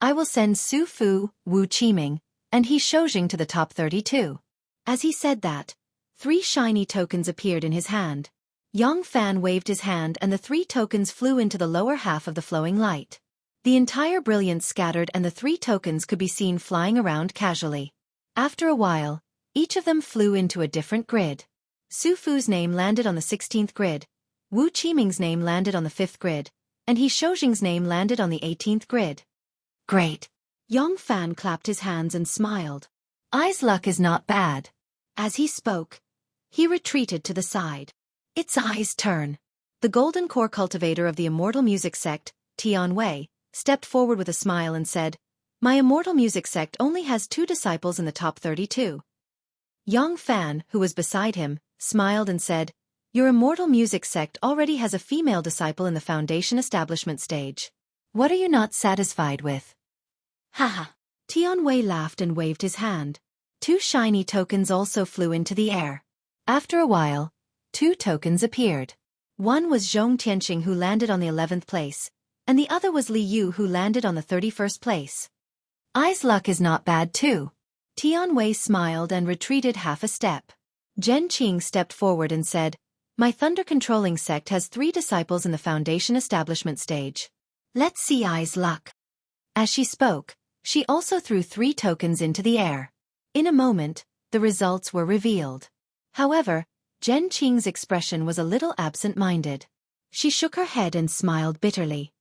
"I will send Su Fu, Wu Qiming, and He Shoujing to the top 32. As he said that, 3 shiny tokens appeared in his hand. Yang Fan waved his hand and the 3 tokens flew into the lower half of the flowing light. The entire brilliance scattered and the 3 tokens could be seen flying around casually. After a while, each of them flew into a different grid. Su Fu's name landed on the 16th grid, Wu Qiming's name landed on the 5th grid, and He Shoujing's name landed on the 18th grid. Great! Yang Fan clapped his hands and smiled. Ai's luck is not bad. As he spoke, he retreated to the side. It's Ai's turn. The golden core cultivator of the Immortal Music sect, Tian Wei, stepped forward with a smile and said, "My Immortal Music sect only has 2 disciples in the top 32. Yang Fan, who was beside him, smiled and said, Your Immortal Music sect already has a female disciple in the foundation establishment stage. What are you not satisfied with? Haha. Tianwei laughed and waved his hand. 2 shiny tokens also flew into the air. After a while, 2 tokens appeared. One was Zhong Tianqing, who landed on the 11th place, and the other was Li Yu, who landed on the 31st place. Ai's luck is not bad too. Tianwei smiled and retreated half a step. Zhen Qing stepped forward and said, "My thunder-controlling sect has 3 disciples in the foundation establishment stage. Let's see Ai's luck." As she spoke, she also threw 3 tokens into the air. In a moment, the results were revealed. However, Zhen Qing's expression was a little absent-minded. She shook her head and smiled bitterly.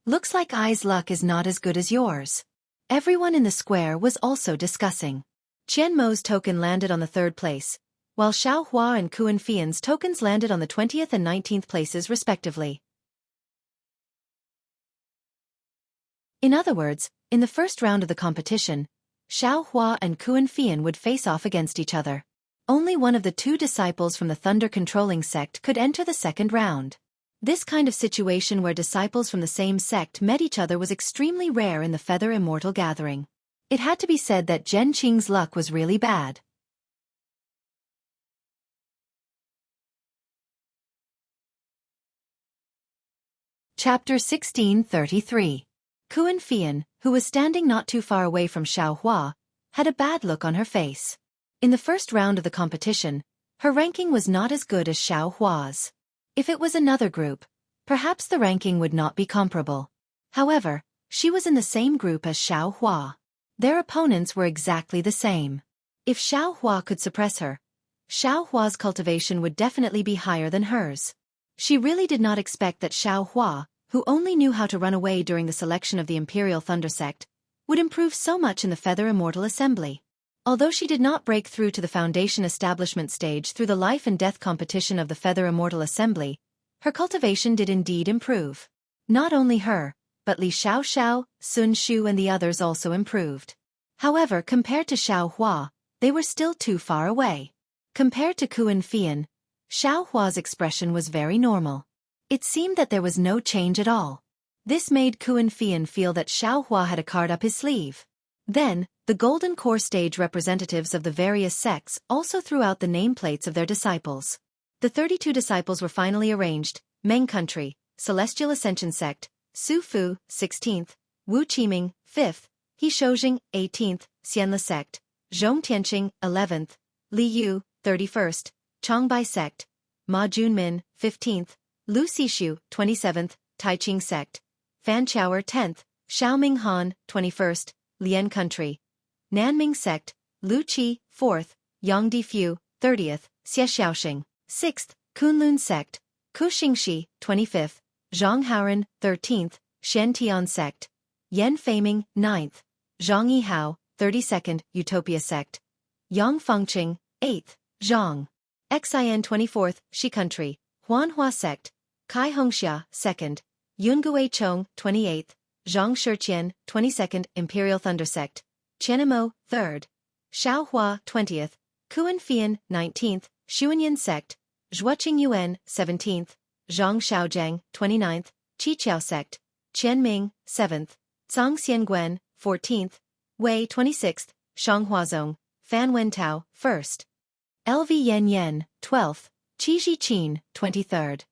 "Looks like Ai's luck is not as good as yours." Everyone in the square was also discussing. Qian Mo's token landed on the 3rd place, while Xiao Hua and Kuan Fian's tokens landed on the 20th and 19th places respectively. In other words, in the first round of the competition, Xiao Hua and Kuan Fian would face off against each other. Only one of the 2 disciples from the thunder-controlling sect could enter the second round. This kind of situation where disciples from the same sect met each other was extremely rare in the Feather Immortal gathering. It had to be said that Zhen Qing's luck was really bad. Chapter 1633. Kuan Fian, who was standing not too far away from Xiao Hua, had a bad look on her face. In the first round of the competition, her ranking was not as good as Xiao Hua's. If it was another group, perhaps the ranking would not be comparable. However, she was in the same group as Xiao Hua. Their opponents were exactly the same. If Xiao Hua could suppress her, Xiao Hua's cultivation would definitely be higher than hers. She really did not expect that Xiao Hua, who only knew how to run away during the selection of the Imperial Thunder Sect, would improve so much in the Feather Immortal Assembly. Although she did not break through to the foundation establishment stage through the life and death competition of the Feather Immortal Assembly, her cultivation did indeed improve. Not only her, but Li Xiaoxiao, Sun Shu and the others also improved. However, compared to Xiao Hua, they were still too far away. Compared to Kuan Fian, Xiao Hua's expression was very normal. It seemed that there was no change at all. This made Kuan Fian feel that Xiao Hua had a card up his sleeve. Then, the Golden Core stage representatives of the various sects also threw out the nameplates of their disciples. The 32 disciples were finally arranged: Meng Country, Celestial Ascension Sect, Su Fu, 16th, Wu Qiming, 5th, He Shoujing, 18th, Xianla Sect, Zhong Tianqing, 11th, Li Yu, 31st, Changbai Sect, Ma Junmin, 15th, Lu Xishu, 27th, Taiqing Sect, Fan Chow'er, 10th, Xiaoming Han, 21st, Lian Country, Nanming Sect, Lu Qi, 4th, Yangdi Fu, 30th, Xie Xiaoxing, 6th, Kunlun Sect, Ku Xingxi, 25th, Zhang Haoren, 13th, Shen Tian Sect, Yan Feiming, 9th, Zhang Yihao, 32nd, Utopia Sect, Yang Fengqing, 8th, Zhang Xin, 24th, Shi Country, Huanhua Sect, Kai Hongxia, 2nd, Yungue Chong, 28th, Zhang Shiqian, 22nd, Imperial Thunder Sect, Qianemo, 3rd, Xiao Hua, 20th, Kuan Fian, 19th, Xuanyan Sect, Zhuoqing Yuan, 17th, Zhang Xiaojiang, 29th, Qiqiao Sect, Qianming, 7th, Zhang Xiangguan, 14th, Wei, 26th, Shanghuazong, Fan Wentao, 1st, LV Yen Yen, 12th, Qi Zhiqin, 23rd.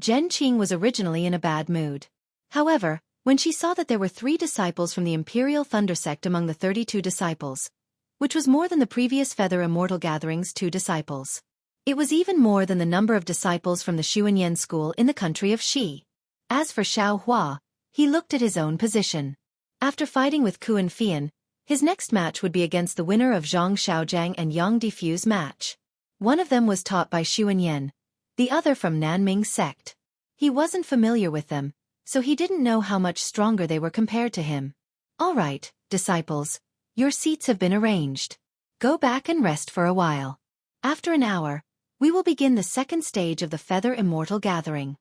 Zhen Qing was originally in a bad mood. However, when she saw that there were 3 disciples from the Imperial Thunder Sect among the 32 disciples, which was more than the previous Feather Immortal Gathering's 2 disciples. It was even more than the number of disciples from the Xuanyan school in the country of Xi. As for Xiao Hua, he looked at his own position. After fighting with Kuan Fian, his next match would be against the winner of Zhang Xiaojiang and Yang Difu's match. One of them was taught by Xuanyan, the other from Nanming Sect. He wasn't familiar with them, so he didn't know how much stronger they were compared to him. All right, disciples, your seats have been arranged. Go back and rest for a while. After an hour, we will begin the second stage of the Feather Immortal Gathering.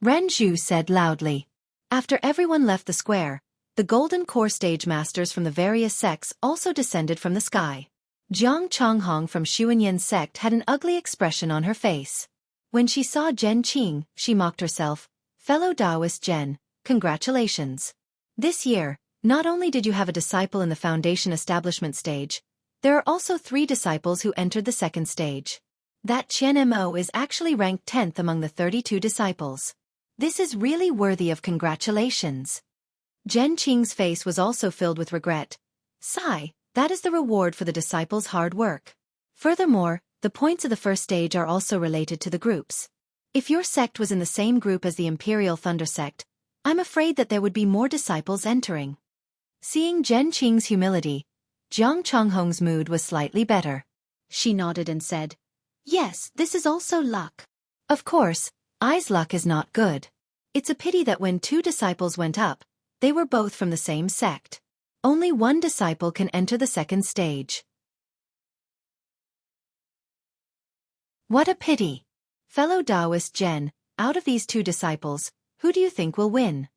Ren Zhu said loudly. After everyone left the square, the Golden Core stage masters from the various sects also descended from the sky. Jiang Changhong from Xuanyan sect had an ugly expression on her face. When she saw Zhen Qing, she mocked herself. Fellow Taoist Zhen, congratulations. This year, not only did you have a disciple in the foundation establishment stage, there are also 3 disciples who entered the second stage. That Qian Mo is actually ranked 10th among the 32 disciples. This is really worthy of congratulations. Zhen Qing's face was also filled with regret. Sigh, that is the reward for the disciples' hard work. Furthermore, the points of the first stage are also related to the groups. If your sect was in the same group as the Imperial Thunder sect, I'm afraid that there would be more disciples entering. Seeing Zhen Qing's humility, Jiang Changhong's mood was slightly better. She nodded and said, yes, this is also luck. Of course, Ai's luck is not good. It's a pity that when 2 disciples went up, they were both from the same sect. Only 1 disciple can enter the second stage. What a pity. Fellow Taoist Zhen, out of these 2 disciples, who do you think will win?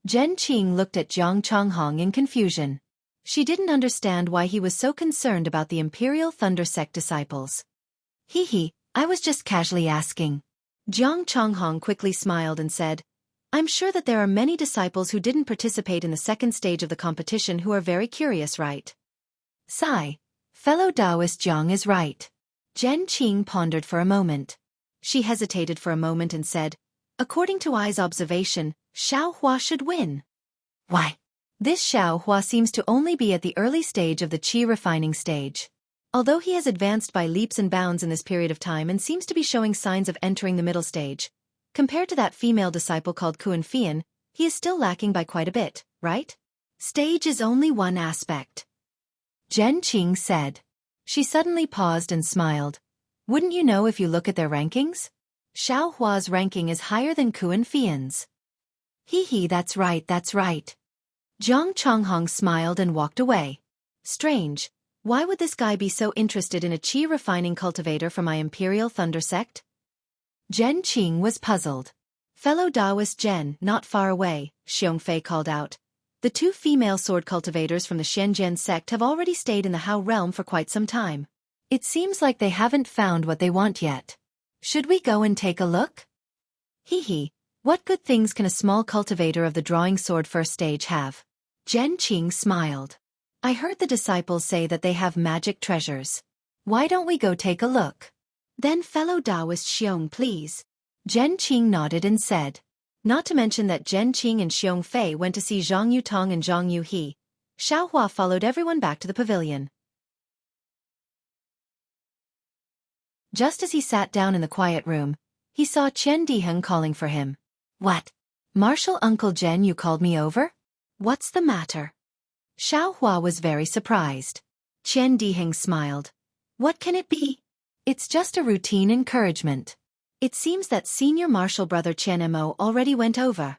Zhen Qing looked at Jiang Changhong in confusion. She didn't understand why he was so concerned about the Imperial Thunder sect disciples. I was just casually asking. Jiang Changhong quickly smiled and said, I'm sure that there are many disciples who didn't participate in the second stage of the competition who are very curious, right? Sigh. Fellow Taoist Jiang is right. Zhen Qing pondered for a moment. She hesitated for a moment and said, according to Ai's observation, Xiao Hua should win. Why? This Xiao Hua seems to only be at the early stage of the qi refining stage. Although he has advanced by leaps and bounds in this period of time and seems to be showing signs of entering the middle stage, compared to that female disciple called Kuan Fian, he is still lacking by quite a bit, right? Stage is only one aspect. Zhen Qing said. She suddenly paused and smiled. Wouldn't you know if you look at their rankings? Xiao Hua's ranking is higher than Kuan Fian's. That's right, that's right. Jiang Changhong smiled and walked away. Strange, why would this guy be so interested in a qi refining cultivator from my Imperial Thunder sect? Zhen Qing was puzzled. Fellow Taoist Zhen, not far away, Xianxia called out. The 2 female sword cultivators from the Shenzhen sect have already stayed in the Hao realm for quite some time. It seems like they haven't found what they want yet. Should we go and take a look? What good things can a small cultivator of the drawing sword first stage have? Zhen Qing smiled. I heard the disciples say that they have magic treasures. Why don't we go take a look? Then fellow Taoist Xiong, please. Zhen Qing nodded and said. Not to mention that Zhen Qing and Xianxia went to see Zhang Yutong and Zhang Yuhe. Xiao Hua followed everyone back to the pavilion. Just as he sat down in the quiet room, he saw Qian Diheng calling for him. What? Martial Uncle Zhen, you called me over? What's the matter? Xiao Hua was very surprised. Qian Diheng smiled. What can it be? It's just a routine encouragement. It seems that senior martial brother Qian Mo already went over.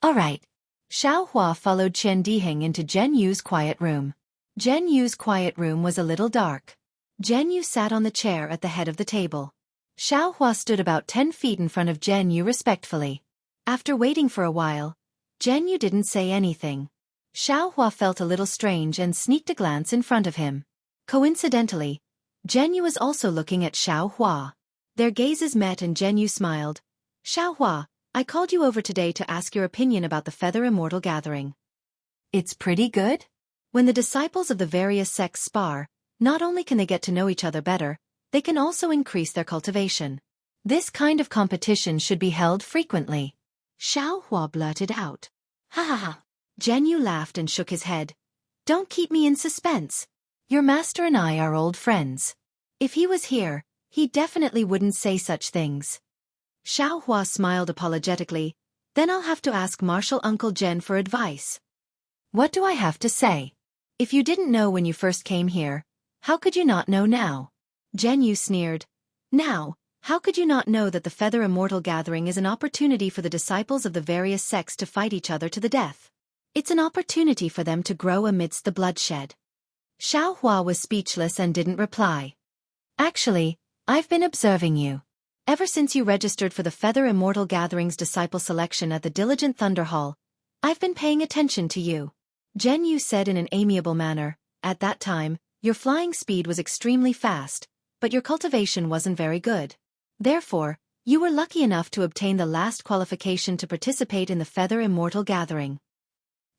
All right. Xiao Hua followed Qian Diheng into Zhen Yu's quiet room. Zhen Yu's quiet room was a little dark. Zhen Yu sat on the chair at the head of the table. Xiao Hua stood about 10 feet in front of Zhen Yu respectfully. After waiting for a while, Zhen Yu didn't say anything. Xiao Hua felt a little strange and sneaked a glance in front of him. Coincidentally, Zhen Yu was also looking at Xiao Hua. Their gazes met and Zhen Yu smiled. Xiao Hua, I called you over today to ask your opinion about the Feather Immortal gathering. It's pretty good. When the disciples of the various sects spar, not only can they get to know each other better, they can also increase their cultivation. This kind of competition should be held frequently. Xiao Hua blurted out. Ha ha ha. Zhen Yu laughed and shook his head. Don't keep me in suspense. Your master and I are old friends. If he was here, he definitely wouldn't say such things. Xiao Hua smiled apologetically. Then I'll have to ask Martial Uncle Zhen for advice. What do I have to say? If you didn't know when you first came here, how could you not know now? Zhen Yu sneered. Now, how could you not know that the Feather Immortal gathering is an opportunity for the disciples of the various sects to fight each other to the death? It's an opportunity for them to grow amidst the bloodshed. Xiao Hua was speechless and didn't reply. Actually, I've been observing you. Ever since you registered for the Feather Immortal Gathering's disciple selection at the Diligent Thunder Hall, I've been paying attention to you. Zhen Yu said in an amiable manner. At that time, your flying speed was extremely fast, but your cultivation wasn't very good. Therefore, you were lucky enough to obtain the last qualification to participate in the Feather Immortal gathering.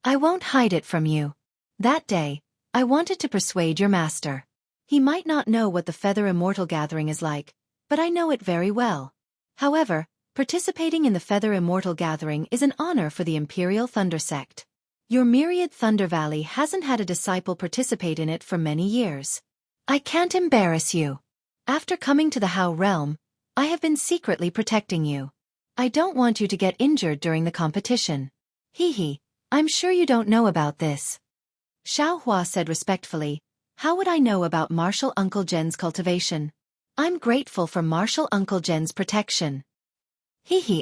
I won't hide it from you. That day, I wanted to persuade your master. He might not know what the Feather Immortal gathering is like, but I know it very well. However, participating in the Feather Immortal gathering is an honor for the Imperial Thunder Sect. Your myriad Thunder Valley hasn't had a disciple participate in it for many years. I can't embarrass you. After coming to the Hao realm, I have been secretly protecting you. I don't want you to get injured during the competition. Hee, I'm sure you don't know about this. Xiaohua said respectfully, how would I know about Martial Uncle Zhen's cultivation? I'm grateful for Martial Uncle Zhen's protection.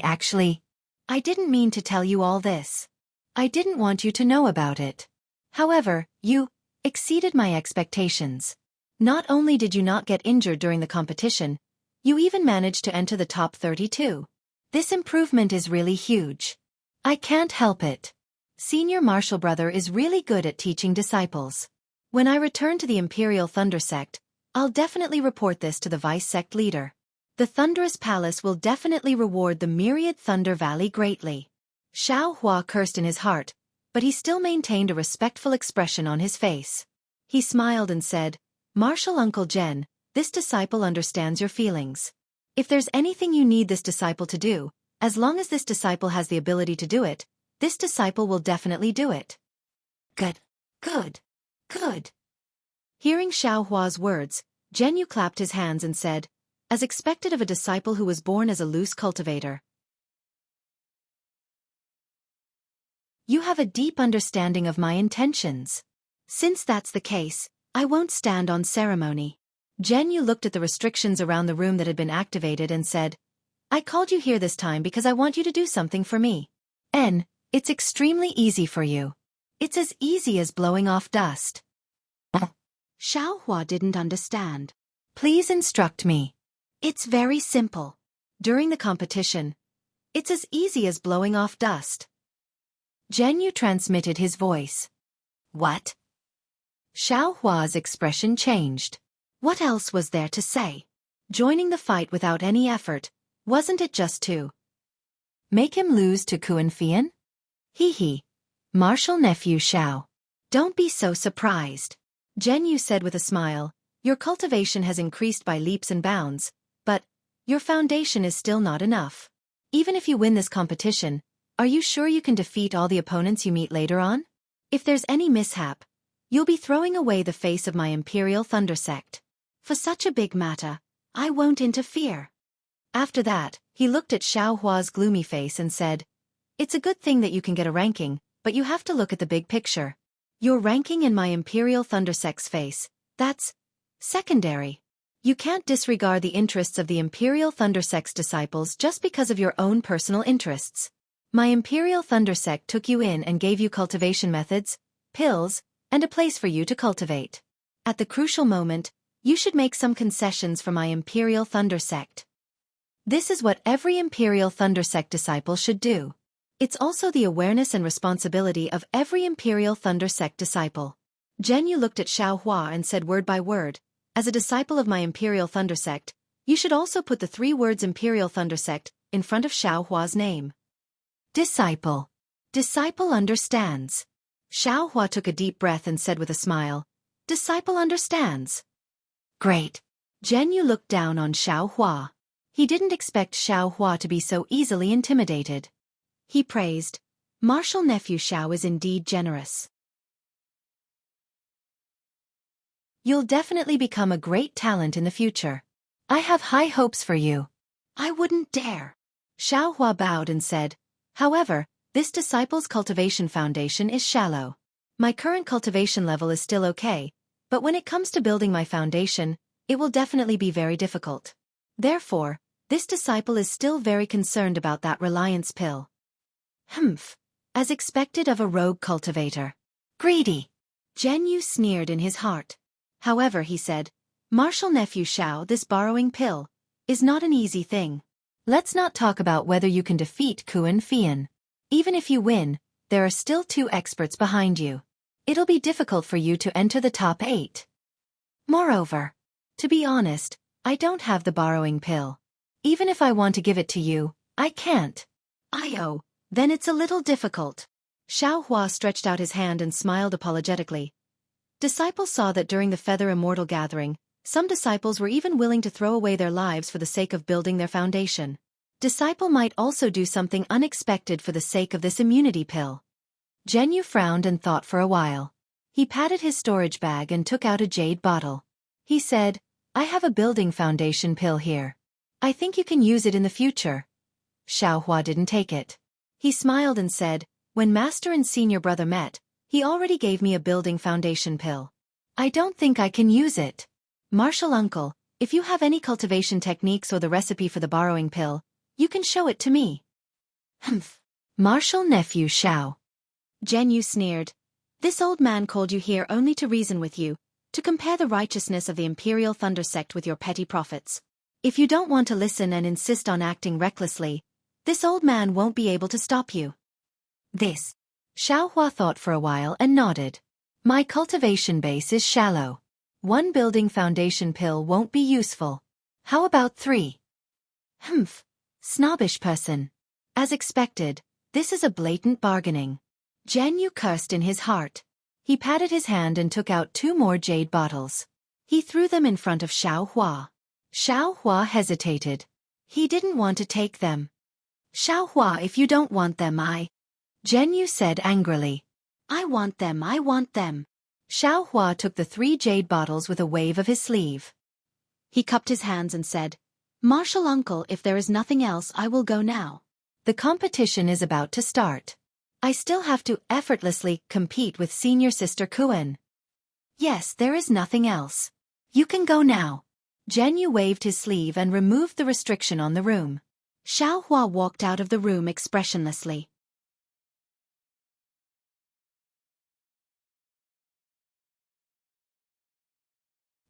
Actually, I didn't mean to tell you all this. I didn't want you to know about it. However, you exceeded my expectations. Not only did you not get injured during the competition, you even managed to enter the top 32. This improvement is really huge. I can't help it. Senior Martial Brother is really good at teaching disciples. When I return to the Imperial Thunder Sect, I'll definitely report this to the Vice Sect leader. The Thunderous Palace will definitely reward the myriad Thunder Valley greatly. Xiaohua cursed in his heart, but he still maintained a respectful expression on his face. He smiled and said, Martial Uncle Zhen, this disciple understands your feelings. If there's anything you need this disciple to do, as long as this disciple has the ability to do it, this disciple will definitely do it. Good. Hearing Xiaohua's words, Zhenyu clapped his hands and said, as expected of a disciple who was born as a loose cultivator. You have a deep understanding of my intentions. Since that's the case, I won't stand on ceremony. Zhenyu looked at the restrictions around the room that had been activated and said, I called you here this time because I want you to do something for me. It's extremely easy for you. It's as easy as blowing off dust. Xiaohua didn't understand. Please instruct me. It's very simple. During the competition, it's as easy as blowing off dust. Zhenyu transmitted his voice. What? Xiaohua's expression changed. What else was there to say? Joining the fight without any effort, wasn't it just to make him lose to Kuan-Fian? Martial nephew Xiao. Don't be so surprised. Zhenyu said with a smile, your cultivation has increased by leaps and bounds, but your foundation is still not enough. Even if you win this competition, are you sure you can defeat all the opponents you meet later on? If there's any mishap, you'll be throwing away the face of my Imperial Thunder Sect. For such a big matter, I won't interfere. After that, he looked at Xiaohua's gloomy face and said, it's a good thing that you can get a ranking, but you have to look at the big picture. Your ranking in my Imperial Thunder Sect's face, that's secondary. You can't disregard the interests of the Imperial Thunder Sect's disciples just because of your own personal interests. My Imperial Thunder Sect took you in and gave you cultivation methods, pills, and a place for you to cultivate. At the crucial moment, you should make some concessions for my Imperial Thunder Sect. This is what every Imperial Thunder Sect disciple should do. It's also the awareness and responsibility of every Imperial Thunder Sect disciple. Zhenyu looked at Xiaohua and said word by word, as a disciple of my Imperial Thunder Sect, you should also put the 3 words Imperial Thunder Sect in front of Xiaohua's name. Disciple. Disciple understands. Xiaohua took a deep breath and said with a smile, disciple understands. Great. Zhenyu looked down on Xiaohua. He didn't expect Xiaohua to be so easily intimidated. He praised, Martial nephew Xiao is indeed generous. You'll definitely become a great talent in the future. I have high hopes for you. I wouldn't dare. Xiaohua bowed and said, however, this disciple's cultivation foundation is shallow. My current cultivation level is still okay, but when it comes to building my foundation, it will definitely be very difficult. Therefore, this disciple is still very concerned about that reliance pill. As expected of a rogue cultivator. Greedy. Zhenyu sneered in his heart. However, he said, Martial nephew Xiao, this borrowing pill is not an easy thing. Let's not talk about whether you can defeat Kuan-Fian. Even if you win, there are still 2 experts behind you. It'll be difficult for you to enter the top 8. Moreover, to be honest, I don't have the borrowing pill. Even if I want to give it to you, I can't. Oh, then it's a little difficult. Xiao Hua stretched out his hand and smiled apologetically. Disciples saw that during the Feather Immortal gathering, some disciples were even willing to throw away their lives for the sake of building their foundation. Disciple might also do something unexpected for the sake of this immunity pill. Jianghu frowned and thought for a while. He patted his storage bag and took out a jade bottle. He said, I have a building foundation pill here. I think you can use it in the future. Xiao Hua didn't take it. He smiled and said, when Master and Senior Brother met, he already gave me a building foundation pill. I don't think I can use it. Martial uncle, if you have any cultivation techniques or the recipe for the borrowing pill, you can show it to me. Humph. Martial nephew Xiao. Jianghu sneered. This old man called you here only to reason with you, to compare the righteousness of the Imperial Thunder Sect with your petty profits. If you don't want to listen and insist on acting recklessly, this old man won't be able to stop you. This. Xiao Hua thought for a while and nodded. My cultivation base is shallow. One building foundation pill won't be useful. How about 3? Humph. Snobbish person. As expected, this is a blatant bargaining. Jianghu cursed in his heart. He patted his hand and took out 2 more jade bottles. He threw them in front of Xiao Hua. Xiao Hua hesitated. He didn't want to take them. Xiao Hua, if you don't want them, Jianghu said angrily. I want them, I want them. Xiao Hua took the 3 jade bottles with a wave of his sleeve. He cupped his hands and said, Martial uncle, if there is nothing else, I will go now. The competition is about to start. I still have to effortlessly compete with senior sister Kuan. Yes, there is nothing else. You can go now. Jianghu waved his sleeve and removed the restriction on the room. Xiao Hua walked out of the room expressionlessly.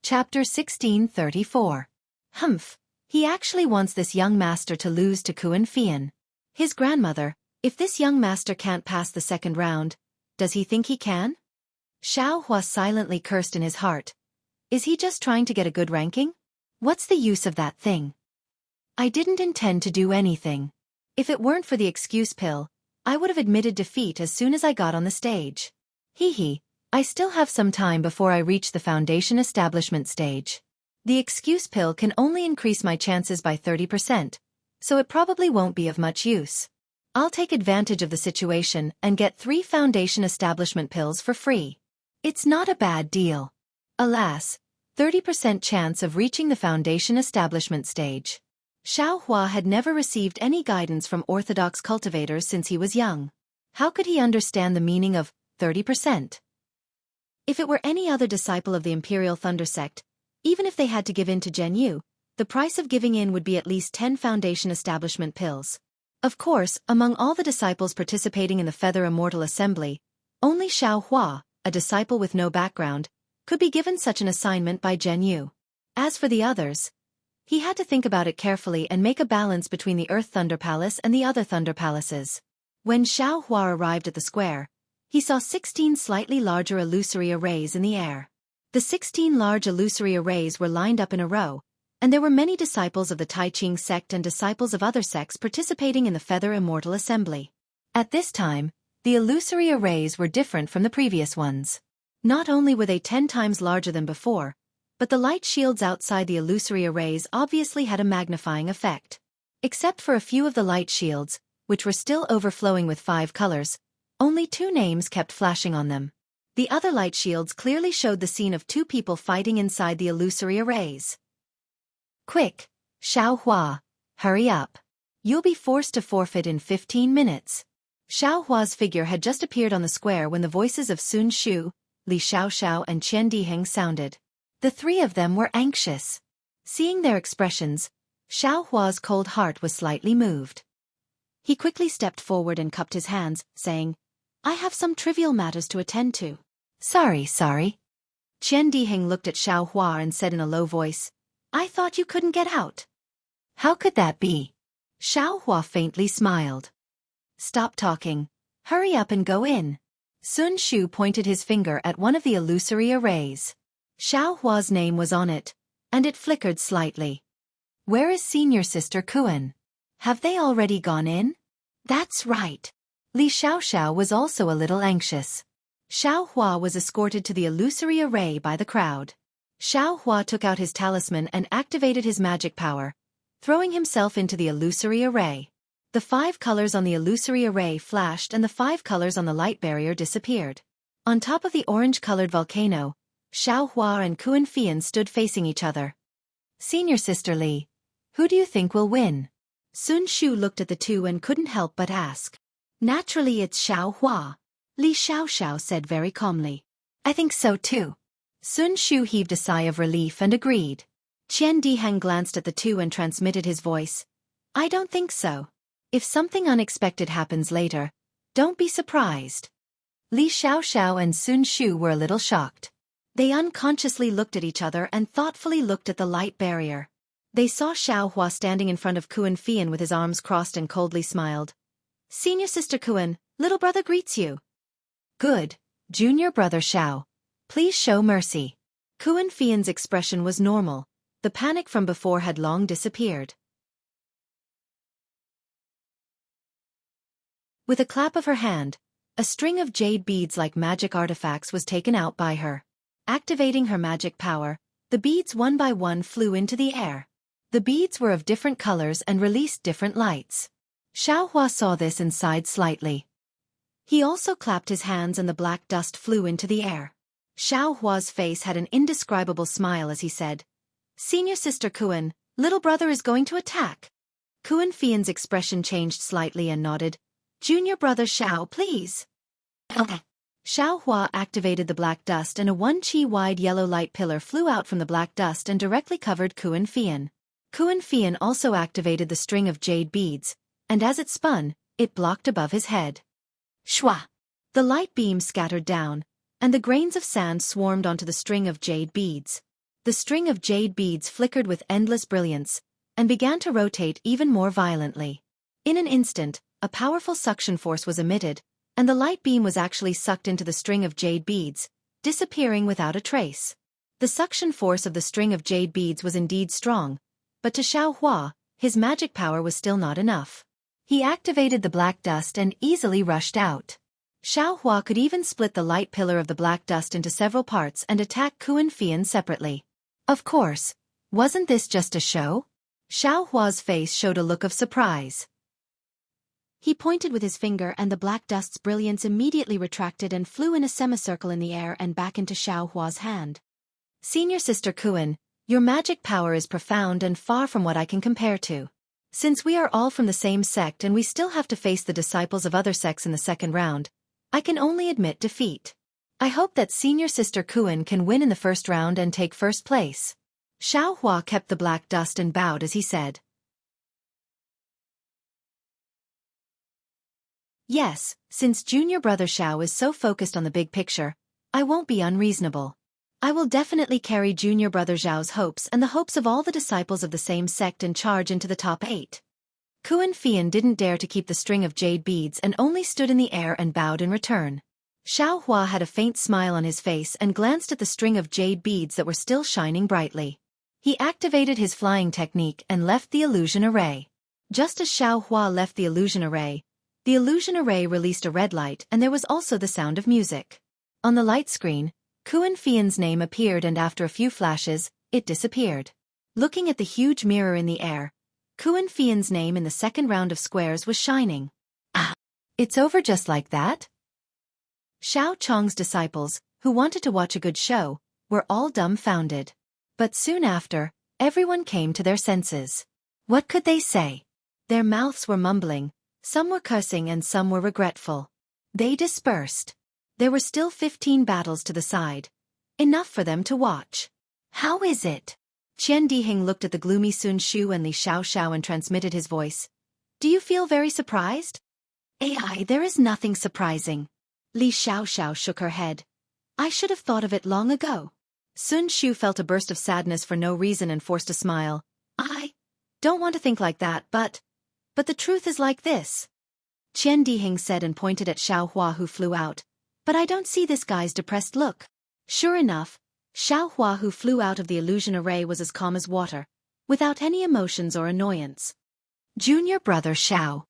Chapter 1634. Humph. He actually wants this young master to lose to Kuan Fian. His grandmother, if this young master can't pass the second round, does he think he can? Xiao Hua silently cursed in his heart. Is he just trying to get a good ranking? What's the use of that thing? I didn't intend to do anything. If it weren't for the excuse pill, I would have admitted defeat as soon as I got on the stage. Hee. I still have some time before I reach the foundation establishment stage. The excuse pill can only increase my chances by 30%, so it probably won't be of much use. I'll take advantage of the situation and get 3 foundation establishment pills for free. It's not a bad deal. Alas, 30% chance of reaching the foundation establishment stage. Xiao Hua had never received any guidance from orthodox cultivators since he was young. How could he understand the meaning of 30%? If it were any other disciple of the Imperial Thunder Sect, even if they had to give in to Jianghu, the price of giving in would be at least 10 foundation establishment pills. Of course, among all the disciples participating in the Feather Immortal Assembly, only Xiao Hua, a disciple with no background, could be given such an assignment by Jianghu. As for the others, he had to think about it carefully and make a balance between the Earth Thunder Palace and the other Thunder Palaces. When Xiao Hua arrived at the square, he saw 16 slightly larger illusory arrays in the air. The 16 large illusory arrays were lined up in a row, and there were many disciples of the Tai Ching sect and disciples of other sects participating in the Feather Immortal Assembly. At this time, the illusory arrays were different from the previous ones. Not only were they 10 times larger than before, but the light shields outside the illusory arrays obviously had a magnifying effect. Except for a few of the light shields, which were still overflowing with 5 colors, only 2 names kept flashing on them. The other light shields clearly showed the scene of 2 people fighting inside the illusory arrays. Quick, Xiao Hua, hurry up. You'll be forced to forfeit in 15 minutes. Xiao Hua's figure had just appeared on the square when the voices of Sun Shu, Li Xiaoxiao and Qian Diheng sounded. The 3 of them were anxious. Seeing their expressions, Xiao Hua's cold heart was slightly moved. He quickly stepped forward and cupped his hands, saying, I have some trivial matters to attend to. Sorry. Qian Diheng looked at Xiao Hua and said in a low voice, I thought you couldn't get out. How could that be? Xiao Hua faintly smiled. Stop talking. Hurry up and go in. Sun Shu pointed his finger at one of the illusory arrays. Xiao Hua's name was on it, and it flickered slightly. Where is senior sister Kuan? Have they already gone in? That's right. Li Xiaoxiao was also a little anxious. Xiao Hua was escorted to the illusory array by the crowd. Xiao Hua took out his talisman and activated his magic power, throwing himself into the illusory array. The 5 colors on the illusory array flashed and the 5 colors on the light barrier disappeared. On top of the orange-colored volcano, Xiao Hua and Kuan Fian stood facing each other. Senior sister Li, who do you think will win? Sun Shu looked at the two and couldn't help but ask. Naturally it's Xiao Hua. Li Xiaoxiao said very calmly. I think so too. Sun Shu heaved a sigh of relief and agreed. Qian Diheng glanced at the two and transmitted his voice. I don't think so. If something unexpected happens later, don't be surprised. Li Xiaoxiao and Sun Shu were a little shocked. They unconsciously looked at each other and thoughtfully looked at the light barrier. They saw Xiao Hua standing in front of Kuan Fian with his arms crossed and coldly smiled. Senior sister Kuan, little brother greets you. Good, junior brother Xiao. Please show mercy. Kuan Fian's expression was normal. The panic from before had long disappeared. With a clap of her hand, a string of jade beads like magic artifacts was taken out by her. Activating her magic power, the beads one by one flew into the air. The beads were of different colors and released different lights. Xiao Hua saw this and sighed slightly. He also clapped his hands and the black dust flew into the air. Xiao Hua's face had an indescribable smile as he said, Senior sister Kuan, little brother is going to attack. Kuan Fian's expression changed slightly and nodded. Junior brother Xiao, please. Okay. Xiao Hua activated the black dust and a 1 chi wide yellow light pillar flew out from the black dust and directly covered Kuan Fian. Kuan Fian also activated the string of jade beads, and as it spun, it blocked above his head. Shwa! The light beam scattered down, and the grains of sand swarmed onto the string of jade beads. The string of jade beads flickered with endless brilliance, and began to rotate even more violently. In an instant, a powerful suction force was emitted, and the light beam was actually sucked into the string of jade beads, disappearing without a trace. The suction force of the string of jade beads was indeed strong, but to Xiao Hua, his magic power was still not enough. He activated the black dust and easily rushed out. Xiao Hua could even split the light pillar of the black dust into several parts and attack Kuan Fian separately. Of course, wasn't this just a show? Xiao Hua's face showed a look of surprise. He pointed with his finger and the black dust's brilliance immediately retracted and flew in a semicircle in the air and back into Xiao Hua's hand. Senior sister Kuan, your magic power is profound and far from what I can compare to. Since we are all from the same sect and we still have to face the disciples of other sects in the second round, I can only admit defeat. I hope that senior sister Kuan can win in the first round and take first place. Xiao Hua kept the black dust and bowed as he said. Yes, since junior brother Xiao is so focused on the big picture, I won't be unreasonable. I will definitely carry junior brother Zhao's hopes and the hopes of all the disciples of the same sect and charge into the top 8. Kuan Fian didn't dare to keep the string of jade beads and only stood in the air and bowed in return. Xiao Hua had a faint smile on his face and glanced at the string of jade beads that were still shining brightly. He activated his flying technique and left the illusion array. Just as Xiao Hua left the illusion array released a red light and there was also the sound of music. On the light screen, Kuan Fian's name appeared and after a few flashes, it disappeared. Looking at the huge mirror in the air, Kuan Fian's name in the second round of squares was shining. Ah! It's over just like that? Xiao Chong's disciples, who wanted to watch a good show, were all dumbfounded. But soon after, everyone came to their senses. What could they say? Their mouths were mumbling, some were cursing and some were regretful. They dispersed. There were still 15 battles to the side. Enough for them to watch. How is it? Qian Diheng looked at the gloomy Sun Shu and Li Xiaoxiao and transmitted his voice. Do you feel very surprised? AI, there is nothing surprising. Li Xiaoxiao shook her head. I should have thought of it long ago. Sun Shu felt a burst of sadness for no reason and forced a smile. I don't want to think like that, but the truth is like this. Qian Diheng said and pointed at Xiao Hua who flew out. But I don't see this guy's depressed look. Sure enough, Xiao Hua who flew out of the illusion array was as calm as water. without any emotions or annoyance. Junior brother Xiao.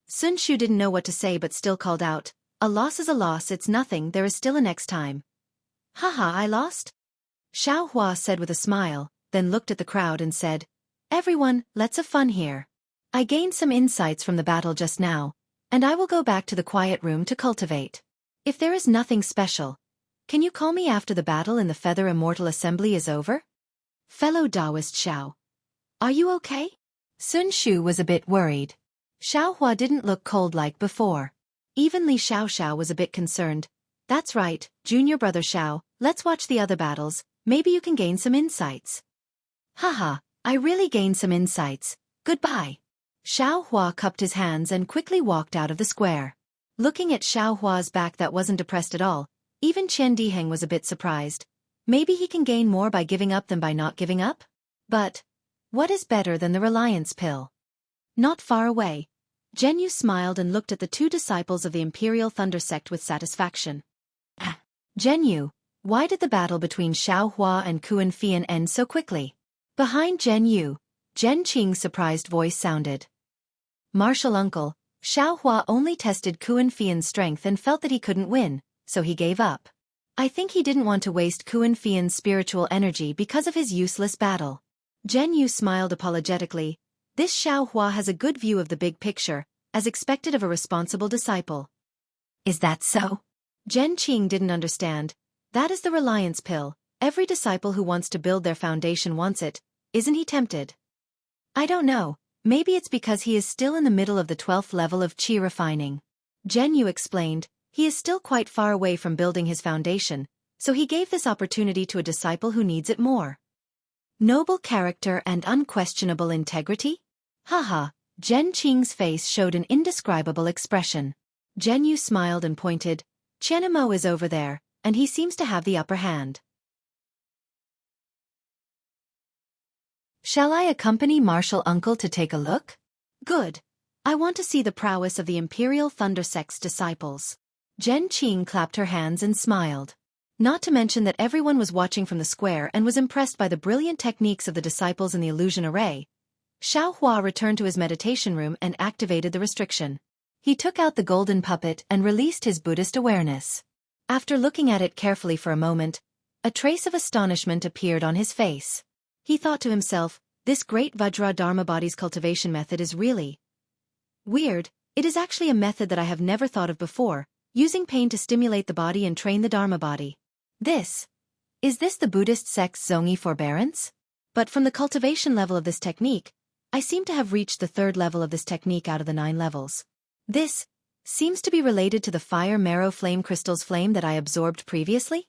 Sun Shu didn't know what to say but still called out, "A loss is a loss, it's nothing, there is still a next time." "Haha, I lost?" Xiao Hua said with a smile, then looked at the crowd and said, "Everyone, let's have fun here. I gained some insights from the battle just now, and I will go back to the quiet room to cultivate. If there is nothing special, can you call me after the battle in the Feather Immortal Assembly is over?" "Fellow Taoist Xiao, are you okay?" Sun Shu was a bit worried. Xiao Hua didn't look cold like before. Even Li Xiao was a bit concerned. "That's right, junior brother Xiao, let's watch the other battles, maybe you can gain some insights." "Haha, I really gained some insights, goodbye." Xiao Hua cupped his hands and quickly walked out of the square. Looking at Xiao Hua's back that wasn't depressed at all, even Qian Diheng was a bit surprised. Maybe he can gain more by giving up than by not giving up? But what is better than the reliance pill? Not far away, Jianghu smiled and looked at the two disciples of the Imperial Thunder Sect with satisfaction. Jianghu, why did the battle between Xiao Hua and Kuan Fian end so quickly? Behind Jianghu, Zhen Qing's surprised voice sounded. "Martial uncle, Xiao Hua only tested Kuan Fian's strength and felt that he couldn't win, so he gave up. I think he didn't want to waste Kuan Fian's spiritual energy because of his useless battle." Jianghu smiled apologetically. This Xiao Hua has a good view of the big picture, as expected of a responsible disciple. "Is that so?" Zhen Qing didn't understand. "That is the reliance pill. Every disciple who wants to build their foundation wants it. Isn't he tempted?" "I don't know. Maybe it's because he is still in the middle of the 12th level of qi refining." Jianghu explained, "He is still quite far away from building his foundation, so he gave this opportunity to a disciple who needs it more." "Noble character and unquestionable integrity?" Haha, Zhen Qing's face showed an indescribable expression. Jianghu smiled and pointed, "Qianmo is over there, and he seems to have the upper hand. Shall I accompany Martial Uncle to take a look?" "Good. I want to see the prowess of the Imperial Thunder Sect's disciples." Zhen Qing clapped her hands and smiled. Not to mention that everyone was watching from the square and was impressed by the brilliant techniques of the disciples in the illusion array. Xiao Hua returned to his meditation room and activated the restriction. He took out the golden puppet and released his Buddhist awareness. After looking at it carefully for a moment, a trace of astonishment appeared on his face. He thought to himself, "This great Vajra Dharma body's cultivation method is really weird. It is actually a method that I have never thought of before, using pain to stimulate the body and train the Dharma body. Is this the Buddhist sect's Zongyi forbearance? But from the cultivation level of this technique, I seem to have reached the 3rd level of this technique out of the 9 levels. This seems to be related to the fire marrow flame crystal's flame that I absorbed previously?"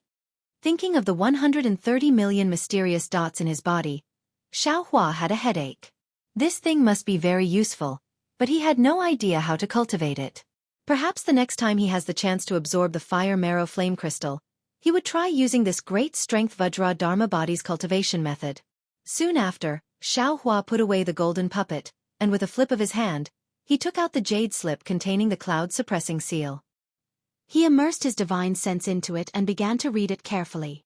Thinking of the 130 million mysterious dots in his body, Xiao Hua had a headache. This thing must be very useful, but he had no idea how to cultivate it. Perhaps the next time he has the chance to absorb the fire marrow flame crystal, he would try using this great strength Vajra Dharma body's cultivation method. Soon after, Xiao Hua put away the golden puppet, and with a flip of his hand, he took out the jade slip containing the cloud-suppressing seal. He immersed his divine sense into it and began to read it carefully.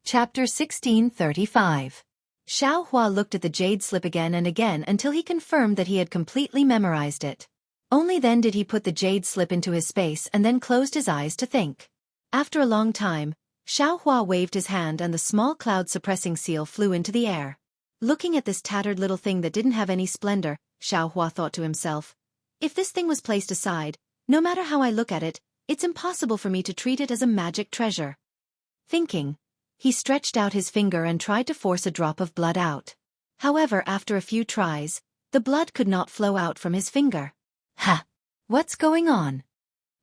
Chapter 1635. Xiao Hua looked at the jade slip again and again until he confirmed that he had completely memorized it. Only then did he put the jade slip into his space and then closed his eyes to think. After a long time, Xiao Hua waved his hand and the small cloud-suppressing seal flew into the air. Looking at this tattered little thing that didn't have any splendor, Xiao Hua thought to himself, "If this thing was placed aside, no matter how I look at it, it's impossible for me to treat it as a magic treasure." Thinking, he stretched out his finger and tried to force a drop of blood out. However, after a few tries, the blood could not flow out from his finger. What's going on?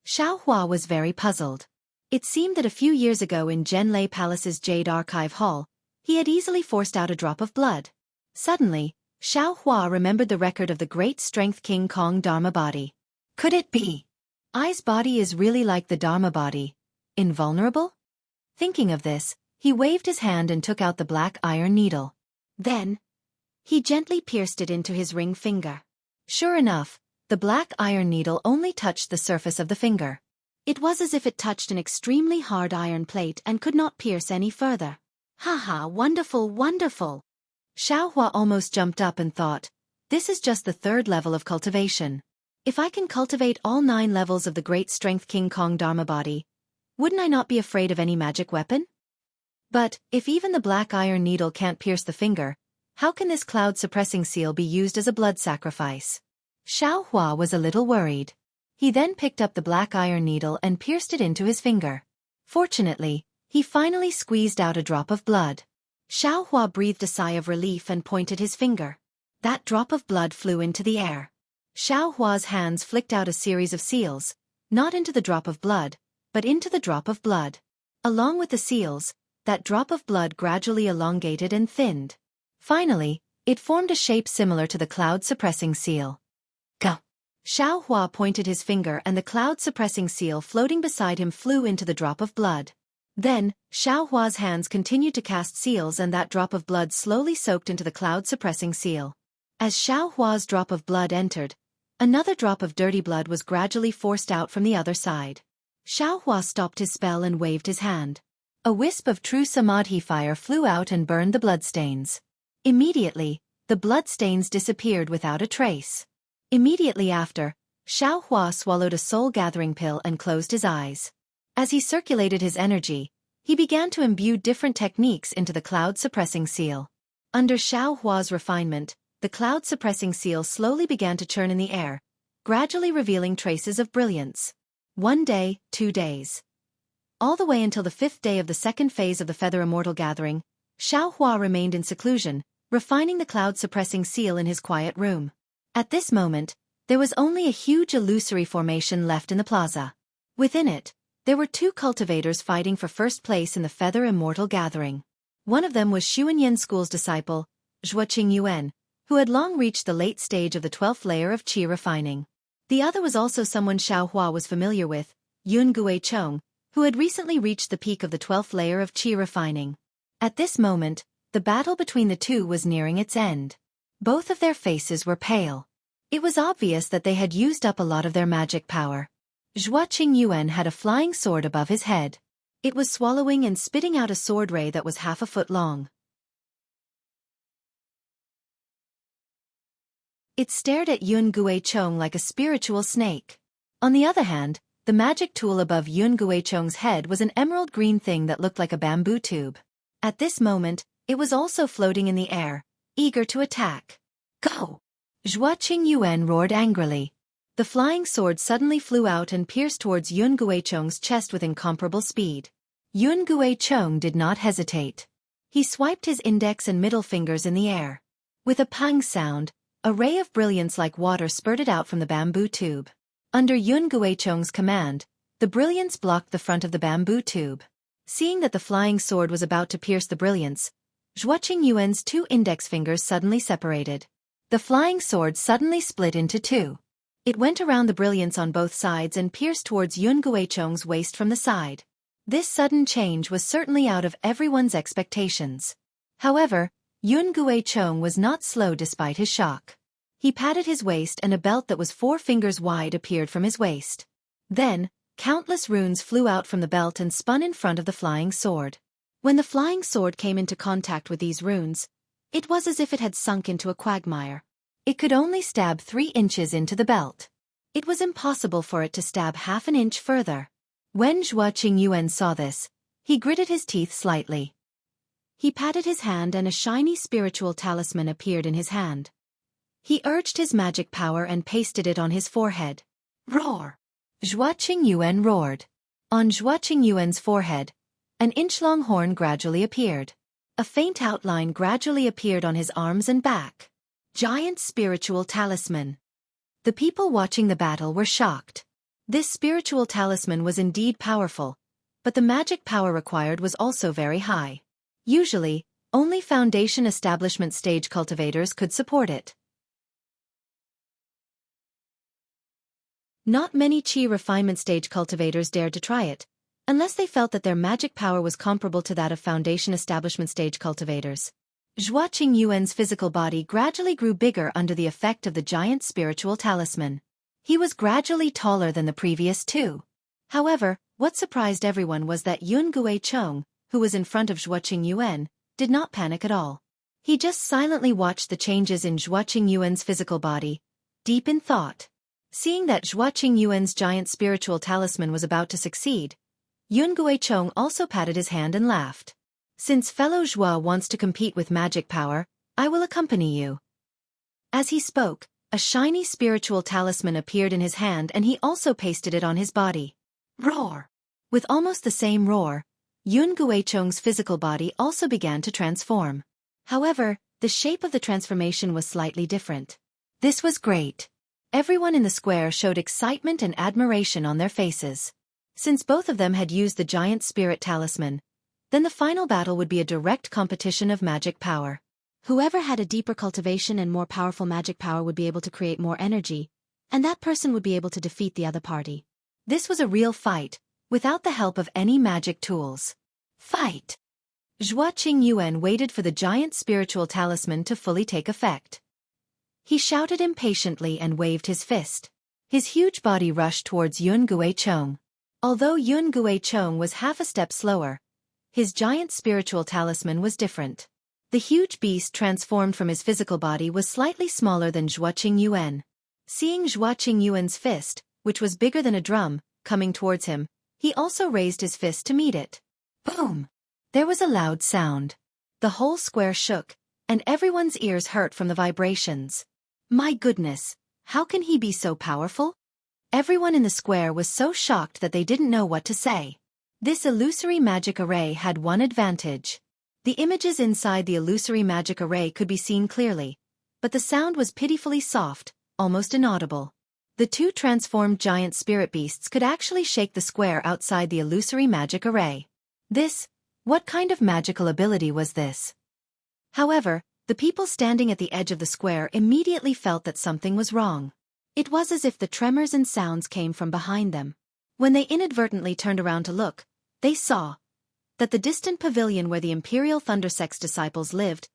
Xiao Hua was very puzzled. It seemed that a few years ago in Zhenlei Palace's Jade Archive Hall, he had easily forced out a drop of blood. Suddenly, Xiao Hua remembered the record of the great strength King Kong Dharma body. Could it be? Ai's body is really like the Dharma body. Invulnerable? Thinking of this, he waved his hand and took out the black iron needle. Then, he gently pierced it into his ring finger. Sure enough, the black iron needle only touched the surface of the finger. It was as if it touched an extremely hard iron plate and could not pierce any further. Haha, wonderful, wonderful. Xiaohua almost jumped up and thought, this is just the 3rd level of cultivation. If I can cultivate all 9 levels of the great strength King Kong Dharma body, wouldn't I not be afraid of any magic weapon? But, if even the black iron needle can't pierce the finger, how can this cloud-suppressing seal be used as a blood sacrifice? Xiaohua was a little worried. He then picked up the black iron needle and pierced it into his finger. Fortunately, he finally squeezed out a drop of blood. Xiaohua breathed a sigh of relief and pointed his finger. That drop of blood flew into the air. Xiaohua's hands flicked out a series of seals, not into the drop of blood, but into the drop of blood. Along with the seals, that drop of blood gradually elongated and thinned. Finally, it formed a shape similar to the cloud-suppressing seal. Go! Xiaohua pointed his finger and the cloud-suppressing seal floating beside him flew into the drop of blood. Then, Xiaohua's hands continued to cast seals and that drop of blood slowly soaked into the cloud-suppressing seal. As Xiaohua's drop of blood entered, another drop of dirty blood was gradually forced out from the other side. Xiaohua stopped his spell and waved his hand. A wisp of true samadhi fire flew out and burned the bloodstains. Immediately, the bloodstains disappeared without a trace. Immediately after, Xiaohua swallowed a soul-gathering pill and closed his eyes. As he circulated his energy, he began to imbue different techniques into the cloud-suppressing seal. Under Xiaohua's refinement, the cloud-suppressing seal slowly began to churn in the air, gradually revealing traces of brilliance. 1 day, 2 days. All the way until the 5th day of the 2nd phase of the Feather Immortal gathering, Xiaohua remained in seclusion, refining the cloud-suppressing seal in his quiet room. At this moment, there was only a huge illusory formation left in the plaza. Within it, there were 2 cultivators fighting for first place in the Feather Immortal gathering. One of them was Xuanyan School's disciple, Yuan, who had long reached the late stage of the 12th layer of qi refining. The other was also someone Xiaohua was familiar with, Chong, who had recently reached the peak of the 12th layer of qi refining. At this moment, the battle between the 2 was nearing its end. Both of their faces were pale. It was obvious that they had used up a lot of their magic power. Yuan had a flying sword above his head. It was swallowing and spitting out a sword ray that was half a foot long. It stared at Chong like a spiritual snake. On the other hand, the magic tool above Chong's head was an emerald green thing that looked like a bamboo tube. At this moment, it was also floating in the air, eager to attack. Go! Yuan roared angrily. The flying sword suddenly flew out and pierced towards Chong's chest with incomparable speed. Chong did not hesitate. He swiped his index and middle fingers in the air. With a pang sound, a ray of brilliance like water spurted out from the bamboo tube. Under Chong's command, the brilliance blocked the front of the bamboo tube. Seeing that the flying sword was about to pierce the brilliance, Yuan's 2 index fingers suddenly separated. The flying sword suddenly split into 2. It went around the brilliance on both sides and pierced towards Chong's waist from the side. This sudden change was certainly out of everyone's expectations. However, Chong was not slow despite his shock. He patted his waist and a belt that was 4 fingers wide appeared from his waist. Then, countless runes flew out from the belt and spun in front of the flying sword. When the flying sword came into contact with these runes, it was as if it had sunk into a quagmire. It could only stab 3 inches into the belt. It was impossible for it to stab half an inch further. When Yuan saw this, he gritted his teeth slightly. He patted his hand and a shiny spiritual talisman appeared in his hand. He urged his magic power and pasted it on his forehead. Roar! Yuan roared. On Yuan's forehead, an inch-long horn gradually appeared. A faint outline gradually appeared on his arms and back. Giant spiritual talisman. The people watching the battle were shocked. This spiritual talisman was indeed powerful, but the magic power required was also very high. Usually, only foundation establishment stage cultivators could support it. Not many qi refinement stage cultivators dared to try it, unless they felt that their magic power was comparable to that of foundation establishment stage cultivators. Yuan's physical body gradually grew bigger under the effect of the giant spiritual talisman. He was gradually taller than the previous 2. However, what surprised everyone was that Yun Guicheng, who was in front of Zhuoqing Yuan, did not panic at all. He just silently watched the changes in Zhuoqing Yuan's physical body, deep in thought. Seeing that Zhuoqing Yuan's giant spiritual talisman was about to succeed, Yun Guicheng also patted his hand and laughed. Since fellow Zhua wants to compete with magic power, I will accompany you. As he spoke, a shiny spiritual talisman appeared in his hand and he also pasted it on his body. Roar! With almost the same roar, Yun Guicheng's physical body also began to transform. However, the shape of the transformation was slightly different. This was great. Everyone in the square showed excitement and admiration on their faces. Since both of them had used the giant spirit talisman, then the final battle would be a direct competition of magic power. Whoever had a deeper cultivation and more powerful magic power would be able to create more energy, and that person would be able to defeat the other party. This was a real fight, without the help of any magic tools. Fight! Zhuoqing Yuan waited for the giant spiritual talisman to fully take effect. He shouted impatiently and waved his fist. His huge body rushed towards Yun Guicheng. Although Yun Guicheng was half a step slower, his giant spiritual talisman was different. The huge beast transformed from his physical body was slightly smaller than Zhuoqing Yuan. Seeing Zhuoqing Yuan's fist, which was bigger than a drum, coming towards him, he also raised his fist to meet it. Boom! There was a loud sound. The whole square shook, and everyone's ears hurt from the vibrations. My goodness, how can he be so powerful? Everyone in the square was so shocked that they didn't know what to say. This illusory magic array had one advantage. The images inside the illusory magic array could be seen clearly, but the sound was pitifully soft, almost inaudible. The two transformed giant spirit beasts could actually shake the square outside the illusory magic array. What kind of magical ability was this? However, the people standing at the edge of the square immediately felt that something was wrong. It was as if the tremors and sounds came from behind them. When they inadvertently turned around to look, they saw that the distant pavilion where the Imperial Thunder Sect's disciples lived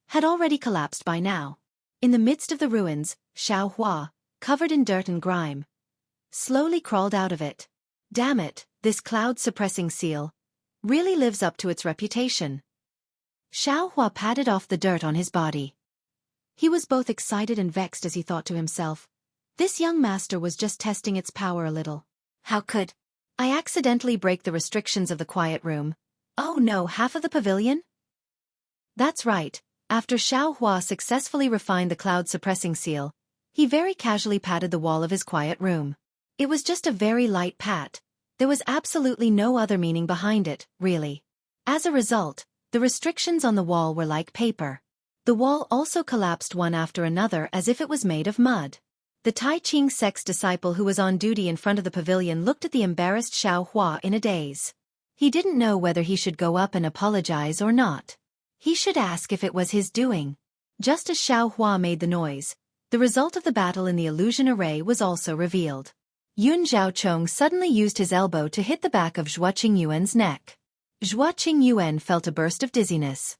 had already collapsed by now. In the midst of the ruins, Xiaohua, covered in dirt and grime, slowly crawled out of it. Damn it, this cloud-suppressing seal really lives up to its reputation. Xiaohua patted off the dirt on his body. He was both excited and vexed as he thought to himself, this young master was just testing its power a little. How could I accidentally break the restrictions of the quiet room? Oh no, half of the pavilion? That's right, after Xiaohua successfully refined the cloud-suppressing seal, he very casually patted the wall of his quiet room. It was just a very light pat. There was absolutely no other meaning behind it, really. As a result, the restrictions on the wall were like paper. The wall also collapsed one after another as if it was made of mud. The Tai Ching sect's disciple who was on duty in front of the pavilion looked at the embarrassed Xiaohua in a daze. He didn't know whether he should go up and apologize or not. He should ask if it was his doing. Just as Xiaohua made the noise, the result of the battle in the illusion array was also revealed. Yun Zhaocheng suddenly used his elbow to hit the back of Zhuoqing Yuan's neck. Zhuoqing Yuan felt a burst of dizziness.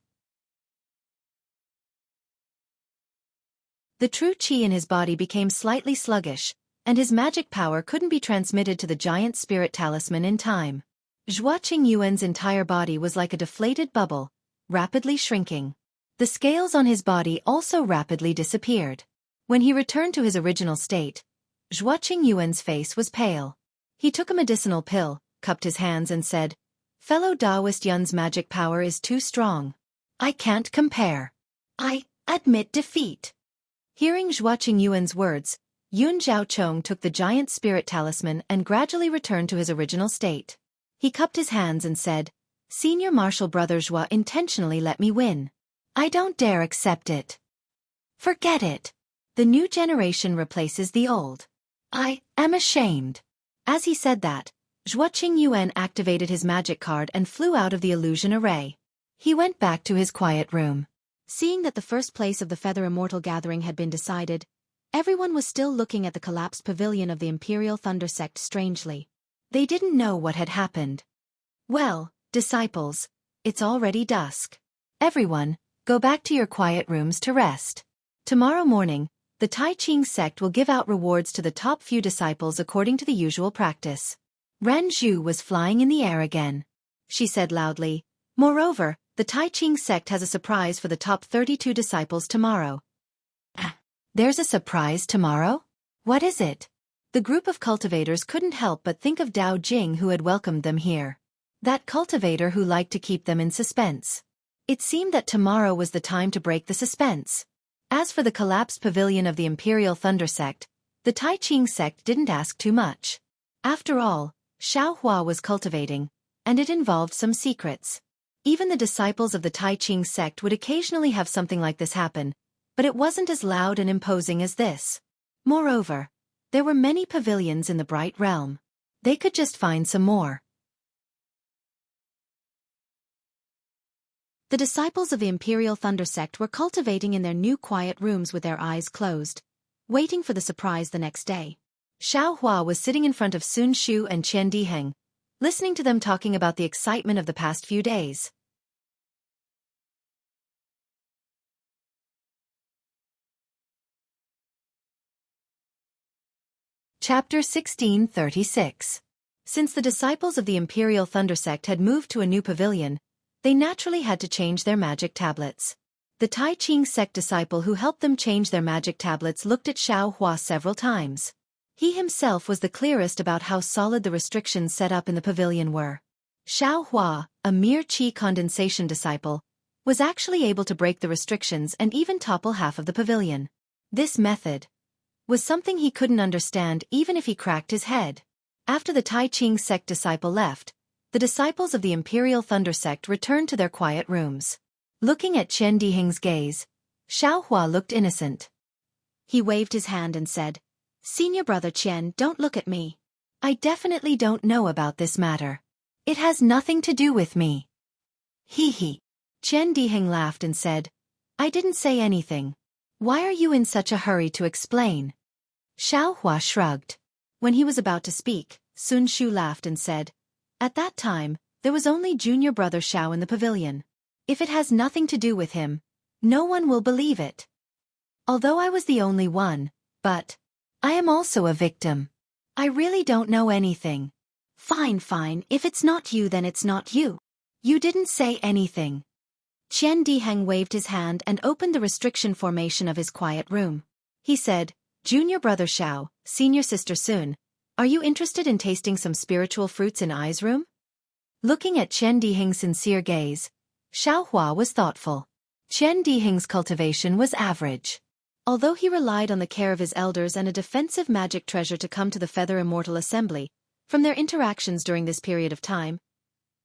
The true qi in his body became slightly sluggish, and his magic power couldn't be transmitted to the giant spirit talisman in time. Zhuoqing Yuan's entire body was like a deflated bubble, rapidly shrinking. The scales on his body also rapidly disappeared. When he returned to his original state, Zhuoqing Yuan's face was pale. He took a medicinal pill, cupped his hands and said, "Fellow Taoist Yun's magic power is too strong. I can't compare. I admit defeat." Hearing Zhuoqing Yuan's words, Yun Zhaocheng took the giant spirit talisman and gradually returned to his original state. He cupped his hands and said, "Senior Martial Brother Zhua intentionally let me win. I don't dare accept it. Forget it. The new generation replaces the old. I am ashamed." As he said that, Zhuoqing Yuan activated his magic card and flew out of the illusion array. He went back to his quiet room. Seeing that the first place of the Feather Immortal gathering had been decided, everyone was still looking at the collapsed pavilion of the Imperial Thunder Sect strangely. They didn't know what had happened. Well, disciples, it's already dusk. Everyone, go back to your quiet rooms to rest. Tomorrow morning, the Tai Ching sect will give out rewards to the top few disciples according to the usual practice. Ranju was flying in the air again. She said loudly. Moreover, the Tai Ching sect has a surprise for the top 32 disciples tomorrow. There's a surprise tomorrow? What is it? The group of cultivators couldn't help but think of Dao Jing, who had welcomed them here. That cultivator who liked to keep them in suspense. It seemed that tomorrow was the time to break the suspense. As for the collapsed pavilion of the Imperial Thunder sect, the Tai Ching sect didn't ask too much. After all, Xiaohua was cultivating, and it involved some secrets. Even the disciples of the Tai Ching sect would occasionally have something like this happen, but it wasn't as loud and imposing as this. Moreover, there were many pavilions in the Bright Realm. They could just find some more. The disciples of the Imperial Thunder sect were cultivating in their new quiet rooms with their eyes closed, waiting for the surprise the next day. Xiaohua was sitting in front of Sun Shu and Qian Diheng, listening to them talking about the excitement of the past few days. Chapter 1636. Since the disciples of the Imperial Thunder sect had moved to a new pavilion, they naturally had to change their magic tablets. The Tai Ching sect disciple who helped them change their magic tablets looked at Xiaohua several times. He himself was the clearest about how solid the restrictions set up in the pavilion were. Xiaohua, a mere qi condensation disciple, was actually able to break the restrictions and even topple half of the pavilion. This method was something he couldn't understand even if he cracked his head. After the Tai Ching sect disciple left, the disciples of the Imperial Thunder sect returned to their quiet rooms. Looking at Qian Diheng's gaze, Xiaohua looked innocent. He waved his hand and said, "Senior brother Qian, don't look at me. I definitely don't know about this matter. It has nothing to do with me." Hee hee. Qian Diheng laughed and said, "I didn't say anything. Why are you in such a hurry to explain?" Xiaohua shrugged. When he was about to speak, Sun Shu laughed and said, "At that time, there was only junior brother Xiao in the pavilion. If it has nothing to do with him, no one will believe it. Although I was the only one, but I am also a victim. I really don't know anything." Fine, if it's not you then it's not you. You didn't say anything." Qian Diheng waved his hand and opened the restriction formation of his quiet room. He said, "Junior brother Xiao, senior sister Sun, are you interested in tasting some spiritual fruits in Ai's room?" Looking at Qian Diheng's sincere gaze, Xiaohua was thoughtful. Qian Diheng's cultivation was average. Although he relied on the care of his elders and a defensive magic treasure to come to the Feather Immortal Assembly, from their interactions during this period of time,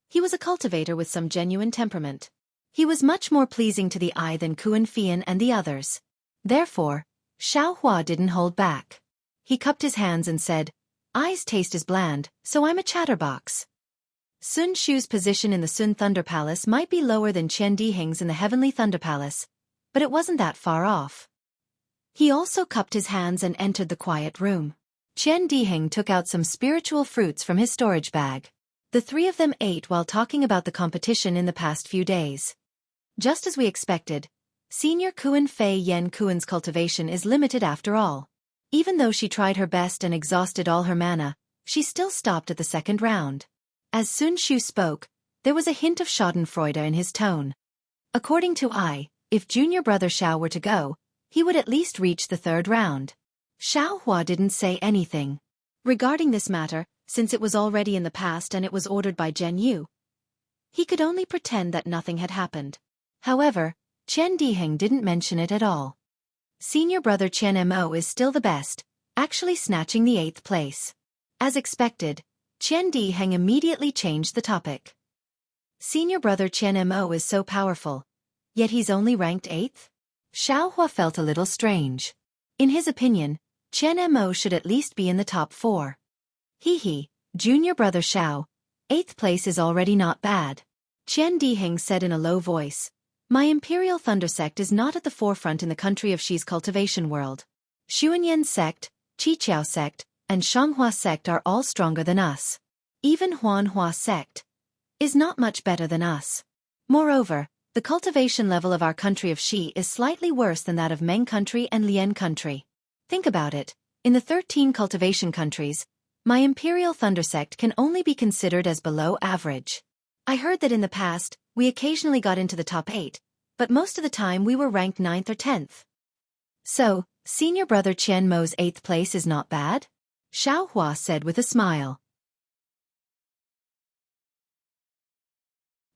he was a cultivator with some genuine temperament. He was much more pleasing to the eye than Kuan Fian and the others. Therefore, Xiaohua didn't hold back. He cupped his hands and said, "Ai's taste is bland, so I'm a chatterbox." Sun Shu's position in the Sun Thunder Palace might be lower than Qian Diheng's in the Heavenly Thunder Palace, but it wasn't that far off. He also cupped his hands and entered the quiet room. Qian Diheng took out some spiritual fruits from his storage bag. The three of them ate while talking about the competition in the past few days. Just as we expected, Senior Kuan Fei Yen Kuan's cultivation is limited after all. Even though she tried her best and exhausted all her mana, she still stopped at the second round. As Sun Shu spoke, there was a hint of schadenfreude in his tone. According to Ai, if junior brother Xiao were to go, he would at least reach the third round. Xiaohua didn't say anything. Regarding this matter, since it was already in the past and it was ordered by Jianghu, he could only pretend that nothing had happened. However, Qian Diheng didn't mention it at all. Senior brother Qian Mo is still the best, actually snatching the 8th place. As expected, Qian Diheng immediately changed the topic. Senior brother Qian Mo is so powerful, yet he's only ranked 8th? Xiaohua felt a little strange. In his opinion, Qian Mo should at least be in the top 4. Junior brother Xiao, 8th place is already not bad. Qian Diheng said in a low voice, "My Imperial Thunder sect is not at the forefront in the country of Xi's cultivation world. Xuanyan sect, Qiqiao sect, and Shanghua sect are all stronger than us. Even Huanhua sect is not much better than us. Moreover, the cultivation level of our country of Xi is slightly worse than that of Meng country and Lian country. Think about it, in the 13 cultivation countries, My Imperial Thunder sect can only be considered as below average. I heard that in the past, we occasionally got into the top 8, but most of the time we were ranked 9th or 10th. So, senior brother Qian Mo's 8th place is not bad? Xiaohua said with a smile.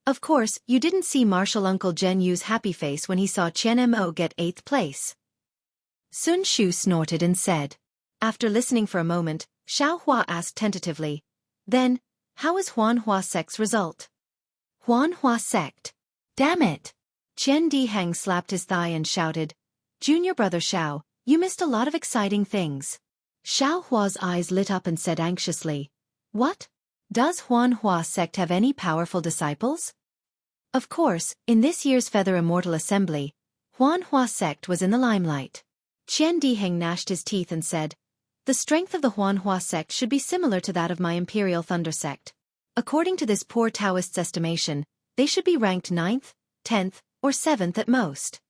Of course, you didn't see Martial Uncle Zhen Yu's happy face when he saw Qian Mo get 8th place. Sun Shu snorted and said. After listening for a moment, Xiaohua asked tentatively, then, how is Huanhua sect's result? Huanhua sect. Damn it! Qian Diheng slapped his thigh and shouted, Junior brother Xiao, you missed a lot of exciting things. Xiaohua's eyes lit up and said anxiously, what? Does Huanhua sect have any powerful disciples? Of course, in this year's Feather Immortal Assembly, Huanhua sect was in the limelight. Qian Diheng gnashed his teeth and said, the strength of the Huanhua sect should be similar to that of my Imperial Thunder sect. According to this poor Taoist's estimation, they should be ranked 9th, 10th, or 7th at most.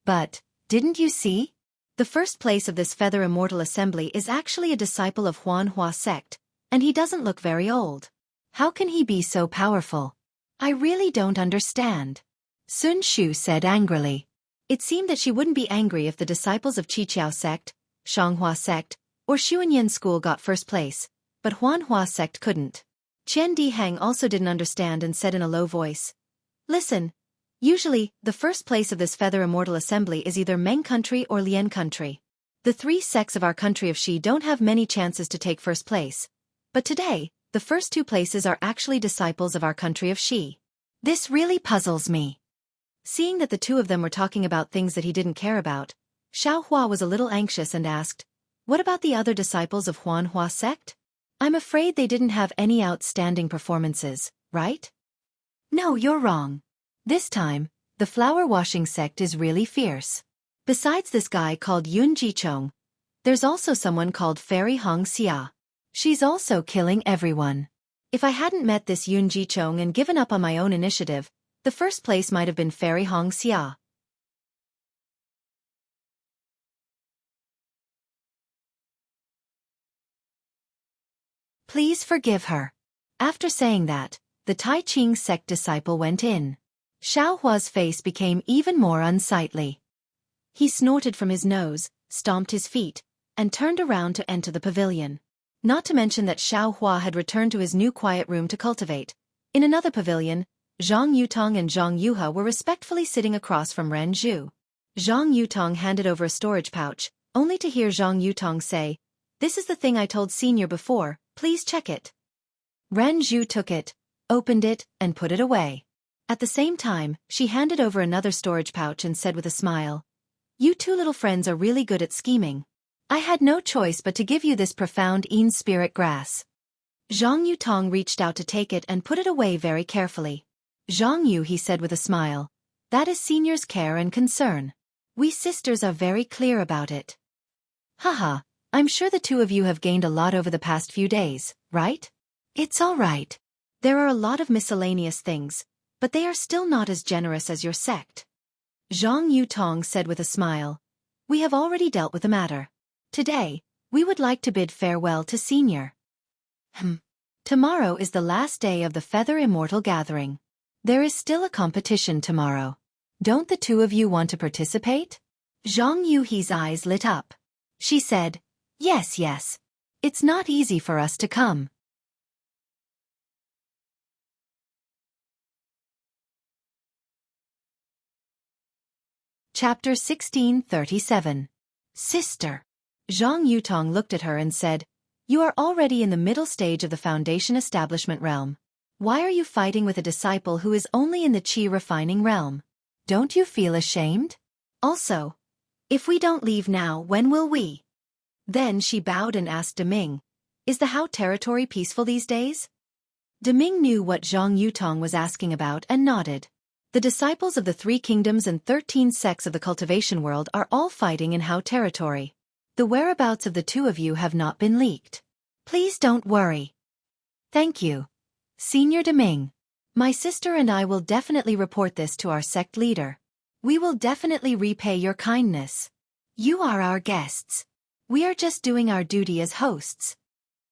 But, didn't you see? The first place of this Feather Immortal Assembly is actually a disciple of Huanhua sect, and he doesn't look very old. How can he be so powerful? I really don't understand. Sun Shu said angrily. It seemed that she wouldn't be angry if the disciples of Qiqiao sect, Xianghua sect, or Xuanyan school got first place, but Huanhua sect couldn't. Qian Diheng also didn't understand and said in a low voice, listen, usually, the first place of this Feather Immortal Assembly is either Meng country or Lian country. The 3 sects of our country of Xi don't have many chances to take first place. But today, the first 2 places are actually disciples of our country of Xi. This really puzzles me. Seeing that the 2 of them were talking about things that he didn't care about, Xiaohua was a little anxious and asked, what about the other disciples of Huanhua sect? I'm afraid they didn't have any outstanding performances, right? No, you're wrong. This time, the flower washing sect is really fierce. Besides this guy called Yun Jichong, there's also someone called Fairy Xianxia. She's also killing everyone. If I hadn't met this Yun Jichong and given up on my own initiative, the first place might have been Fairy Xianxia. Please forgive her. After saying that, the Tai Ching sect disciple went in. Xiaohua's face became even more unsightly. He snorted from his nose, stomped his feet, and turned around to enter the pavilion. Not to mention that Xiaohua had returned to his new quiet room to cultivate. In another pavilion, Zhang Yutong and Zhang Yuha were respectfully sitting across from Ren Zhu. Zhang Yutong handed over a storage pouch, only to hear Zhang Yutong say, this is the thing I told Senior before, please check it. Ren Zhu took it, opened it, and put it away. At the same time, she handed over another storage pouch and said with a smile, you 2 little friends are really good at scheming. I had no choice but to give you this profound Een spirit grass. Zhang Yutong reached out to take it and put it away very carefully. Zhang Yu, he said with a smile, that is Senior's care and concern. We sisters are very clear about it. Haha, I'm sure the 2 of you have gained a lot over the past few days, right? It's all right. There are a lot of miscellaneous things, but they are still not as generous as your sect. Zhang Yutong said with a smile, we have already dealt with the matter. Today, we would like to bid farewell to Senior. Tomorrow is the last day of the Feather Immortal Gathering. There is still a competition tomorrow. Don't the 2 of you want to participate? Zhang Yuhi's eyes lit up. She said, yes, yes. It's not easy for us to come. Chapter 1637. Sister. Zhang Yutong looked at her and said, you are already in the middle stage of the Foundation establishment realm. Why are you fighting with a disciple who is only in the Qi refining realm? Don't you feel ashamed? Also, if we don't leave now, when will we? Then she bowed and asked Deming, is the Hao territory peaceful these days? Deming knew what Zhang Yutong was asking about and nodded. The disciples of the 3 kingdoms and 13 sects of the cultivation world are all fighting in Hao territory. The whereabouts of the 2 of you have not been leaked. Please don't worry. Thank you. Senior Deming. My sister and I will definitely report this to our sect leader. We will definitely repay your kindness. You are our guests. We are just doing our duty as hosts.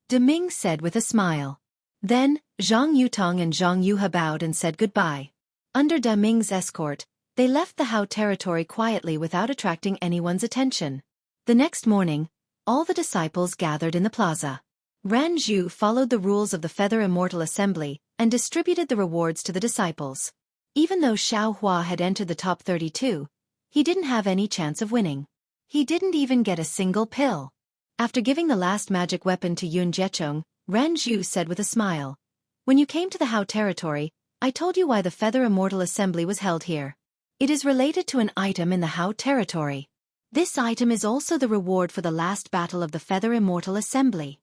De Ming said with a smile. Then, Zhang Yutong and Zhang Yuhe bowed and said goodbye. Under De Ming's escort, they left the Hao territory quietly without attracting anyone's attention. The next morning, all the disciples gathered in the plaza. Ran Zhu followed the rules of the Feather Immortal Assembly and distributed the rewards to the disciples. Even though Xiao Hua had entered the top 32, he didn't have any chance of winning. He didn't even get a single pill. After giving the last magic weapon to Yun Jiecheng, Ran Zhu said with a smile, "When you came to the Hao territory, I told you why the Feather Immortal Assembly was held here. It is related to an item in the Hao territory. This item is also the reward for the last battle of the Feather Immortal Assembly."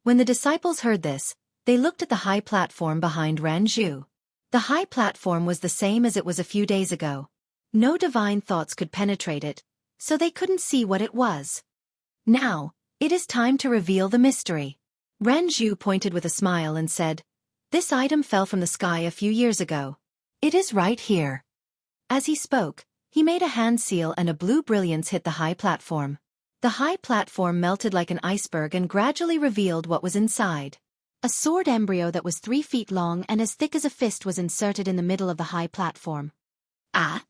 When the disciples heard this, they looked at the high platform behind Ran Zhu. The high platform was the same as it was a few days ago. No divine thoughts could penetrate it, so they couldn't see what it was. Now, it is time to reveal the mystery. Ran Zhu pointed with a smile and said, "This item fell from the sky a few years ago. It is right here." As he spoke, he made a hand seal and a blue brilliance hit the high platform. The high platform melted like an iceberg and gradually revealed what was inside. A sword embryo that was 3 feet long and as thick as a fist was inserted in the middle of the high platform. Ah!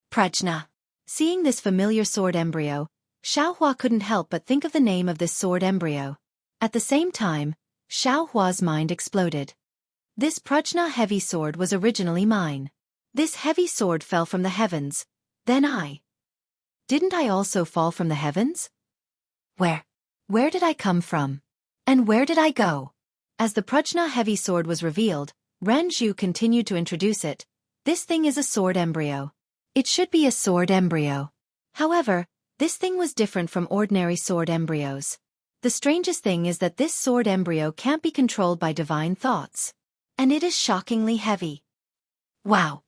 Prajna. Seeing this familiar sword embryo, Xiaohua couldn't help but think of the name of this sword embryo. At the same time, Xiaohua's mind exploded. This Prajna heavy sword was originally mine. This heavy sword fell from the heavens. Then Didn't I also fall from the heavens? Where did I come from? And where did I go? As the Prajna heavy sword was revealed, Ran Zhu continued to introduce it. This thing is a sword embryo. It should be a sword embryo. However, this thing was different from ordinary sword embryos. The strangest thing is that this sword embryo can't be controlled by divine thoughts. And it is shockingly heavy. Wow!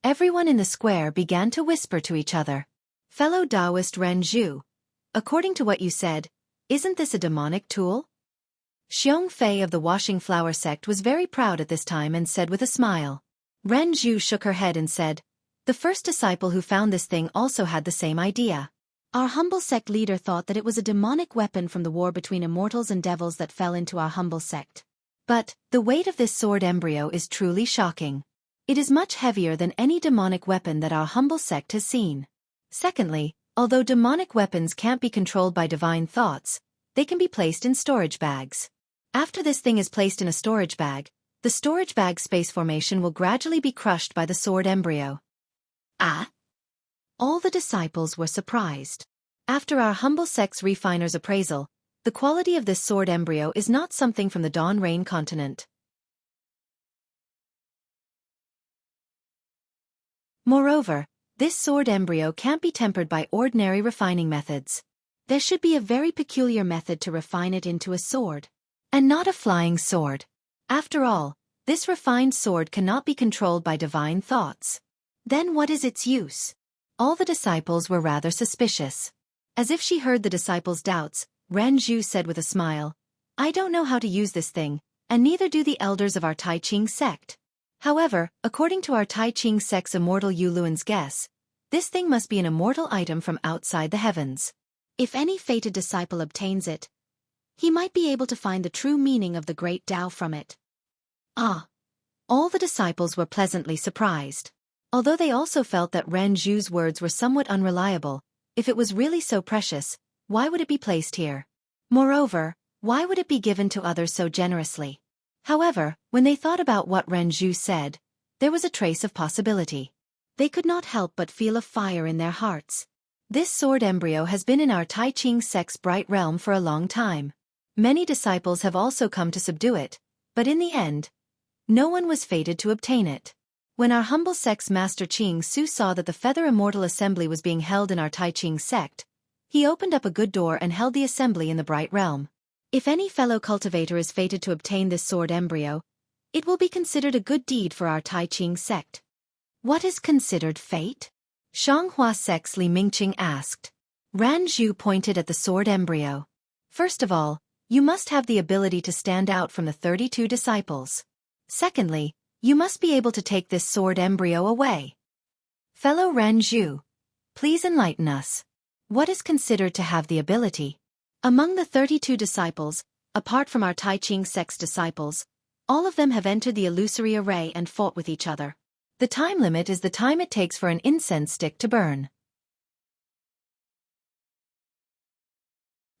Everyone in the square began to whisper to each other. Fellow Taoist Ran Zhu, according to what you said, isn't this a demonic tool? Xiong Fei of the Washing Flower sect was very proud at this time and said with a smile. Ran Zhu shook her head and said, "The first disciple who found this thing also had the same idea. Our humble sect leader thought that it was a demonic weapon from the war between immortals and devils that fell into our humble sect. But, the weight of this sword embryo is truly shocking. It is much heavier than any demonic weapon that our humble sect has seen. Secondly, although demonic weapons can't be controlled by divine thoughts, they can be placed in storage bags. After this thing is placed in a storage bag, the storage bag space formation will gradually be crushed by the sword embryo." Ah! All the disciples were surprised. After our humble sect's refiner's appraisal, the quality of this sword embryo is not something from the Dawn Rain continent. Moreover, this sword embryo can't be tempered by ordinary refining methods. There should be a very peculiar method to refine it into a sword. And not a flying sword. After all, this refined sword cannot be controlled by divine thoughts. Then what is its use? All the disciples were rather suspicious. As if she heard the disciples' doubts, Ran Zhu said with a smile, "I don't know how to use this thing, and neither do the elders of our Tai Ching sect. However, according to our Tai Ching sect's immortal Yu Luan's guess, this thing must be an immortal item from outside the heavens. If any fated disciple obtains it, he might be able to find the true meaning of the great Tao from it." Ah! All the disciples were pleasantly surprised. Although they also felt that Ran Zhu's words were somewhat unreliable, if it was really so precious, why would it be placed here? Moreover, why would it be given to others so generously? However, when they thought about what Ran Zhu said, there was a trace of possibility. They could not help but feel a fire in their hearts. This sword embryo has been in our Tai Ching sect's bright realm for a long time. Many disciples have also come to subdue it, but in the end, no one was fated to obtain it. When our humble sect's master Qing Su saw that the Feather Immortal Assembly was being held in our Tai Ching sect, he opened up a good door and held the assembly in the bright realm. If any fellow cultivator is fated to obtain this sword embryo, it will be considered a good deed for our Tai Ching sect. What is considered fate? Xianxia sect's Li Mingqing asked. Ran Zhu pointed at the sword embryo. First of all, you must have the ability to stand out from the 32 disciples. Secondly, you must be able to take this sword embryo away. Fellow Ran Zhu, please enlighten us. What is considered to have the ability? Among the 32 disciples, apart from our Tai Ching sect's disciples, all of them have entered the illusory array and fought with each other. The time limit is the time it takes for an incense stick to burn.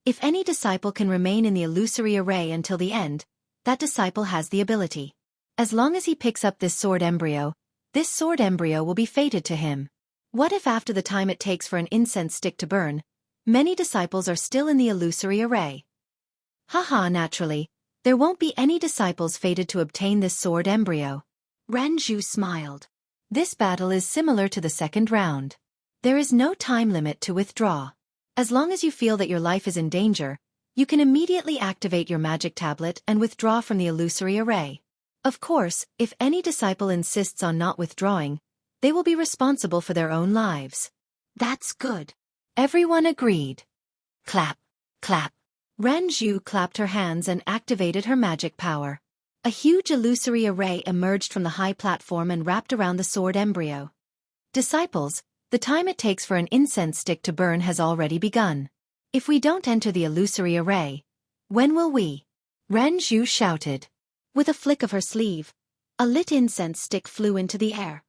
If any disciple can remain in the illusory array until the end, that disciple has the ability. As long as he picks up this sword embryo will be fated to him. What if after the time it takes for an incense stick to burn, many disciples are still in the illusory array? Haha, naturally, there won't be any disciples fated to obtain this sword embryo. Renju smiled. This battle is similar to the second round. There is no time limit to withdraw. As long as you feel that your life is in danger, you can immediately activate your magic tablet and withdraw from the illusory array. Of course, if any disciple insists on not withdrawing, they will be responsible for their own lives. That's good. Everyone agreed. Clap, clap. Renju clapped her hands and activated her magic power. A huge illusory array emerged from the high platform and wrapped around the sword embryo. Disciples, the time it takes for an incense stick to burn has already begun. If we don't enter the illusory array, when will we? Renju shouted. With a flick of her sleeve, a lit incense stick flew into the air.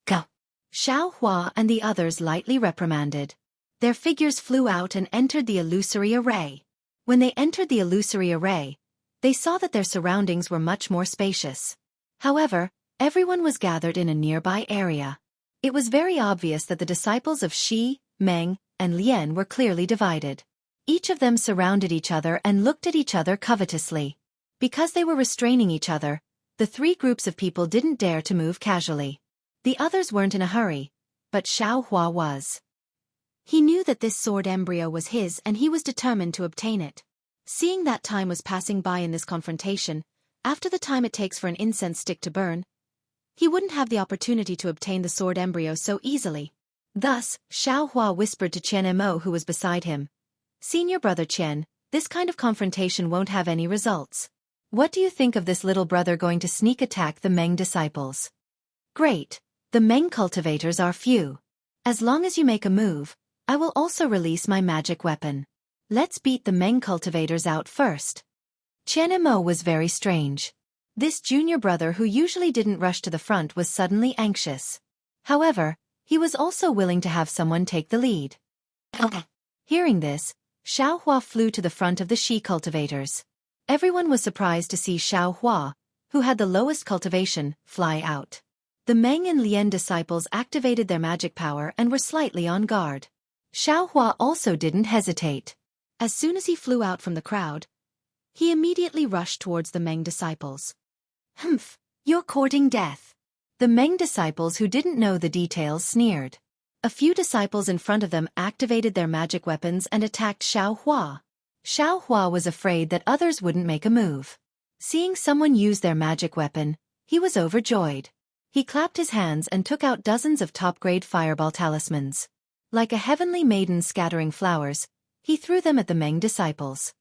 Go! Xianxia and the others lightly reprimanded. Their figures flew out and entered the illusory array. When they entered the illusory array, they saw that their surroundings were much more spacious. However, everyone was gathered in a nearby area. It was very obvious that the disciples of Shi, Meng, and Lian were clearly divided. Each of them surrounded each other and looked at each other covetously. Because they were restraining each other, the three groups of people didn't dare to move casually. The others weren't in a hurry, but Xianxia was. He knew that this sword embryo was his and he was determined to obtain it. Seeing that time was passing by in this confrontation, after the time it takes for an incense stick to burn, he wouldn't have the opportunity to obtain the sword embryo so easily. Thus, Xianxia whispered to Qian, who was beside him. Senior brother Qian, this kind of confrontation won't have any results. What do you think of this little brother going to sneak attack the Meng disciples? Great. The Meng cultivators are few. As long as you make a move, I will also release my magic weapon. Let's beat the Meng cultivators out first. Qian was very strange. This junior brother who usually didn't rush to the front was suddenly anxious. However, he was also willing to have someone take the lead. Okay. Hearing this, Xianxia flew to the front of the Shi cultivators. Everyone was surprised to see Xianxia, who had the lowest cultivation, fly out. The Meng and Lian disciples activated their magic power and were slightly on guard. Xianxia also didn't hesitate. As soon as he flew out from the crowd, he immediately rushed towards the Meng disciples. Humph, you're courting death. The Meng disciples who didn't know the details sneered. A few disciples in front of them activated their magic weapons and attacked Xianxia. Xianxia was afraid that others wouldn't make a move. Seeing someone use their magic weapon, he was overjoyed. He clapped his hands and took out dozens of top-grade fireball talismans. Like a heavenly maiden scattering flowers, he threw them at the Meng disciples.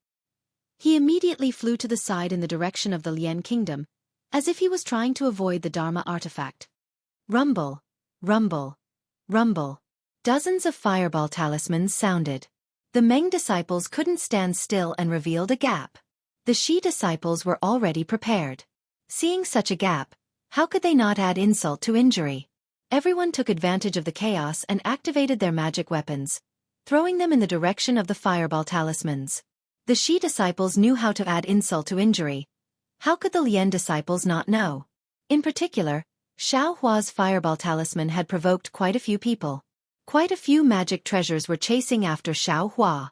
He immediately flew to the side in the direction of the Lian kingdom, as if he was trying to avoid the Dharma artifact. Rumble, rumble, rumble. Dozens of fireball talismans sounded. The Meng disciples couldn't stand still and revealed a gap. The Shi disciples were already prepared. Seeing such a gap, how could they not add insult to injury? Everyone took advantage of the chaos and activated their magic weapons, throwing them in the direction of the fireball talismans. The Shi disciples knew how to add insult to injury. How could the Lian disciples not know? In particular, Xiaohua's fireball talisman had provoked quite a few people. Quite a few magic treasures were chasing after Xiaohua.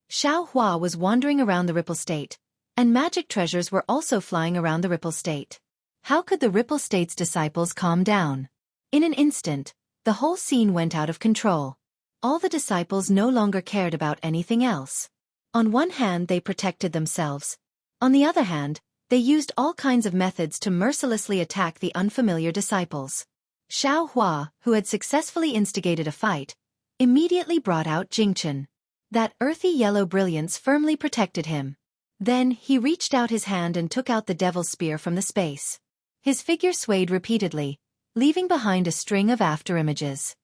Xiaohua was wandering around the Ripple State, and magic treasures were also flying around the Ripple State. How could the Ripple State's disciples calm down? In an instant, the whole scene went out of control. All the disciples no longer cared about anything else. On one hand they protected themselves. On the other hand, they used all kinds of methods to mercilessly attack the unfamiliar disciples. Xiaohua, who had successfully instigated a fight, immediately brought out Jingchen. That earthy yellow brilliance firmly protected him. Then he reached out his hand and took out the devil's spear from the space. His figure swayed repeatedly, leaving behind a string of afterimages.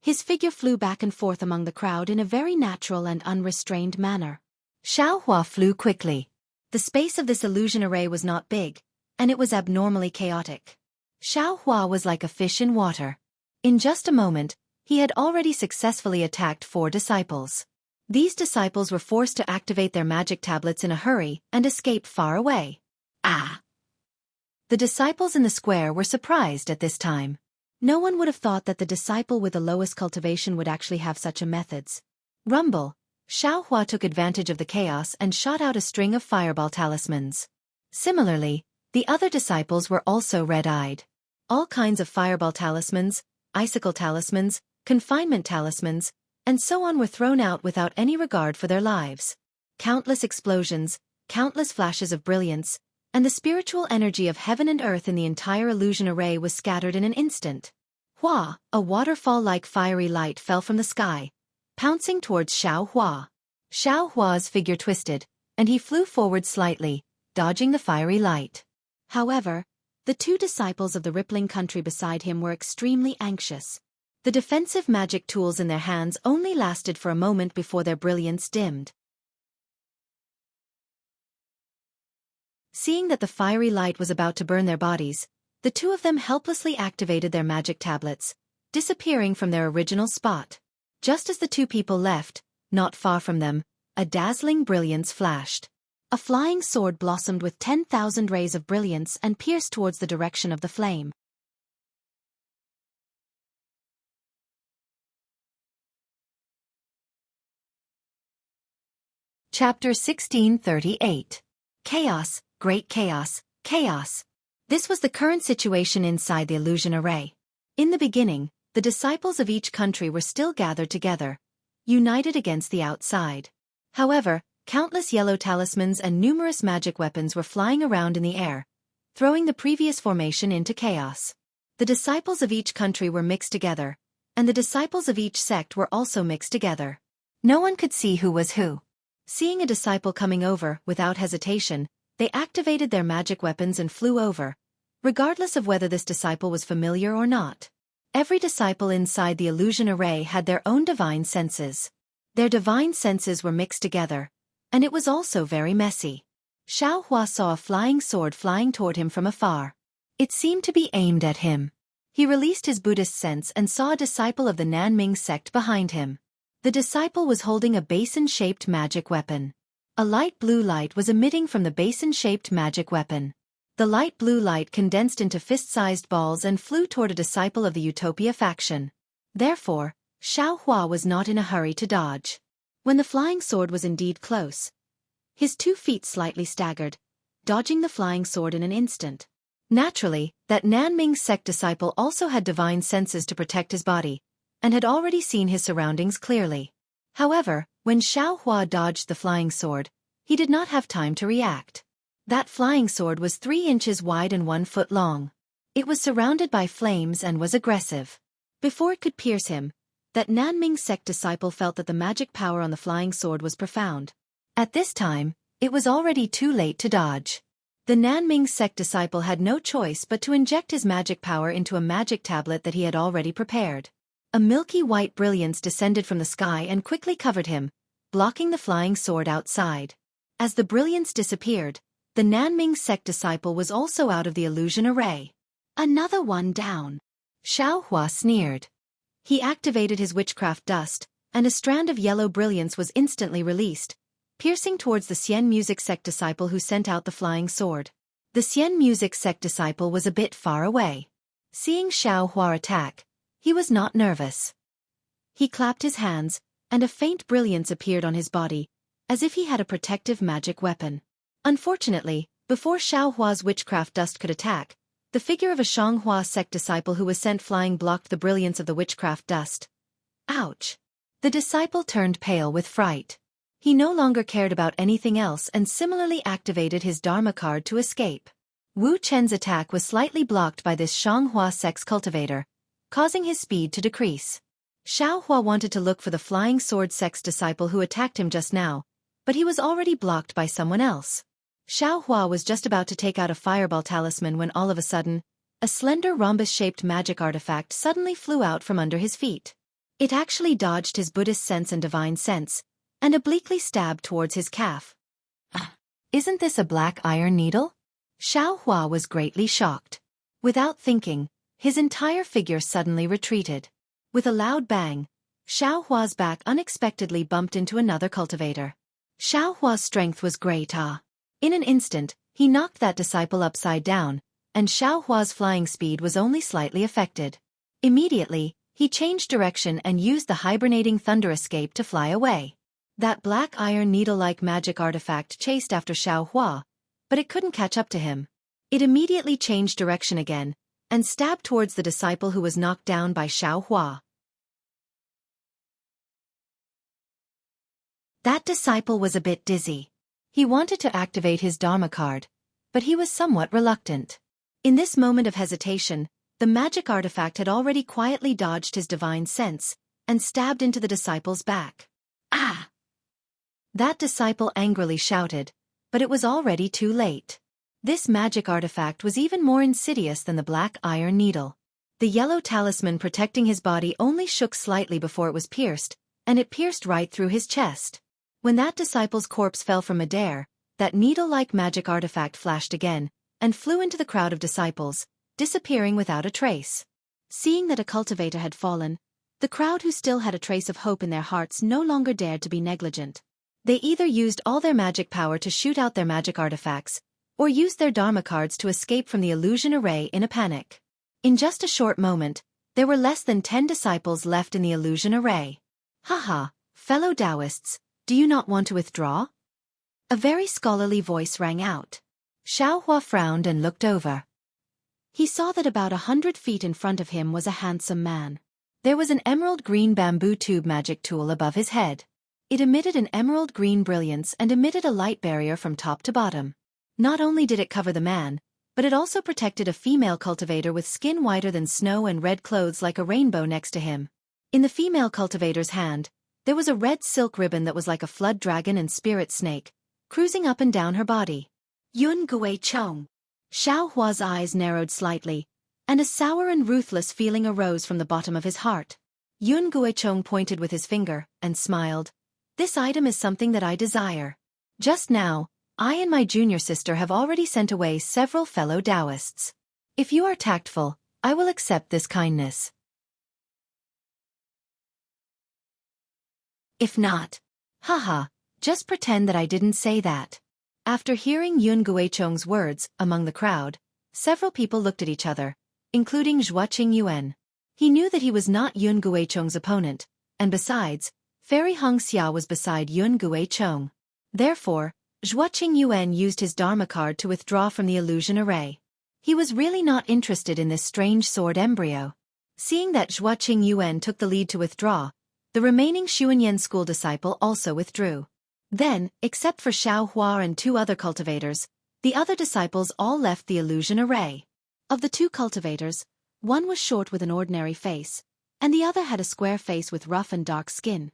His figure flew back and forth among the crowd in a very natural and unrestrained manner. Xiaohua flew quickly. The space of this illusion array was not big, and it was abnormally chaotic. Xiaohua was like a fish in water. In just a moment, he had already successfully attacked 4 disciples. These disciples were forced to activate their magic tablets in a hurry and escape far away. Ah! The disciples in the square were surprised at this time. No one would have thought that the disciple with the lowest cultivation would actually have such a methods. Rumble. Xiaohua took advantage of the chaos and shot out a string of fireball talismans. Similarly, the other disciples were also red-eyed. All kinds of fireball talismans, icicle talismans, confinement talismans, and so on were thrown out without any regard for their lives. Countless explosions, countless flashes of brilliance, and the spiritual energy of heaven and earth in the entire illusion array was scattered in an instant. Hua, a waterfall-like fiery light fell from the sky, pouncing towards Xiaohua. Xiaohua's figure twisted, and he flew forward slightly, dodging the fiery light. However, the 2 disciples of the rippling country beside him were extremely anxious. The defensive magic tools in their hands only lasted for a moment before their brilliance dimmed. Seeing that the fiery light was about to burn their bodies, the 2 of them helplessly activated their magic tablets, disappearing from their original spot. Just as the 2 people left, not far from them, a dazzling brilliance flashed. A flying sword blossomed with 10,000 rays of brilliance and pierced towards the direction of the flame. Chapter 1638. Chaos, Great Chaos, Chaos. This was the current situation inside the illusion array. In the beginning, the disciples of each country were still gathered together, united against the outside. However, countless yellow talismans and numerous magic weapons were flying around in the air, throwing the previous formation into chaos. The disciples of each country were mixed together, and the disciples of each sect were also mixed together. No one could see who was who. Seeing a disciple coming over, without hesitation, they activated their magic weapons and flew over, regardless of whether this disciple was familiar or not. Every disciple inside the illusion array had their own divine senses. Their divine senses were mixed together, and it was also very messy. Xiaohua saw a flying sword flying toward him from afar. It seemed to be aimed at him. He released his Buddhist sense and saw a disciple of the Nanming sect behind him. The disciple was holding a basin-shaped magic weapon. A light blue light was emitting from the basin-shaped magic weapon. The light blue light condensed into fist-sized balls and flew toward a disciple of the Utopia faction. Therefore, Xiaohua was not in a hurry to dodge. When the flying sword was indeed close, his 2 feet slightly staggered, dodging the flying sword in an instant. Naturally, that Nanming sect disciple also had divine senses to protect his body, and had already seen his surroundings clearly. However, when Xiaohua dodged the flying sword, he did not have time to react. That flying sword was 3 inches wide and 1 foot long. It was surrounded by flames and was aggressive. Before it could pierce him, that Nanming sect disciple felt that the magic power on the flying sword was profound. At this time, it was already too late to dodge. The Nanming sect disciple had no choice but to inject his magic power into a magic tablet that he had already prepared. A milky white brilliance descended from the sky and quickly covered him, blocking the flying sword outside. As the brilliance disappeared, the Nanming sect disciple was also out of the illusion array. Another one down. Xiaohua sneered. He activated his witchcraft dust, and a strand of yellow brilliance was instantly released, piercing towards the Xian music sect disciple who sent out the flying sword. The Xian music sect disciple was a bit far away. Seeing Xiaohua attack, he was not nervous. He clapped his hands, and a faint brilliance appeared on his body, as if he had a protective magic weapon. Unfortunately, before Xiaohua's witchcraft dust could attack, the figure of a Xianxia sect disciple who was sent flying blocked the brilliance of the witchcraft dust. Ouch! The disciple turned pale with fright. He no longer cared about anything else and similarly activated his Dharma card to escape. Wu Chen's attack was slightly blocked by this Xianxia sect's cultivator, causing his speed to decrease. Xiaohua wanted to look for the flying sword sect's disciple who attacked him just now, but he was already blocked by someone else. Xiaohua was just about to take out a fireball talisman when all of a sudden, a slender rhombus-shaped magic artifact suddenly flew out from under his feet. It actually dodged his Buddhist sense and divine sense, and obliquely stabbed towards his calf. Isn't this a black iron needle? Xiao Hua was greatly shocked. Without thinking, his entire figure suddenly retreated. With a loud bang, Xiao Hua's back unexpectedly bumped into another cultivator. Xiao Hua's strength was great. In an instant, he knocked that disciple upside down, and Xiao Hua's flying speed was only slightly affected. Immediately, he changed direction and used the hibernating thunder escape to fly away. That black iron needle-like magic artifact chased after Xiao Hua, but it couldn't catch up to him. It immediately changed direction again, and stabbed towards the disciple who was knocked down by Xiao Hua. That disciple was a bit dizzy. He wanted to activate his Dharma card, but he was somewhat reluctant. In this moment of hesitation, the magic artifact had already quietly dodged his divine sense, and stabbed into the disciple's back. Ah! That disciple angrily shouted, but it was already too late. This magic artifact was even more insidious than the black iron needle. The yellow talisman protecting his body only shook slightly before it was pierced, and it pierced right through his chest. When that disciple's corpse fell from midair, that needle-like magic artifact flashed again, and flew into the crowd of disciples, disappearing without a trace. Seeing that a cultivator had fallen, the crowd who still had a trace of hope in their hearts no longer dared to be negligent. They either used all their magic power to shoot out their magic artifacts, or used their Dharma cards to escape from the illusion array in a panic. In just a short moment, there were less than 10 disciples left in the illusion array. Haha, fellow Taoists, do you not want to withdraw? A very scholarly voice rang out. Xiao Hua frowned and looked over. He saw that about 100 feet in front of him was a handsome man. There was an emerald green bamboo tube magic tool above his head. It emitted an emerald green brilliance and emitted a light barrier from top to bottom. Not only did it cover the man, but it also protected a female cultivator with skin whiter than snow and red clothes like a rainbow next to him. In the female cultivator's hand, there was a red silk ribbon that was like a flood dragon and spirit snake, cruising up and down her body. Yun Gui Chong. Xiao Hua's eyes narrowed slightly, and a sour and ruthless feeling arose from the bottom of his heart. Yun Gui Chong pointed with his finger, and smiled. This item is something that I desire. Just now, I and my junior sister have already sent away several fellow Taoists. If you are tactful, I will accept this kindness. If not, haha, just pretend that I didn't say that. After hearing Yun Guichong's words, among the crowd, several people looked at each other, including Zhuo Qingyuan. He knew that he was not Yun Guichong's opponent, and besides, Fairy Xianxia was beside Yun Guichong. Therefore, Zhuo Qingyuan used his Dharma card to withdraw from the illusion array. He was really not interested in this strange sword embryo. Seeing that Zhuo Qingyuan took the lead to withdraw, the remaining Xuanyan school disciple also withdrew. Then, except for Xiao Hua and 2 other cultivators, the other disciples all left the illusion array. Of the 2 cultivators, one was short with an ordinary face, and the other had a square face with rough and dark skin.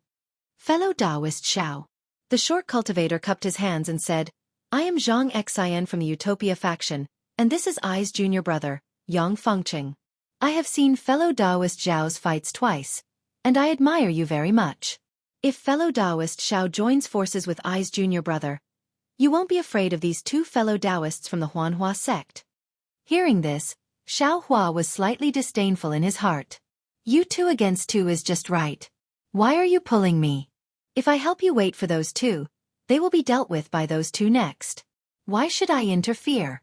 Fellow Taoist Xiao. The short cultivator cupped his hands and said, I am Xianxia from the Utopia faction, and this is Ai's junior brother, Yang Fengqing. I have seen fellow Taoist Zhao's fights twice, and I admire you very much. If fellow Taoist Xiao joins forces with Ai's junior brother, you won't be afraid of these 2 fellow Taoists from the Huanhua sect. Hearing this, Xiao Hua was slightly disdainful in his heart. You 2 against 2 is just right. Why are you pulling me? If I help you wait for those 2, they will be dealt with by those 2 next. Why should I interfere?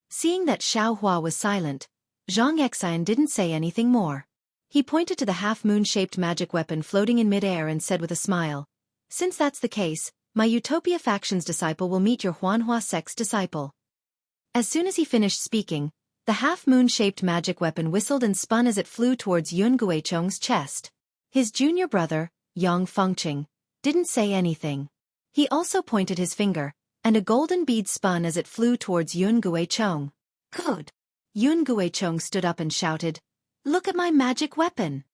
Seeing that Xiao Hua was silent, Xianxia didn't say anything more. He pointed to the half-moon-shaped magic weapon floating in mid-air and said with a smile, Since that's the case, my Utopia faction's disciple will meet your Huanhua sect's disciple. As soon as he finished speaking, the half-moon-shaped magic weapon whistled and spun as it flew towards Yun Guichong's chest. His junior brother, Yang Fengqing, didn't say anything. He also pointed his finger, and a golden bead spun as it flew towards Yun Guichong. Good. Yun Guichong stood up and shouted, Look at my magic weapon!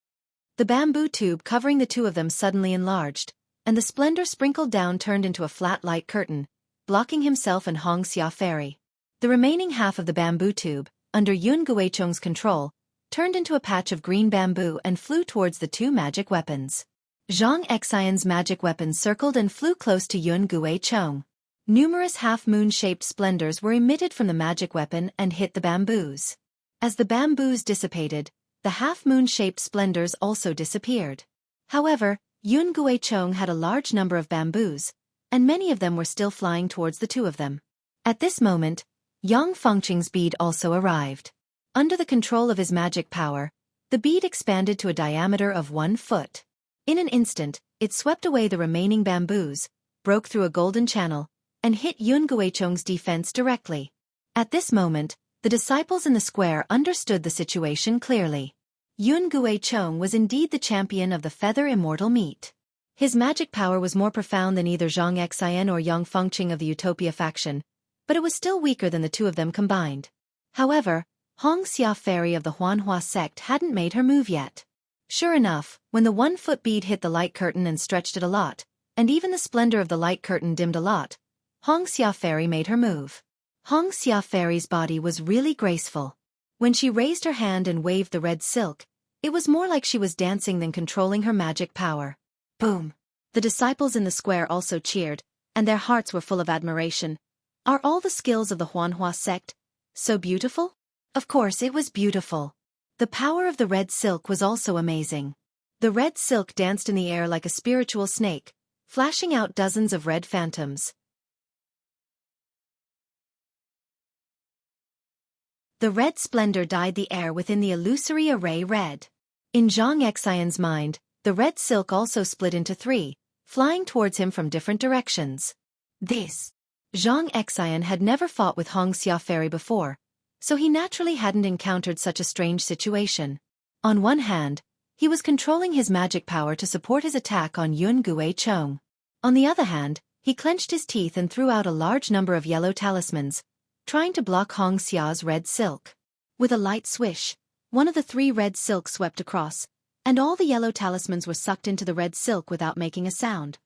The bamboo tube covering the 2 of them suddenly enlarged, and the splendor sprinkled down turned into a flat light curtain, blocking himself and Xianxia Fairy. The remaining half of the bamboo tube, under Yun Guichong's control, turned into a patch of green bamboo and flew towards the two magic weapons. Xianxia's magic weapons circled and flew close to Yun Guicheng. Numerous half-moon-shaped splendors were emitted from the magic weapon and hit the bamboos. As the bamboos dissipated, the half-moon-shaped splendors also disappeared. However, Yun Guicheng had a large number of bamboos, and many of them were still flying towards the two of them. At this moment, Yang Fengqing's bead also arrived. Under the control of his magic power, the bead expanded to a diameter of 1 foot. In an instant, it swept away the remaining bamboos, broke through a golden channel, and hit Yun Guicheng's defense directly. At this moment, the disciples in the square understood the situation clearly. Yun Guicheng was indeed the champion of the feather immortal meat. His magic power was more profound than either Xianxia or Yang Fengqing of the Utopia faction, but it was still weaker than the two of them combined. However, Xianxia Fairy of the Huanhua sect hadn't made her move yet. Sure enough, when the 1-foot bead hit the light curtain and stretched it a lot, and even the splendor of the light curtain dimmed a lot, Xianxia Fairy made her move. Xianxia Fairy's body was really graceful. When she raised her hand and waved the red silk, it was more like she was dancing than controlling her magic power. Boom! The disciples in the square also cheered, and their hearts were full of admiration. Are all the skills of the Huanhua sect so beautiful? Of course it was beautiful. The power of the red silk was also amazing. The red silk danced in the air like a spiritual snake, flashing out dozens of red phantoms. The red splendor dyed the air within the illusory array red. In Xianxia's mind, the red silk also split into 3, flying towards him from different directions. Xianxia had never fought with Xianxia Fairy before, so he naturally hadn't encountered such a strange situation. On one hand, he was controlling his magic power to support his attack on Yun Guicheng. On the other hand, he clenched his teeth and threw out a large number of yellow talismans, trying to block Xia's red silk. With a light swish, one of the 3 red silks swept across, and all the yellow talismans were sucked into the red silk without making a sound.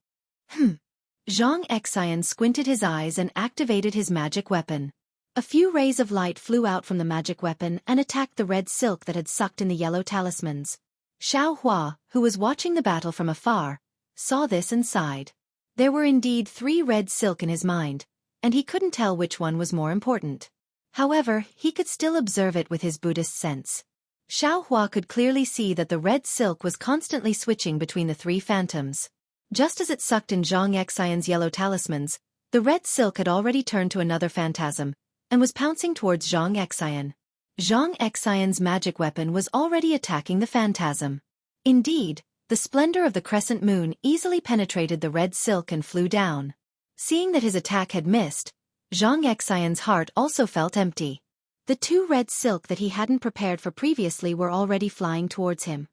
Xianxia squinted his eyes and activated his magic weapon. A few rays of light flew out from the magic weapon and attacked the red silk that had sucked in the yellow talismans. Xiaohua, who was watching the battle from afar, saw this and sighed. There were indeed 3 red silk in his mind, and he couldn't tell which one was more important. However, he could still observe it with his Buddhist sense. Xiaohua could clearly see that the red silk was constantly switching between the 3 phantoms. Just as it sucked in Xianxia's yellow talismans, the red silk had already turned to another phantasm, and was pouncing towards Xianxia. Xianxia's magic weapon was already attacking the phantasm. Indeed, the splendor of the crescent moon easily penetrated the red silk and flew down. Seeing that his attack had missed, Xianxia's heart also felt empty. The 2 red silk that he hadn't prepared for previously were already flying towards him.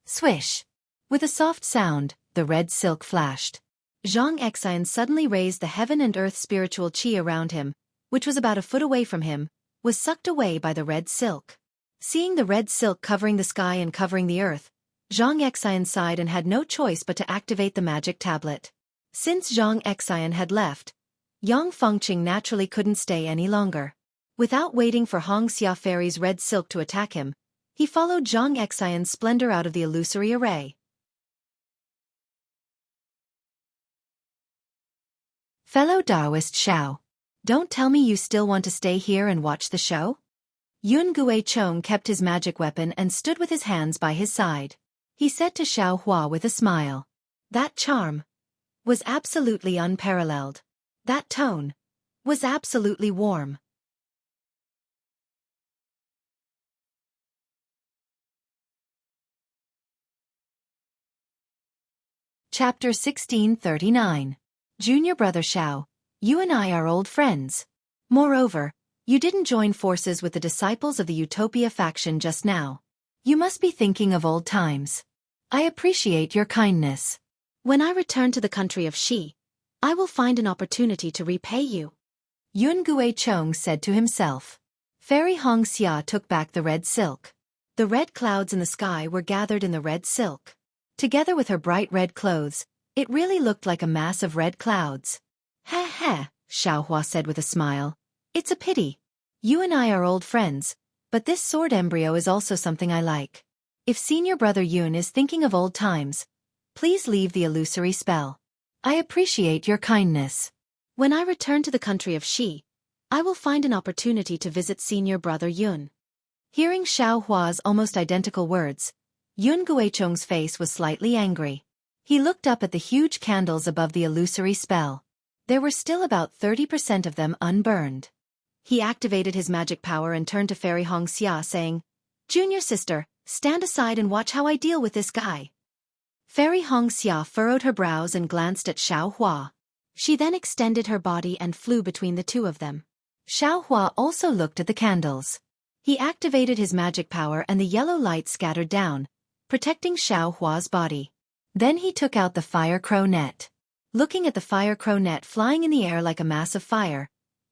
Swish! With a soft sound, the red silk flashed. Xianxia suddenly raised the heaven and earth spiritual qi around him, which was about a foot away from him, was sucked away by the red silk. Seeing the red silk covering the sky and covering the earth, Xianxia sighed and had no choice but to activate the magic tablet. Since Xianxia had left, Yang Fengqing naturally couldn't stay any longer. Without waiting for Xianxia Fairy's red silk to attack him, he followed Xianxia's splendor out of the illusory array. Fellow Taoist Xiao, don't tell me you still want to stay here and watch the show? Yun Guicheng kept his magic weapon and stood with his hands by his side. He said to Xiaohua with a smile. That charm was absolutely unparalleled. That tone was absolutely warm. Chapter 1639. Junior Brother Xiao, you and I are old friends. Moreover, you didn't join forces with the disciples of the Utopia faction just now. You must be thinking of old times. I appreciate your kindness. When I return to the country of Xi, I will find an opportunity to repay you. Yun Guicheng said to himself. Fairy Xianxia took back the red silk. The red clouds in the sky were gathered in the red silk. Together with her bright red clothes, it really looked like a mass of red clouds. Heh heh, Xiaohua said with a smile. It's a pity. You and I are old friends, But this sword embryo is also something I like. If senior brother Yun is thinking of old times, please leave the illusory spell. I appreciate your kindness. When I return to the country of Xi, I will find an opportunity to visit senior brother Yun. Hearing Xiao Hua's almost identical words, Yun Guichong's face was slightly angry. He looked up at the huge candles above the illusory spell. There were still about 30% of them unburned. He activated his magic power and turned to Fairy Xianxia saying, "Junior sister, stand aside and watch how I deal with this guy." Fairy Xianxia furrowed her brows and glanced at Xiao Hua. She then extended her body and flew between the two of them. Xiao Hua also looked at the candles. He activated his magic power and the yellow light scattered down, protecting Xiao Hua's body. Then he took out the fire crow net. Looking at the fire crow net flying in the air like a mass of fire,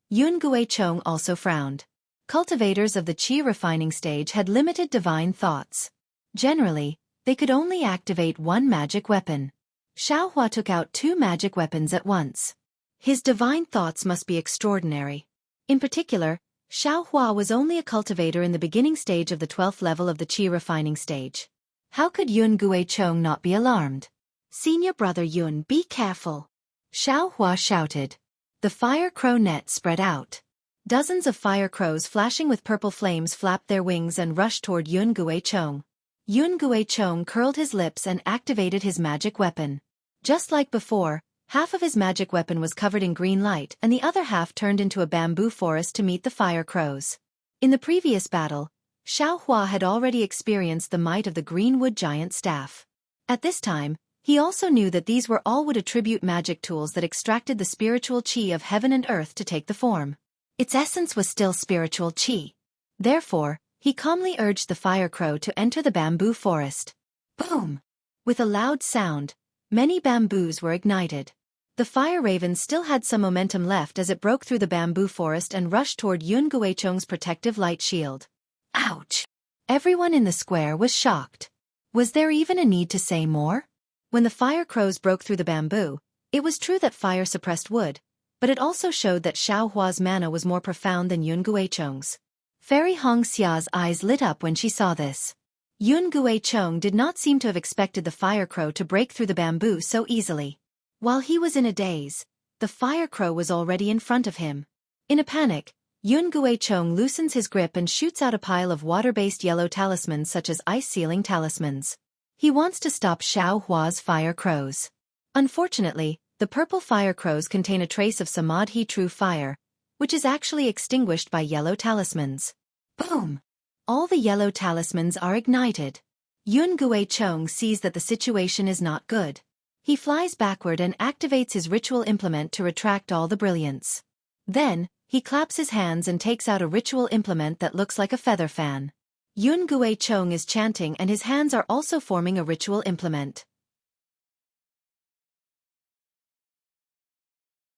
Yun Guichong also frowned. Cultivators of the qi refining stage had limited divine thoughts. Generally, they could only activate one magic weapon. Xiao Hua took out two magic weapons at once. His divine thoughts must be extraordinary. In particular, Xiao Hua was only a cultivator in the beginning stage of the 12th level of the qi refining stage. How could Yun Guichong not be alarmed? "Senior brother Yun, be careful," Xiao Hua shouted. The fire crow net spread out. Dozens of fire crows flashing with purple flames flapped their wings and rushed toward Yun Guichong. Yun Guichong curled his lips and activated his magic weapon. Just like before, half of his magic weapon was covered in green light and the other half turned into a bamboo forest to meet the fire crows. In the previous battle, Xiao Hua had already experienced the might of the greenwood giant staff. At this time, he also knew that these were all would attribute magic tools that extracted the spiritual qi of heaven and earth to take the form. Its essence was still spiritual qi. Therefore, he calmly urged the fire crow to enter the bamboo forest. Boom! With a loud sound, many bamboos were ignited. The fire raven still had some momentum left as it broke through the bamboo forest and rushed toward Yun Guichong's protective light shield. Ouch! Everyone in the square was shocked. Was there even a need to say more? When the fire crows broke through the bamboo, it was true that fire suppressed wood, but it also showed that Xiao Hua's mana was more profound than Yun Guichong's. Fairy Xia's eyes lit up when she saw this. Yun Guichong did not seem to have expected the fire crow to break through the bamboo so easily. While he was in a daze, the fire crow was already in front of him. In a panic, Yun Guichong loosens his grip and shoots out a pile of water-based yellow talismans such as ice-sealing talismans. He wants to stop Xiao Hua's fire crows. Unfortunately, the purple fire crows contain a trace of Samadhi true fire, which is actually extinguished by yellow talismans. Boom! All the yellow talismans are ignited. Yun Guichong sees that the situation is not good. He flies backward and activates his ritual implement to retract all the brilliance. Then, he claps his hands and takes out a ritual implement that looks like a feather fan. Yun Guichong is chanting and his hands are also forming a ritual implement.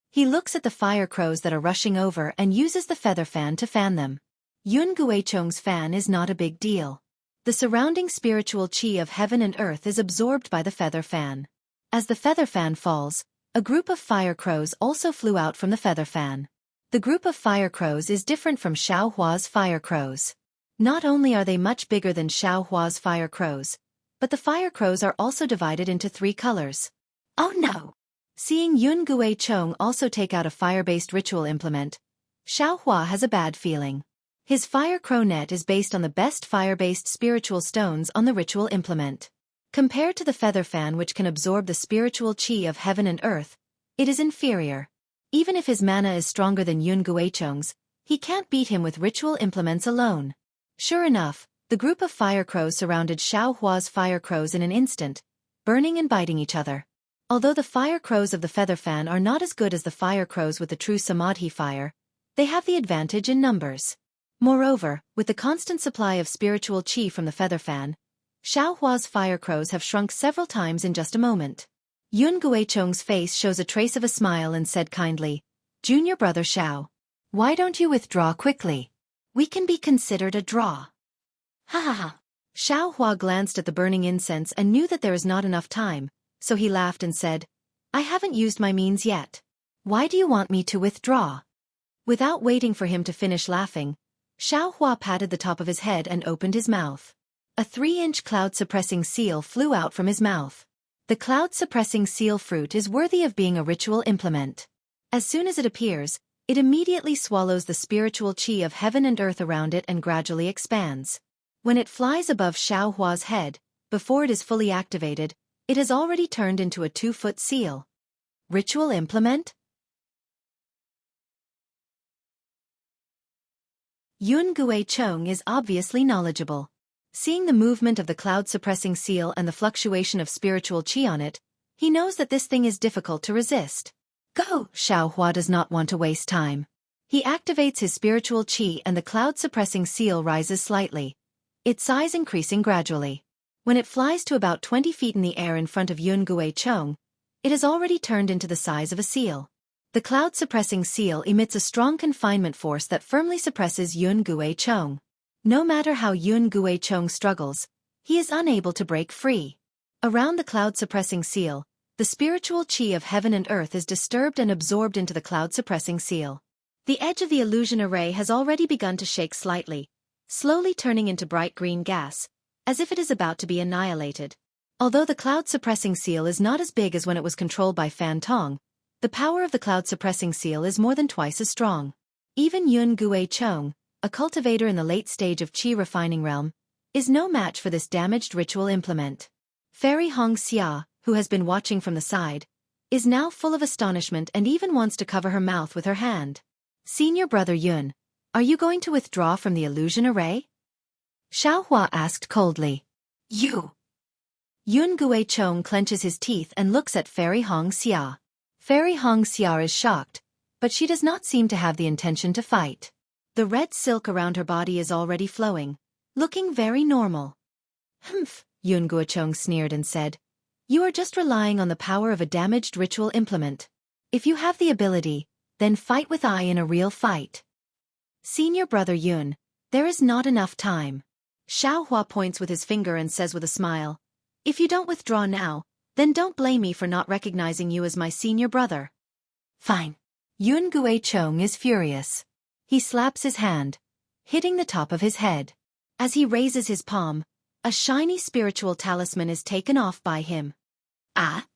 He looks at the fire crows that are rushing over and uses the feather fan to fan them. Yun Guichong's fan is not a big deal. The surrounding spiritual qi of heaven and earth is absorbed by the feather fan. As the feather fan falls, a group of fire crows also flew out from the feather fan. The group of fire crows is different from Xiao Hua's fire crows. Not only are they much bigger than Xiao Hua's fire crows, but the fire crows are also divided into 3 colors. Oh no! Seeing Yun Guichong also take out a fire-based ritual implement, Xiao Hua has a bad feeling. His fire crow net is based on the best fire-based spiritual stones on the ritual implement. Compared to the feather fan which can absorb the spiritual qi of heaven and earth, it is inferior. Even if his mana is stronger than Yun Guichong's, he can't beat him with ritual implements alone. Sure enough, the group of fire crows surrounded Xiao Hua's fire crows in an instant, burning and biting each other. Although the fire crows of the feather fan are not as good as the fire crows with the true Samadhi fire, they have the advantage in numbers. Moreover, with the constant supply of spiritual qi from the feather fan, Xiao Hua's fire crows have shrunk several times in just a moment. Yun Guichong's face shows a trace of a smile and said kindly, "Junior brother Xiao, why don't you withdraw quickly? We can be considered a draw." Ha ha ha. Xiao Hua glanced at the burning incense and knew that there is not enough time, so he laughed and said, "I haven't used my means yet. Why do you want me to withdraw?" Without waiting for him to finish laughing, Xiaohua patted the top of his head and opened his mouth. A 3-inch cloud-suppressing seal flew out from his mouth. The cloud-suppressing seal fruit is worthy of being a ritual implement. As soon as it appears, it immediately swallows the spiritual qi of heaven and earth around it and gradually expands. When it flies above Xiaohua's head, before it is fully activated, it has already turned into a 2-foot seal. Ritual implement? Yun Guicheng is obviously knowledgeable. Seeing the movement of the cloud-suppressing seal and the fluctuation of spiritual qi on it, he knows that this thing is difficult to resist. Go! Xiaohua does not want to waste time. He activates his spiritual qi and the cloud-suppressing seal rises slightly, its size increasing gradually. When it flies to about 20 feet in the air in front of Yun Guicheng, it has already turned into the size of a seal. The cloud-suppressing seal emits a strong confinement force that firmly suppresses Yun Guicheng. No matter how Yun Guicheng struggles, he is unable to break free. Around the cloud-suppressing seal, the spiritual qi of heaven and earth is disturbed and absorbed into the cloud-suppressing seal. The edge of the illusion array has already begun to shake slightly, slowly turning into bright green gas, as if it is about to be annihilated. Although the cloud-suppressing seal is not as big as when it was controlled by Fan Tong, the power of the cloud-suppressing seal is more than twice as strong. Even Yun Guicheng, a cultivator in the late stage of qi refining realm, is no match for this damaged ritual implement. Fairy Xianxia, who has been watching from the side, is now full of astonishment and even wants to cover her mouth with her hand. Senior brother Yun, are you going to withdraw from the illusion array? Xiaohua asked coldly. You! Yun Guicheng clenches his teeth and looks at Fairy Xianxia. Fairy Xianxia is shocked, but she does not seem to have the intention to fight. The red silk around her body is already flowing, looking very normal. Humph, Yun Guicheng sneered and said. You are just relying on the power of a damaged ritual implement. If you have the ability, then fight with I in a real fight. Senior brother Yun, there is not enough time. Xiaohua points with his finger and says with a smile. If you don't withdraw now, then don't blame me for not recognizing you as my senior brother. Fine. Yun Guicheng is furious. He slaps his hand, hitting the top of his head. As he raises his palm, a shiny spiritual talisman is taken off by him. Ah?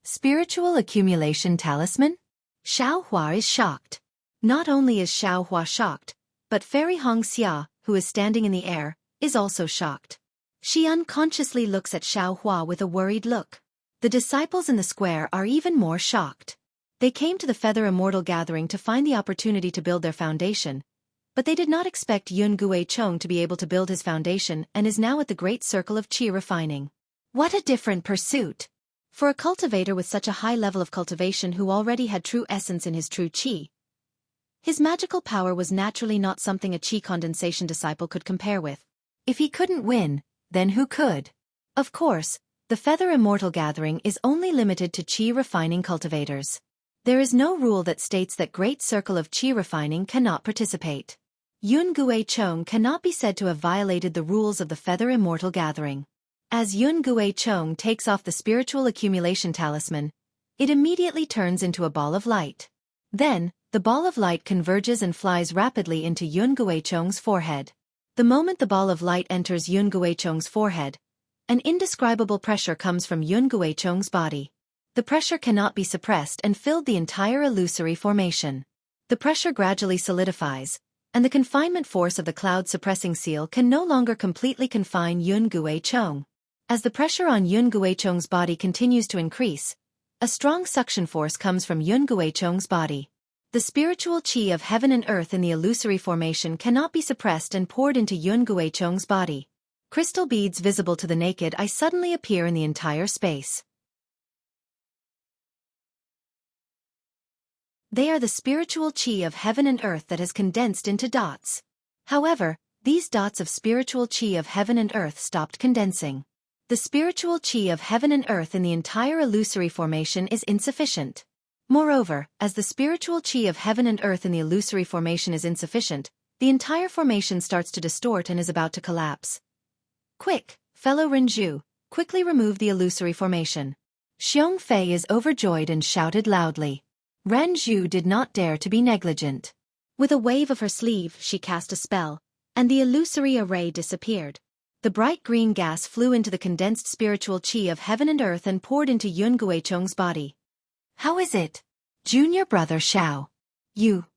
Spiritual accumulation talisman? Xiaohua is shocked. Not only is Xiaohua shocked, but Fairy Xianxia, who is standing in the air, is also shocked. She unconsciously looks at Xiaohua with a worried look. The disciples in the square are even more shocked. They came to the Feather Immortal gathering to find the opportunity to build their foundation, but they did not expect Yun Guicheng to be able to build his foundation and is now at the great circle of qi refining. What a different pursuit! For a cultivator with such a high level of cultivation who already had true essence in his true qi, his magical power was naturally not something a qi condensation disciple could compare with. If he couldn't win, then who could? Of course, the Feather Immortal gathering is only limited to qi refining cultivators. There is no rule that states that Great Circle of Qi refining cannot participate. Yun Guicheng cannot be said to have violated the rules of the Feather Immortal gathering. As Yun Guicheng takes off the spiritual accumulation talisman, it immediately turns into a ball of light. Then, the ball of light converges and flies rapidly into Yun Guicheng's forehead. The moment the ball of light enters Yun Guicheng's forehead, an indescribable pressure comes from Yun Guicheng's body. The pressure cannot be suppressed and filled the entire illusory formation. The pressure gradually solidifies, and the confinement force of the cloud-suppressing seal can no longer completely confine Yun Guicheng. As the pressure on Yun Guicheng's body continues to increase, a strong suction force comes from Yun Guicheng's body. The spiritual qi of heaven and earth in the illusory formation cannot be suppressed and poured into Yun Guicheng's body. Crystal beads visible to the naked eye suddenly appear in the entire space. They are the spiritual qi of heaven and earth that has condensed into dots. However, these dots of spiritual qi of heaven and earth stopped condensing. The spiritual qi of heaven and earth in the entire illusory formation is insufficient. Moreover, as the spiritual qi of heaven and earth in the illusory formation is insufficient, the entire formation starts to distort and is about to collapse. Quick, fellow Renju, quickly remove the illusory formation. Xiong Fei is overjoyed and shouted loudly. Renju did not dare to be negligent. With a wave of her sleeve, she cast a spell, and the illusory array disappeared. The bright green gas flew into the condensed spiritual chi of heaven and earth and poured into Yun Guicheng's body. How is it, junior brother Xiao? You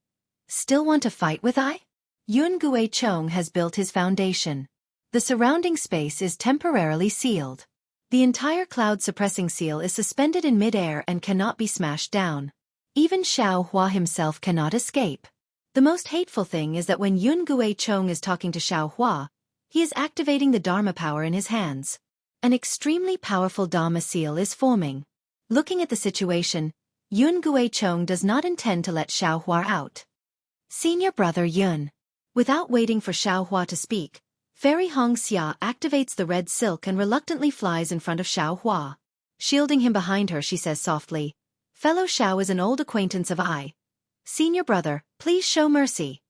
still want to fight with I? Yun Guicheng has built his foundation. The surrounding space is temporarily sealed. The entire cloud-suppressing seal is suspended in mid-air and cannot be smashed down. Even Xiao Hua himself cannot escape. The most hateful thing is that when Yun Guicheng is talking to Xiao Hua, he is activating the Dharma power in his hands. An extremely powerful Dharma seal is forming. Looking at the situation, Yun Guicheng does not intend to let Xiao Hua out. Senior brother Yun. Without waiting for Xiao Hua to speak, Fairy Xianxia activates the red silk and reluctantly flies in front of Xiao Hua. Shielding him behind her, she says softly, "Fellow Xiao is an old acquaintance of I. Senior brother, please show mercy."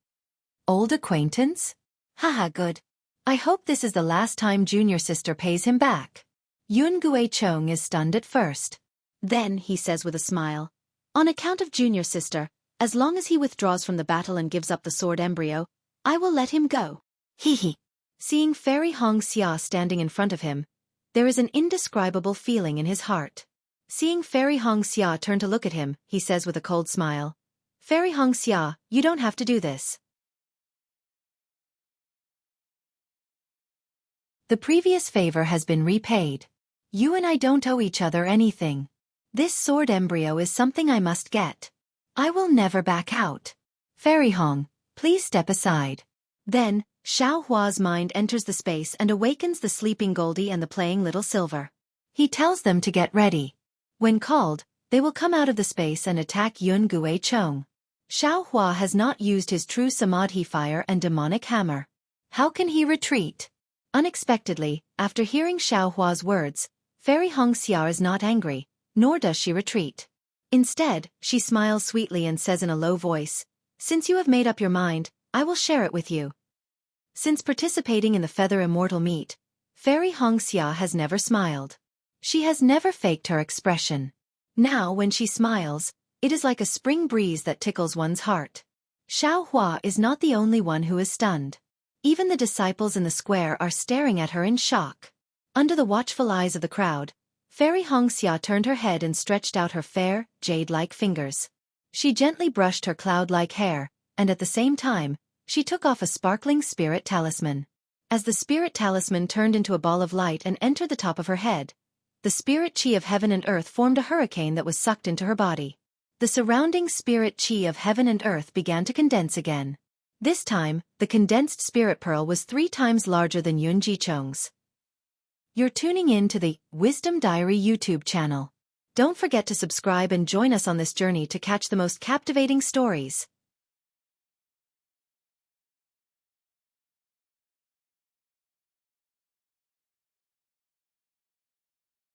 Old acquaintance? Haha, good. I hope this is the last time junior sister pays him back. Yun Guicheng is stunned at first. Then, he says with a smile, "On account of junior sister, as long as he withdraws from the battle and gives up the sword embryo, I will let him go." Hee. Seeing Fairy Xianxia standing in front of him, there is an indescribable feeling in his heart. Seeing Fairy Xianxia turn to look at him, he says with a cold smile, "Fairy Xianxia, you don't have to do this." The previous favor has been repaid. You and I don't owe each other anything. This sword embryo is something I must get. I will never back out. Fairy Hong, please step aside. Then, Xiao Hua's mind enters the space and awakens the sleeping Goldie and the playing little Silver. He tells them to get ready. When called, they will come out of the space and attack Yun Guicheng. Xiao Hua has not used his true Samadhi fire and demonic hammer. How can he retreat? Unexpectedly, after hearing Xiao Hua's words, Fairy Xianxia is not angry, nor does she retreat. Instead, she smiles sweetly and says in a low voice, "Since you have made up your mind, I will share it with you." Since participating in the Feather Immortal meet, Fairy Xianxia has never smiled. She has never faked her expression. Now when she smiles, it is like a spring breeze that tickles one's heart. Xiao Hua is not the only one who is stunned. Even the disciples in the square are staring at her in shock. Under the watchful eyes of the crowd, Fairy Xianxia turned her head and stretched out her fair, jade-like fingers. She gently brushed her cloud-like hair, and at the same time, she took off a sparkling spirit talisman. As the spirit talisman turned into a ball of light and entered the top of her head, the spirit chi of heaven and earth formed a hurricane that was sucked into her body. The surrounding spirit chi of heaven and earth began to condense again. This time, the condensed spirit pearl was 3 times larger than Yun Guicheng's. You're tuning in to the Wisdom Diary YouTube channel. Don't forget to subscribe and join us on this journey to catch the most captivating stories.